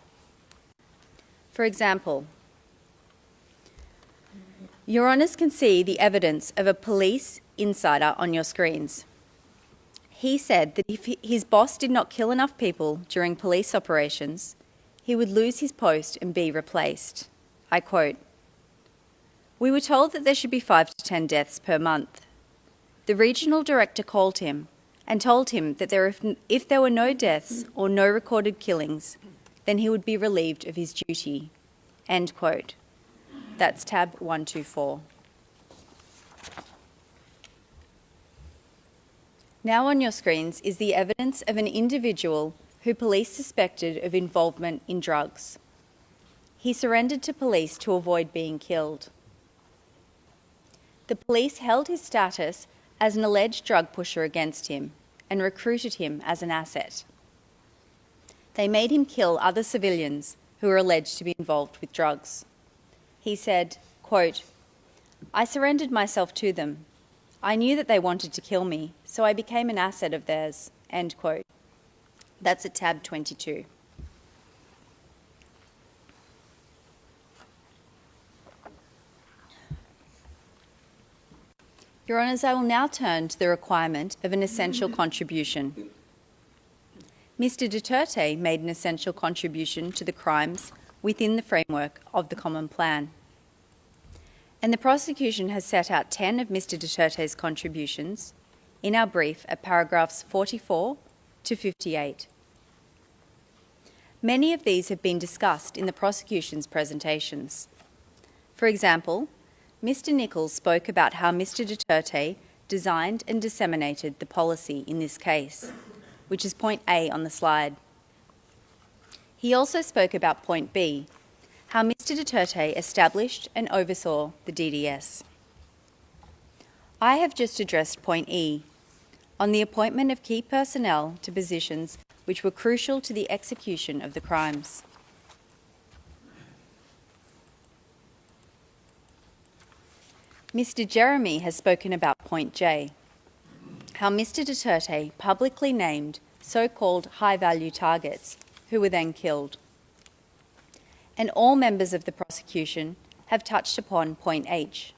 For example, Your Honours can see the evidence of a police insider on your screens. He said that if his boss did not kill enough people during police operations, he would lose his post and be replaced. I quote, "We were told that there should be 5 to 10 deaths per month. The regional director called him and told him that if there were no deaths or no recorded killings, then he would be relieved of his duty." End quote. That's tab 124. Now on your screens is the evidence of an individual who police suspected of involvement in drugs. He surrendered to police to avoid being killed. The police held his status as an alleged drug pusher against him and recruited him as an asset. They made him kill other civilians who were alleged to be involved with drugs. He said, quote, "I surrendered myself to them. I knew that they wanted to kill me, so I became an asset of theirs." End quote. That's at tab 22. Your Honours, I will now turn to the requirement of an essential contribution. Mr. Duterte made an essential contribution to the crimes within the framework of the Common Plan. And the prosecution has set out 10 of Mr. Duterte's contributions in our brief at paragraphs 44 to 58. Many of these have been discussed in the prosecution's presentations. For example, Mr. Nichols spoke about how Mr. Duterte designed and disseminated the policy in this case, which is point A on the slide. He also spoke about point B, how Mr. Duterte established and oversaw the DDS. I have just addressed point E, on the appointment of key personnel to positions which were crucial to the execution of the crimes. Mr. Jeremy has spoken about point J, how Mr. Duterte publicly named so-called high-value targets who were then killed. And all members of the prosecution have touched upon point H,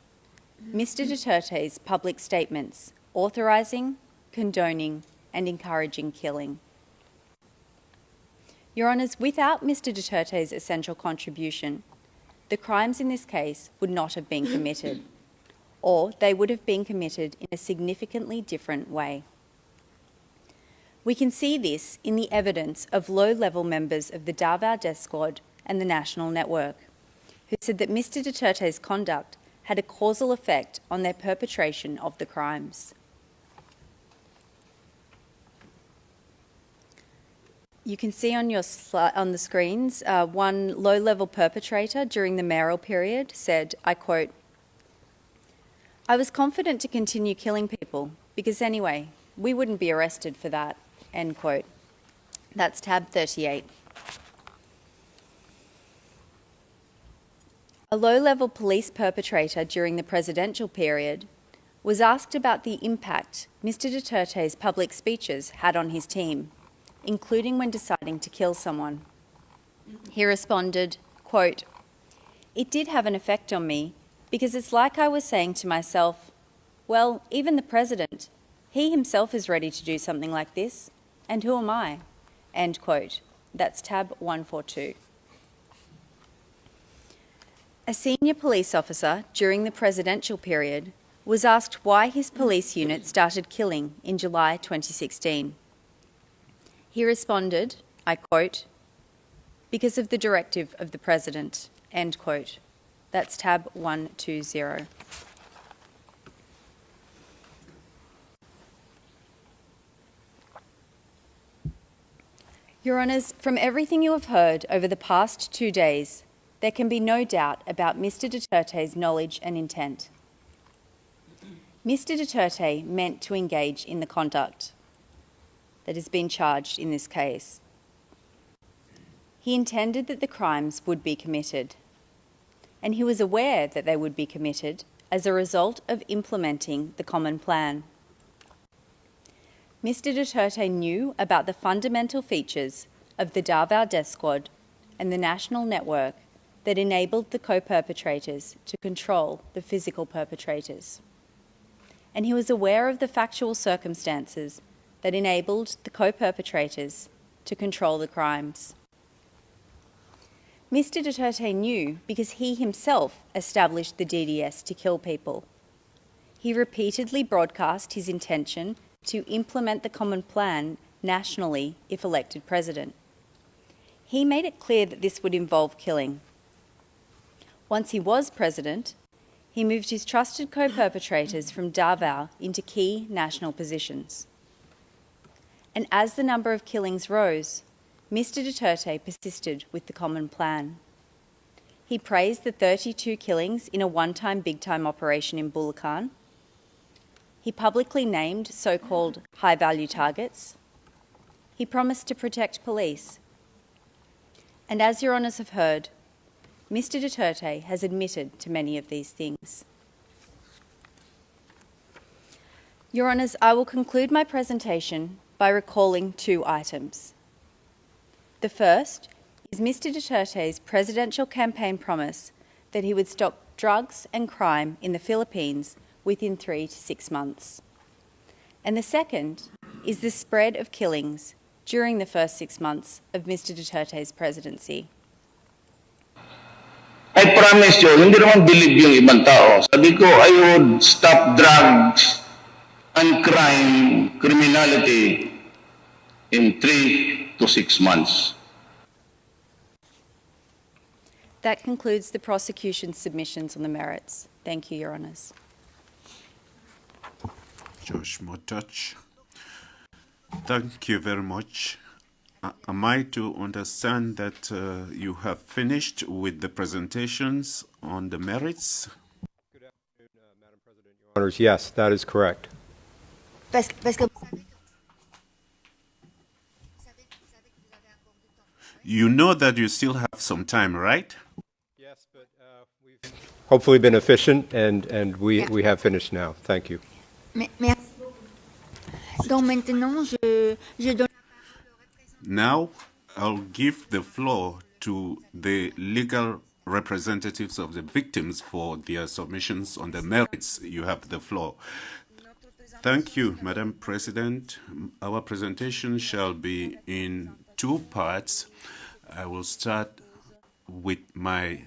Mr. Duterte's public statements authorising, condoning and encouraging killing. Your Honours, without Mr. Duterte's essential contribution, the crimes in this case would not have been committed, or they would have been committed in a significantly different way. We can see this in the evidence of low-level members of the Davao Death Squad and the National Network, who said that Mr. Duterte's conduct had a causal effect on their perpetration of the crimes. You can see on the screens, one low-level perpetrator during the mayoral period said, I quote, "I was confident to continue killing people because anyway, we wouldn't be arrested for that," end quote. That's tab 38. A low-level police perpetrator during the presidential period was asked about the impact Mr. Duterte's public speeches had on his team, including when deciding to kill someone. He responded, quote, "It did have an effect on me because it's like I was saying to myself, well, even the president, he himself is ready to do something like this, and who am I?" End quote. That's tab 142. A senior police officer during the presidential period was asked why his police unit started killing in July 2016. He responded, I quote, "Because of the directive of the president," end quote. That's tab 120. Your Honours, from everything you have heard over the past 2 days, there can be no doubt about Mr. Duterte's knowledge and intent. Mr. Duterte meant to engage in the conduct that has been charged in this case. He intended that the crimes would be committed, and he was aware that they would be committed as a result of implementing the Common Plan. Mr. Duterte knew about the fundamental features of the Davao Death Squad and the National Network that enabled the co-perpetrators to control the physical perpetrators. And he was aware of the factual circumstances that enabled the co-perpetrators to control the crimes. Mr. Duterte knew because he himself established the DDS to kill people. He repeatedly broadcast his intention to implement the Common Plan nationally if elected president. He made it clear that this would involve killing. Once he was president, he moved his trusted co-perpetrators from Davao into key national positions. And as the number of killings rose, Mr. Duterte persisted with the Common Plan. He praised the 32 killings in a one-time big-time operation in Bulacan. He publicly named so-called high-value targets. He promised to protect police. And as Your Honours have heard, Mr. Duterte has admitted to many of these things. Your Honours, I will conclude my presentation by recalling 2 items. The first is Mr. Duterte's presidential campaign promise that he would stop drugs and crime in the Philippines within 3 to 6 months. And the second is the spread of killings during the first 6 months of Mr. Duterte's presidency. I promise you, hindi naman believe yung ibang tao. Sabi ko, I would stop drugs and crime, criminality in 3 to 6 months. That concludes the prosecution's submissions on the merits. Thank you, Your Honours. Josh Motach. Thank you very much. Am I to understand that you have finished with the presentations on the merits? Good afternoon, Madam President, Your Honors. Yes, that is correct. You know that you still have some time, right? Yes, but we've hopefully been efficient, and we have finished now. Thank you. Now, I'll give the floor to the legal representatives of the victims for their submissions on the merits. You have the floor. Thank you, Madam President. Our presentation shall be in 2 parts. I will start with my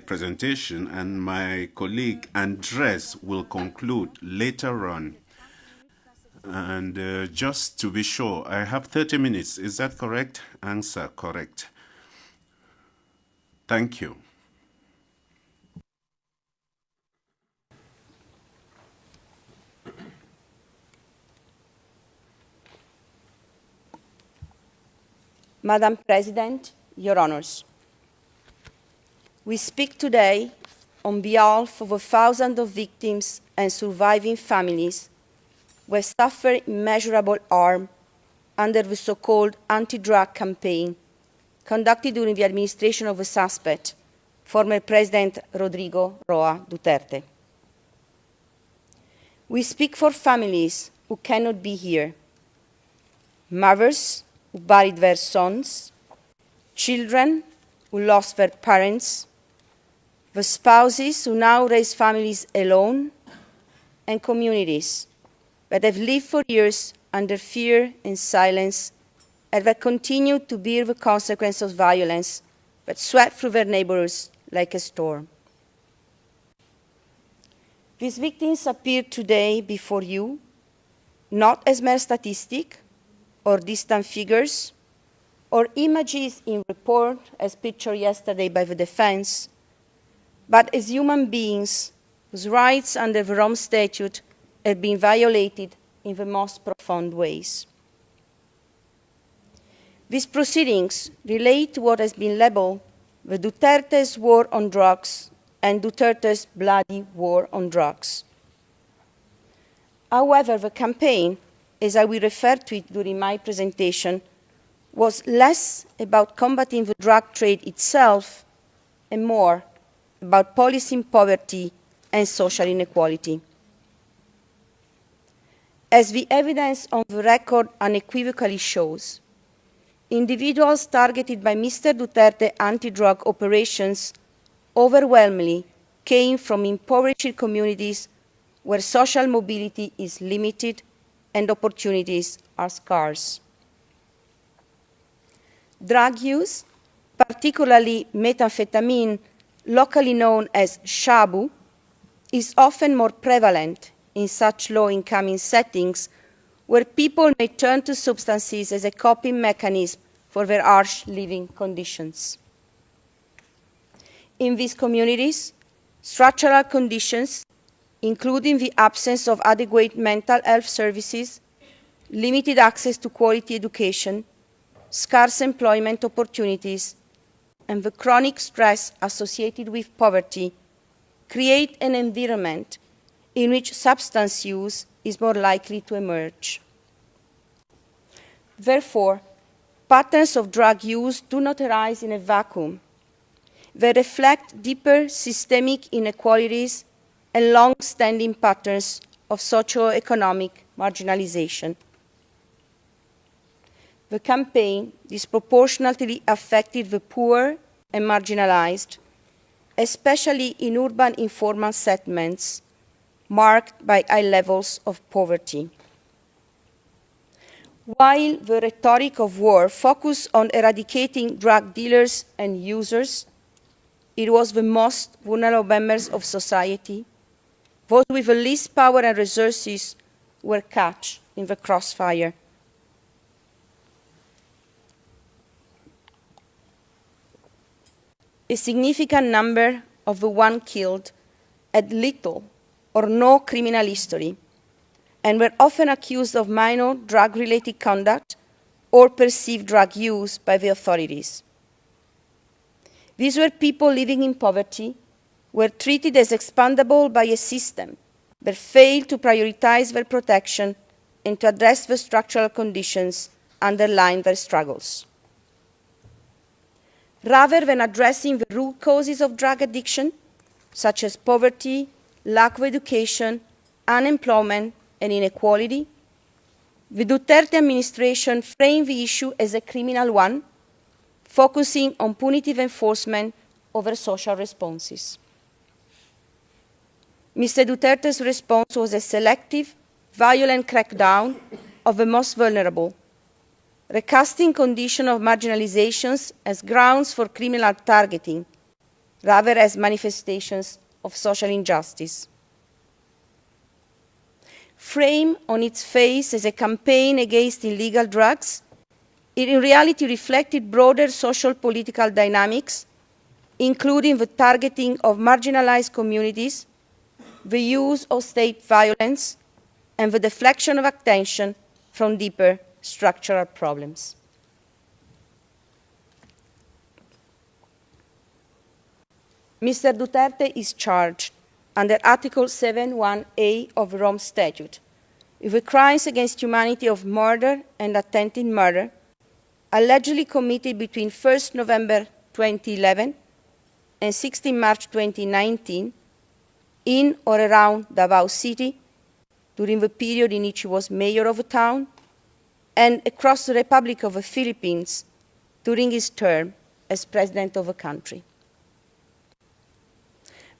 presentation, and my colleague Andres will conclude later on. And just to be sure, I have 30 minutes. Is that correct? Answer correct. Thank you. Madam President, Your Honours, we speak today on behalf of thousands of victims and surviving families who have suffered immeasurable harm under the so-called anti-drug campaign conducted during the administration of the suspect, former President Rodrigo Duterte. We speak for families who cannot be here, mothers who buried their sons, children who lost their parents, the spouses who now raise families alone, and communities that have lived for years under fear and silence, and that continue to bear the consequences of violence that swept through their neighborhoods like a storm. These victims appear today before you not as mere statistics or distant figures or images in report as pictured yesterday by the defense, but as human beings whose rights under the Rome Statute have been violated in the most profound ways. These proceedings relate to what has been labeled the Duterte's war on drugs and Duterte's bloody war on drugs. However, the campaign, as I will refer to it during my presentation, was less about combating the drug trade itself and more about policing poverty and social inequality. As the evidence on the record unequivocally shows, individuals targeted by Mr. Duterte anti-drug operations overwhelmingly came from impoverished communities where social mobility is limited and opportunities are scarce. Drug use, particularly methamphetamine, locally known as shabu, is often more prevalent in such low-income settings where people may turn to substances as a coping mechanism for their harsh living conditions. In these communities, structural conditions, including the absence of adequate mental health services, limited access to quality education, scarce employment opportunities, and the chronic stress associated with poverty, create an environment in which substance use is more likely to emerge. Therefore, patterns of drug use do not arise in a vacuum. They reflect deeper systemic inequalities and long-standing patterns of socio-economic marginalization. The campaign disproportionately affected the poor and marginalized, especially in urban informal settlements marked by high levels of poverty. While the rhetoric of war focused on eradicating drug dealers and users, it was the most vulnerable members of society, those with the least power and resources, were caught in the crossfire. A significant number of the ones killed had little or no criminal history and were often accused of minor drug-related conduct or perceived drug use by the authorities. These were people living in poverty, were treated as expendable by a system that failed to prioritize their protection and to address the structural conditions underlying their struggles. Rather than addressing the root causes of drug addiction, such as poverty, lack of education, unemployment, and inequality, the Duterte administration framed the issue as a criminal one, focusing on punitive enforcement over social responses. Mr. Duterte's response was a selective, violent crackdown of the most vulnerable, recasting conditions of marginalizations as grounds for criminal targeting, rather as manifestations of social injustice. Framed on its face as a campaign against illegal drugs, it in reality reflected broader social political dynamics, including the targeting of marginalized communities, the use of state violence, and the deflection of attention from deeper structural problems. Mr. Duterte is charged under Article 7(1)(a of the Rome Statute with the crimes against humanity of murder and attempted murder allegedly committed between 1st November 2011 and 16 March 2019 in or around Davao City during the period in which he was mayor of the town, and across the Republic of the Philippines during his term as president of the country.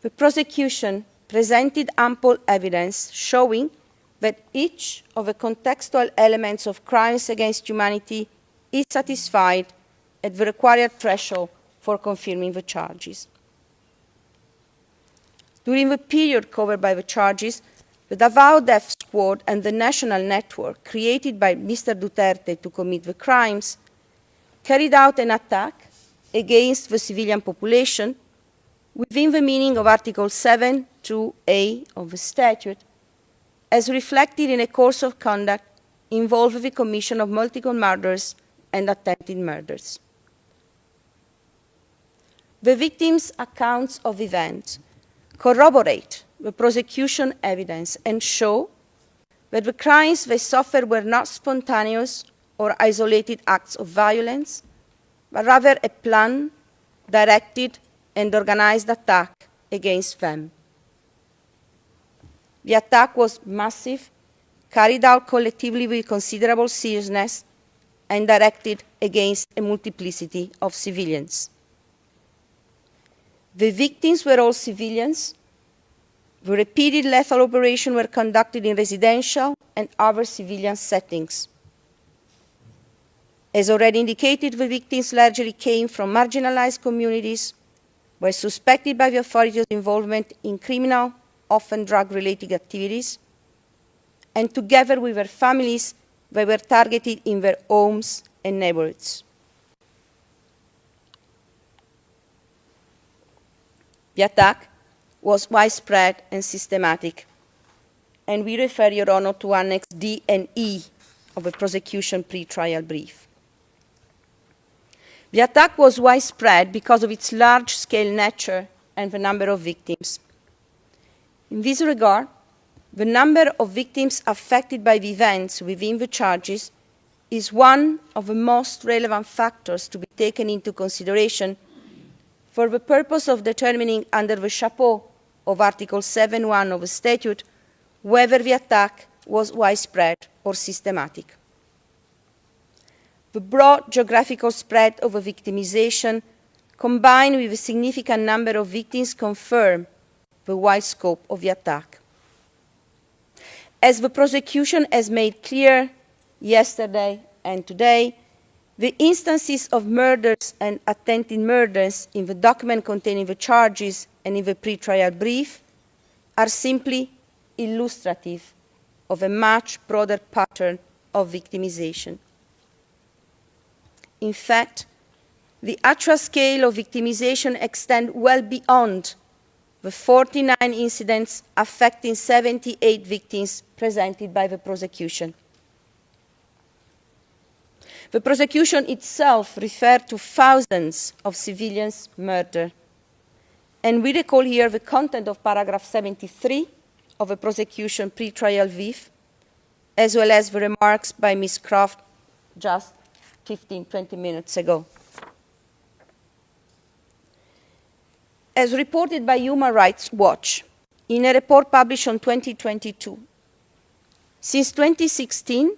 The prosecution presented ample evidence showing that each of the contextual elements of crimes against humanity is satisfied at the required threshold for confirming the charges. During the period covered by the charges, the Davao Death Squad and the national network created by Mr. Duterte to commit the crimes carried out an attack against the civilian population within the meaning of Article 7(2)(a) of the statute, as reflected in a course of conduct involving the commission of multiple murders and attempted murders. The victims' accounts of events corroborate the prosecution evidence and show that the crimes they suffered were not spontaneous or isolated acts of violence, but rather a planned, directed, and organized attack against them. The attack was massive, carried out collectively with considerable seriousness, and directed against a multiplicity of civilians. The victims were all civilians. The repeated lethal operations were conducted in residential and other civilian settings. As already indicated, the victims largely came from marginalized communities, were suspected by the authorities of involvement in criminal, often drug-related activities, and together with their families, they were targeted in their homes and neighborhoods. The attack was widespread and systematic, and we refer, Your Honor, to Annex D and E of the prosecution pre-trial brief. The attack was widespread because of its large-scale nature and the number of victims. In this regard, the number of victims affected by the events within the charges is one of the most relevant factors to be taken into consideration for the purpose of determining under the chapeau of Article 7(1) of the statute whether the attack was widespread or systematic. The broad geographical spread of the victimization combined with a significant number of victims, confirm the wide scope of the attack. As the prosecution has made clear yesterday and today, the instances of murders and attempted murders in the document containing the charges and in the pre-trial brief are simply illustrative of a much broader pattern of victimization. In fact, the actual scale of victimization extends well beyond the 49 incidents affecting 78 victims presented by the prosecution. The prosecution itself referred to thousands of civilians murdered. And we recall here the content of paragraph 73 of the prosecution pre-trial brief, as well as the remarks by Ms. Croft just 15-20 minutes ago. As reported by Human Rights Watch in a report published in 2022, since 2016,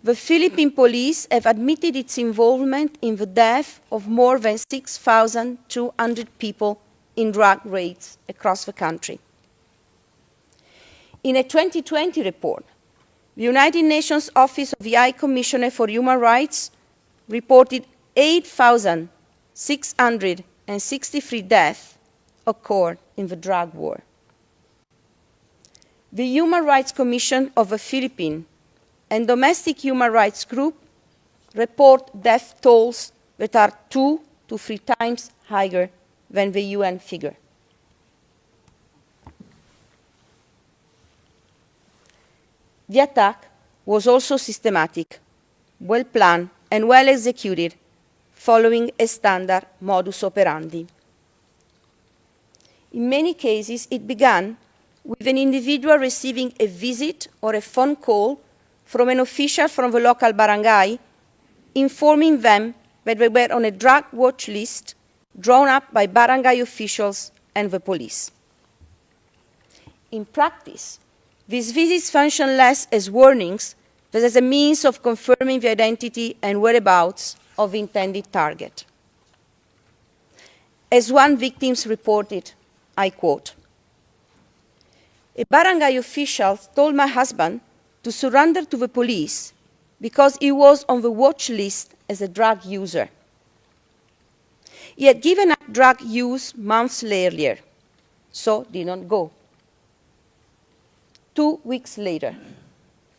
the Philippine police have admitted its involvement in the death of more than 6,200 people in drug raids across the country. In a 2020 report, the United Nations Office of the High Commissioner for Human Rights reported 8,663 deaths occurred in the drug war. The Human Rights Commission of the Philippines and domestic human rights group report death tolls that are 2 to 3 times higher than the UN figure. The attack was also systematic, well-planned, and well-executed, following a standard modus operandi. In many cases, it began with an individual receiving a visit or a phone call from an official from the local barangay, informing them that they were on a drug watch list drawn up by barangay officials and the police. In practice, these visits function less as warnings than as a means of confirming the identity and whereabouts of the intended target. As one victim reported, I quote, "A barangay official told my husband to surrender to the police because he was on the watch list as a drug user. He had given up drug use months earlier, so did not go. 2 weeks later,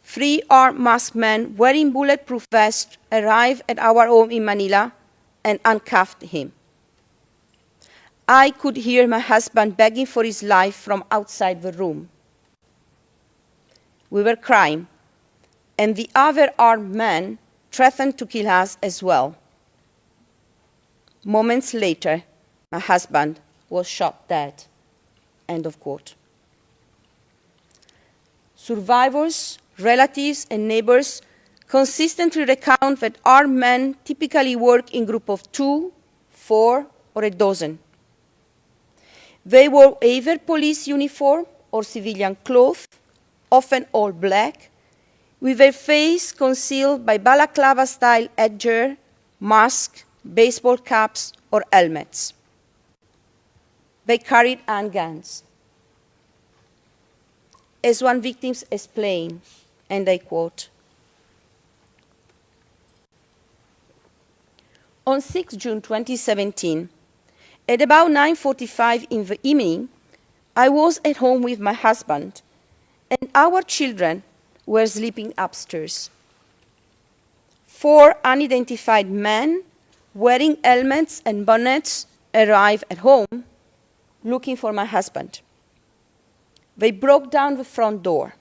3 armed masked men wearing bulletproof vests arrived at our home in Manila and handcuffed him. I could hear my husband begging for his life from outside the room. We were crying, and the other armed men threatened to kill us as well. Moments later, my husband was shot dead." End of quote. Survivors, relatives, and neighbors consistently recount that armed men typically work in groups of 2, 4, or a dozen. They wore either police uniform or civilian clothes, often all black, with their face concealed by balaclava-style headgear, masks, baseball caps, or helmets. They carried handguns. As one victim explained, and I quote, "On 6 June 2017, at about 9:45 in the evening, I was at home with my husband, and our children were sleeping upstairs. 4 unidentified men wearing helmets and bonnets arrived at home looking for my husband. They broke down the front door.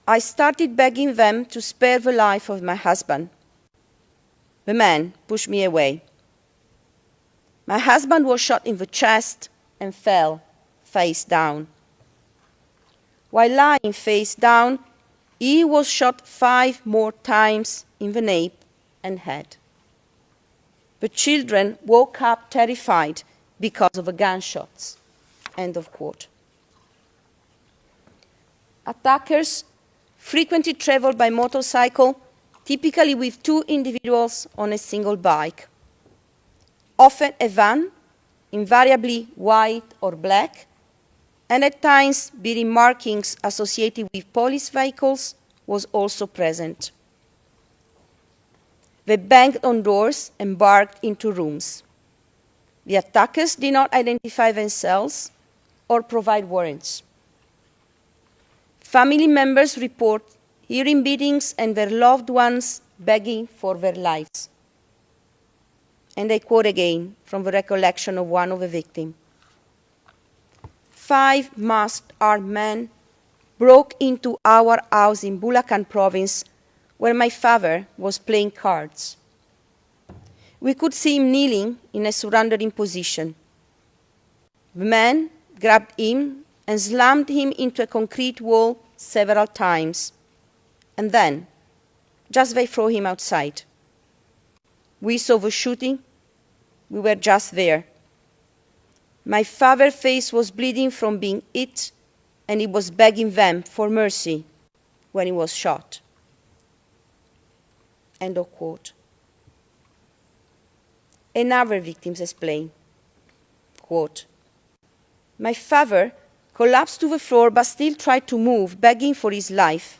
I started begging them to spare the life of my husband. The men pushed me away. My husband was shot in the chest and fell face down. While lying face down, he was shot 5 more times in the nape and head. The children woke up terrified because of the gunshots." End of quote. Attackers frequently travel by motorcycle, typically with 2 individuals on a single bike. often a van, invariably white or black, and at times bearing markings associated with police vehicles, was also present. They banged on doors and barged into rooms. The attackers did not identify themselves or provide warrants. Family members report hearing beatings and their loved ones begging for their lives. And I quote again from the recollection of one of the victims. 5 masked armed men broke into our house in Bulacan province where my father was playing cards. We could see him kneeling in a surrendering position. The men grabbed him and slammed him into a concrete wall several times, and then just they throw him outside. We saw the shooting. We were just there. My father's face was bleeding from being hit, and he was begging them for mercy when he was shot. End of quote. Another victim explained, quote, my father collapsed to the floor but still tried to move, begging for his life.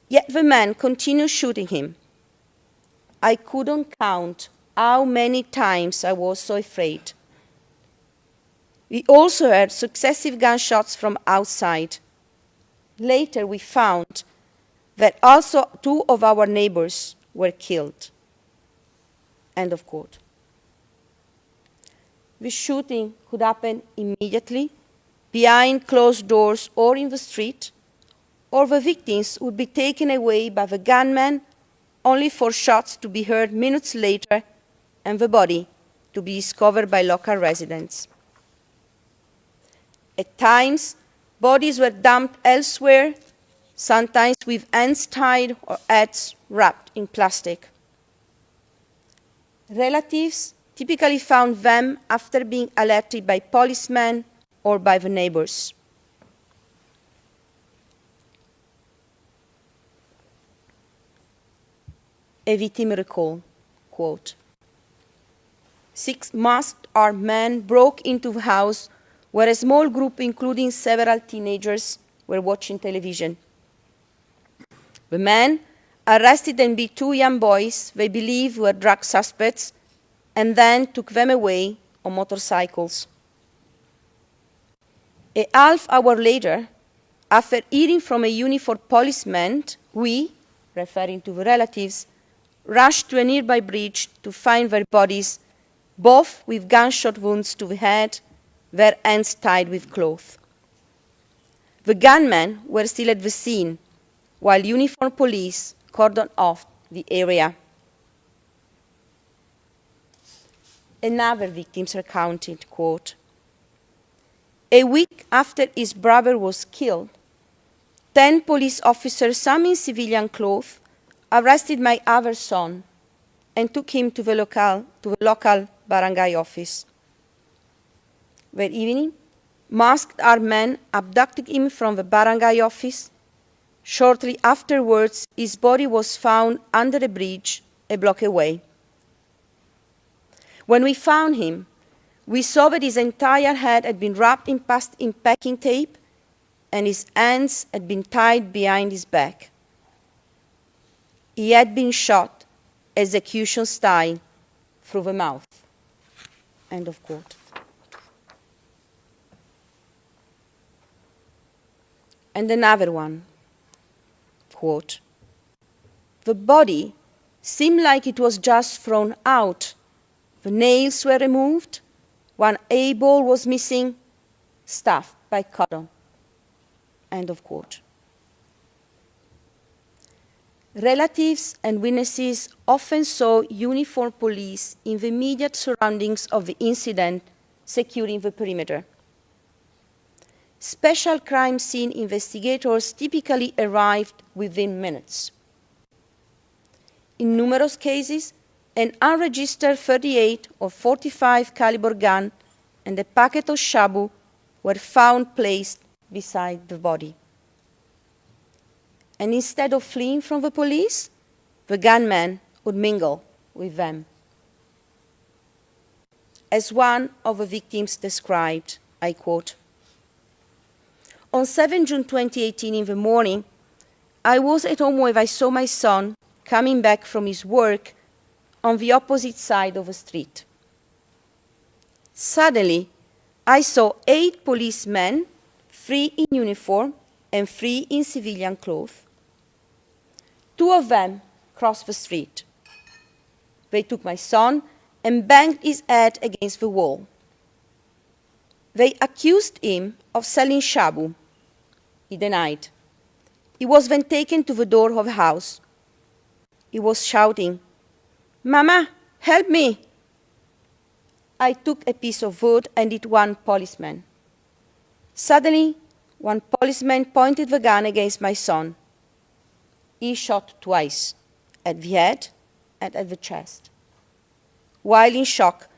Yet the man continued shooting him. I couldn't count how many times I was so afraid. We also heard successive gunshots from outside. Later we found that also 2 of our neighbors were killed. End of quote. The shooting could happen immediately, behind closed doors or in the street, or the victims would be taken away by the gunman only for shots to be heard minutes later and the body to be discovered by local residents. At times, bodies were dumped elsewhere, sometimes with hands tied or heads wrapped in plastic. Relatives typically found them after being alerted by policemen or by the neighbors. A victim recalled, quote, 6 masked armed men broke into the house where a small group, including several teenagers, were watching television. The men arrested and beat 2 young boys they believed were drug suspects and then took them away on motorcycles. A half hour later, after hearing from a uniformed policeman, we, referring to the relatives, rushed to a nearby bridge to find their bodies, both with gunshot wounds to the head, their hands tied with cloth. The gunmen were still at the scene, while uniformed police cordoned off the area. Another victim recounted, quote, a week after his brother was killed, 10 police officers, some in civilian clothes, arrested my other son and took him to the local barangay office. That evening, masked armed men abducted him from the barangay office. Shortly afterwards, his body was found under a bridge a block away. When we found him, we saw that his entire head had been wrapped in packing tape and his hands had been tied behind his back. He had been shot execution style through the mouth. End of quote. And another one, quote, the body seemed like it was just thrown out. The nails were removed, one eyeball was missing, stuffed by cotton. End of quote. Relatives and witnesses often saw uniformed police in the immediate surroundings of the incident, securing the perimeter. Special crime scene investigators typically arrived within minutes. In numerous cases, an unregistered 38 or 45 caliber gun and a packet of shabu were found placed beside the body. And instead of fleeing from the police, the gunman would mingle with them. as one of the victims described, I quote, "On 7 June 2018 in the morning, I was at home when I saw my son coming back from his work on the opposite side of the street. Suddenly, I saw 8 policemen, 3 in uniform and 3 in civilian clothes. 2 of them crossed the street. They took my son and banged his head against the wall. They accused him of selling shabu. He denied. He was then taken to the door of the house. He was shouting, 'Mama, help me!' I took a piece of wood and hit one policeman. Suddenly, one policeman pointed the gun against my son. He shot twice, at the head and at the chest. While in shock,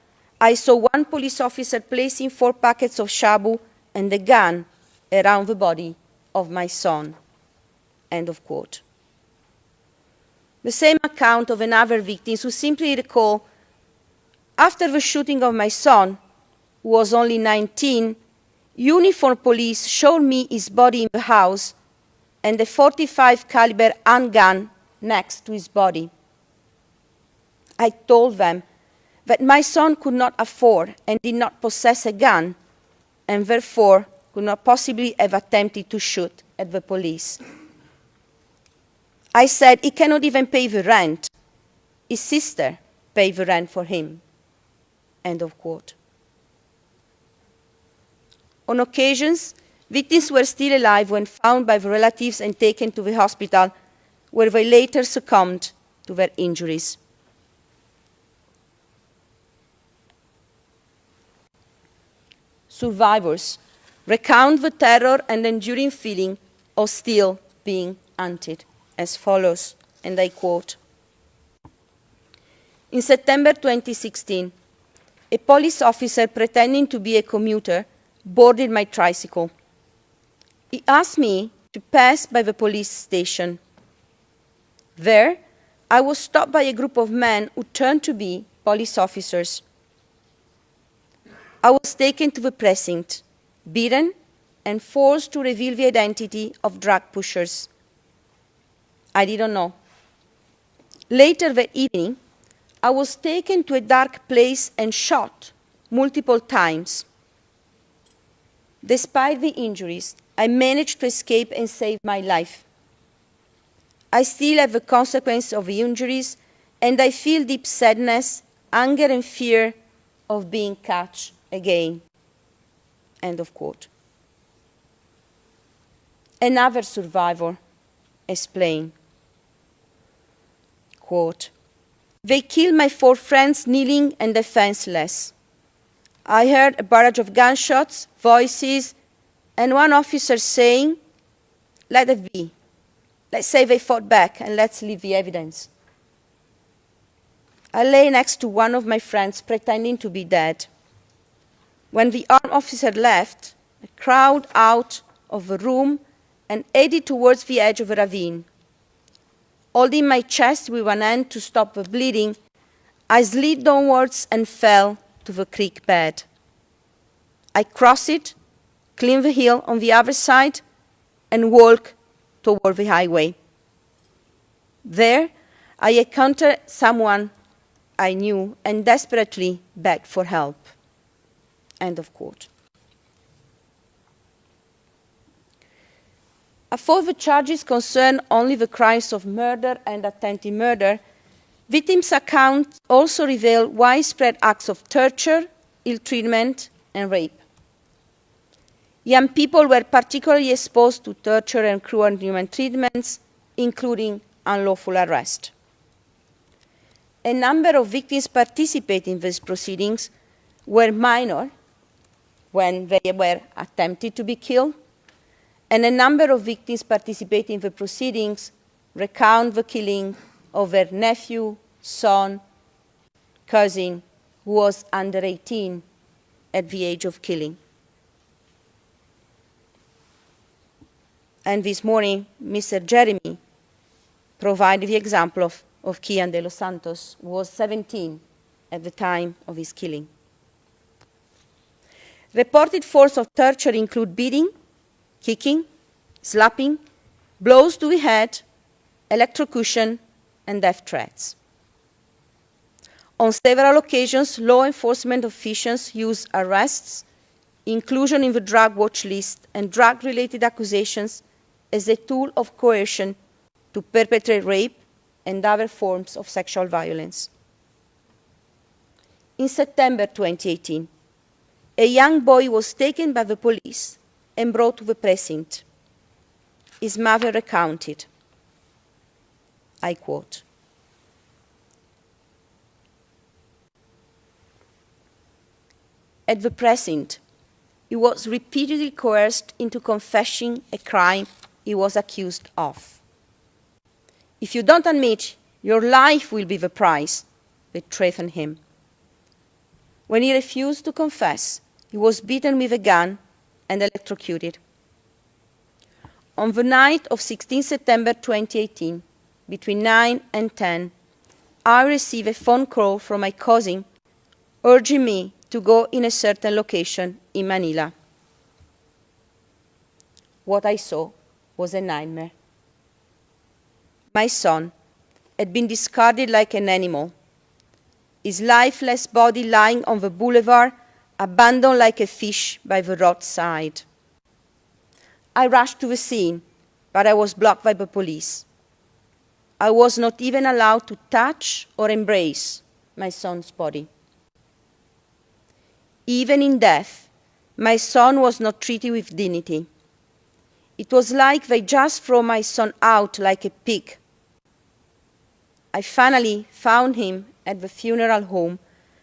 I saw one police officer placing 4 packets of shabu and a gun around the body of my son." End of quote. The same account of another victim who simply recalled, "After the shooting of my son, who was only 19, uniformed police showed me his body in the house and a 45 caliber handgun next to his body. I told them that my son could not afford and did not possess a gun, and therefore could not possibly have attempted to shoot at the police. I said he cannot even pay the rent. His sister paid the rent for him." End of quote. On occasions, victims were still alive when found by the relatives and taken to the hospital, where they later succumbed to their injuries. Survivors recount the terror and enduring feeling of still being hunted as follows, and I quote, "In September 2016, a police officer pretending to be a commuter boarded my tricycle. He asked me to pass by the police station. There, I was stopped by a group of men who turned to be police officers. I was taken to the precinct, beaten, and forced to reveal the identity of drug pushers. I didn't know. Later that evening, I was taken to a dark place and shot multiple times. Despite the injuries, I managed to escape and save my life. I still have the consequence of the injuries, and I feel deep sadness, anger, and fear of being caught again." End of quote. Another survivor explained, quote, "They killed my 4 friends kneeling and defenseless. I heard a barrage of gunshots, voices, and one officer saying, 'Let it be. Let's say they fought back and let's leave the evidence.' I lay next to one of my friends pretending to be dead. When the armed officer left, I crowded out of the room and headed towards the edge of a ravine. Holding my chest with one hand to stop the bleeding, I slid downwards and fell to the creek bed. I crossed it, climbed the hill on the other side, and walked toward the highway. There, I encountered someone I knew and desperately begged for help." End of quote. Although the charges concern only the crimes of murder and attempted murder, victims' accounts also reveal widespread acts of torture, ill treatment, and rape. Young people were particularly exposed to torture and cruel and inhuman treatments, including unlawful arrest. A number of victims participating in these proceedings were minor when they were attempted to be killed, and a number of victims participating in the proceedings recount the killing of their nephew, son, cousin, who was under 18 at the age of killing. And this morning, Mr. Jeremy provided the example of Kian de los Santos, who was 17 at the time of his killing. Reported forms of torture include beating, kicking, slapping, blows to the head, electrocution, and death threats. On several occasions, law enforcement officials used arrests, inclusion in the drug watch list, and drug-related accusations as a tool of coercion to perpetrate rape and other forms of sexual violence. In September 2018, a young boy was taken by the police and brought to the precinct. His mother recounted, I quote, "At the precinct, he was repeatedly coerced into confessing a crime he was accused of. If you don't admit, your life will be the price," they threatened him. When he refused to confess, he was beaten with a gun and electrocuted. On the night of 16 September 2018, between 9 and 10, I received a phone call from my cousin urging me to go in a certain location in Manila. What I saw was a nightmare. My son had been discarded like an animal, his lifeless body lying on the boulevard, abandoned like a fish by the roadside. I rushed to the scene, but I was blocked by the police. I was not even allowed to touch or embrace my son's body. Even in death, my son was not treated with dignity. It was like they just threw my son out like a pig. I finally found him at the funeral home,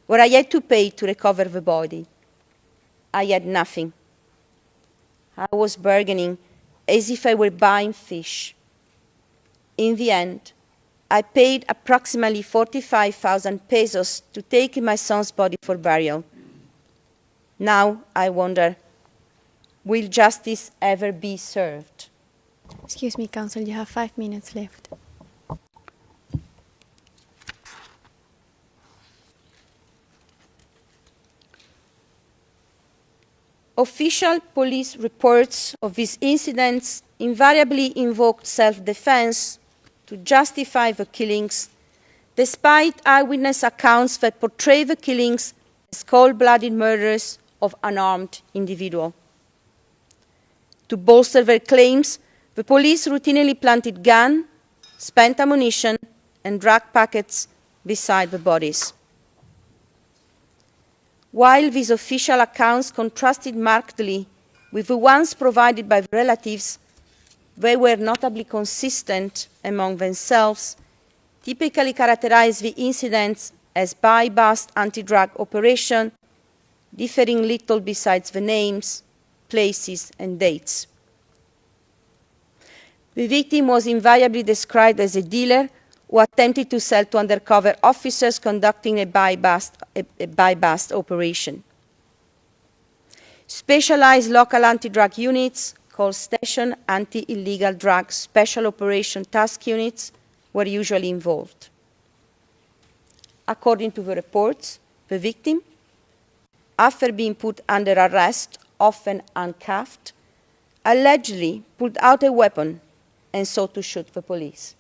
where I had to pay to recover the body. I had nothing. I was bargaining as if I were buying fish. In the end, I paid approximately 45,000 pesos to take my son's body for burial. Now I wonder, will justice ever be served? Excuse me, Counsel, you have 5 minutes left. Official police reports of these incidents invariably invoked self-defense to justify the killings, despite eyewitness accounts that portray the killings as cold-blooded murders of unarmed individuals. To bolster their claims, the police routinely planted guns, spent ammunition, and drug packets beside the bodies. While these official accounts contrasted markedly with the ones provided by the relatives, they were notably consistent among themselves, typically characterized the incidents as by-bust anti-drug operation, differing little besides the names, places, and dates. The victim was invariably described as a dealer who attempted to sell to undercover officers conducting a buy-bust operation. Specialized local anti-drug units, called Station Anti-Illegal Drug Special Operation Task Units, were usually involved. According to the reports, the victim, after being put under arrest, often uncuffed, allegedly pulled out a weapon and sought to shoot the police.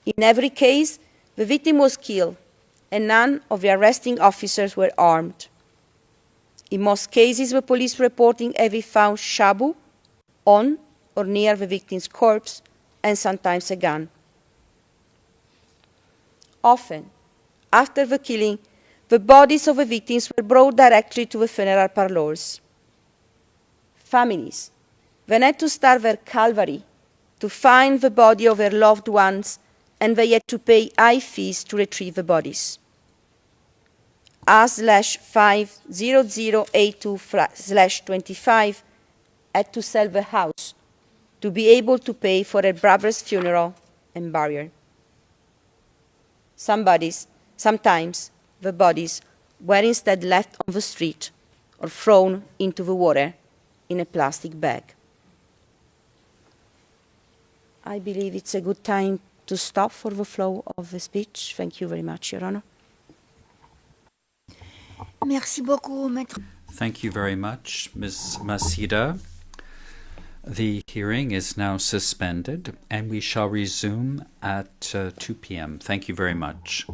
In every case, the victim was killed, and none of the arresting officers were armed. In most cases, the police reporting having found shabu on or near the victim's corpse, and sometimes a gun. Often, after the killing, the bodies of the victims were brought directly to the funeral parlors. Families then had to start their calvary to find the body of their loved ones, and they had to pay high fees to retrieve the bodies. R/50082/25 had to sell the house to be able to pay for her brother's funeral and burial. Sometimes the bodies were instead left on the street or thrown into the water in a plastic bag. I believe it's a good time to stop for the flow of the speech. Thank you very much, Your Honor. Merci beaucoup, Maître. Thank you very much, Ms. Masida. The hearing is now suspended, and we shall resume at 2 p.m. Thank you very much.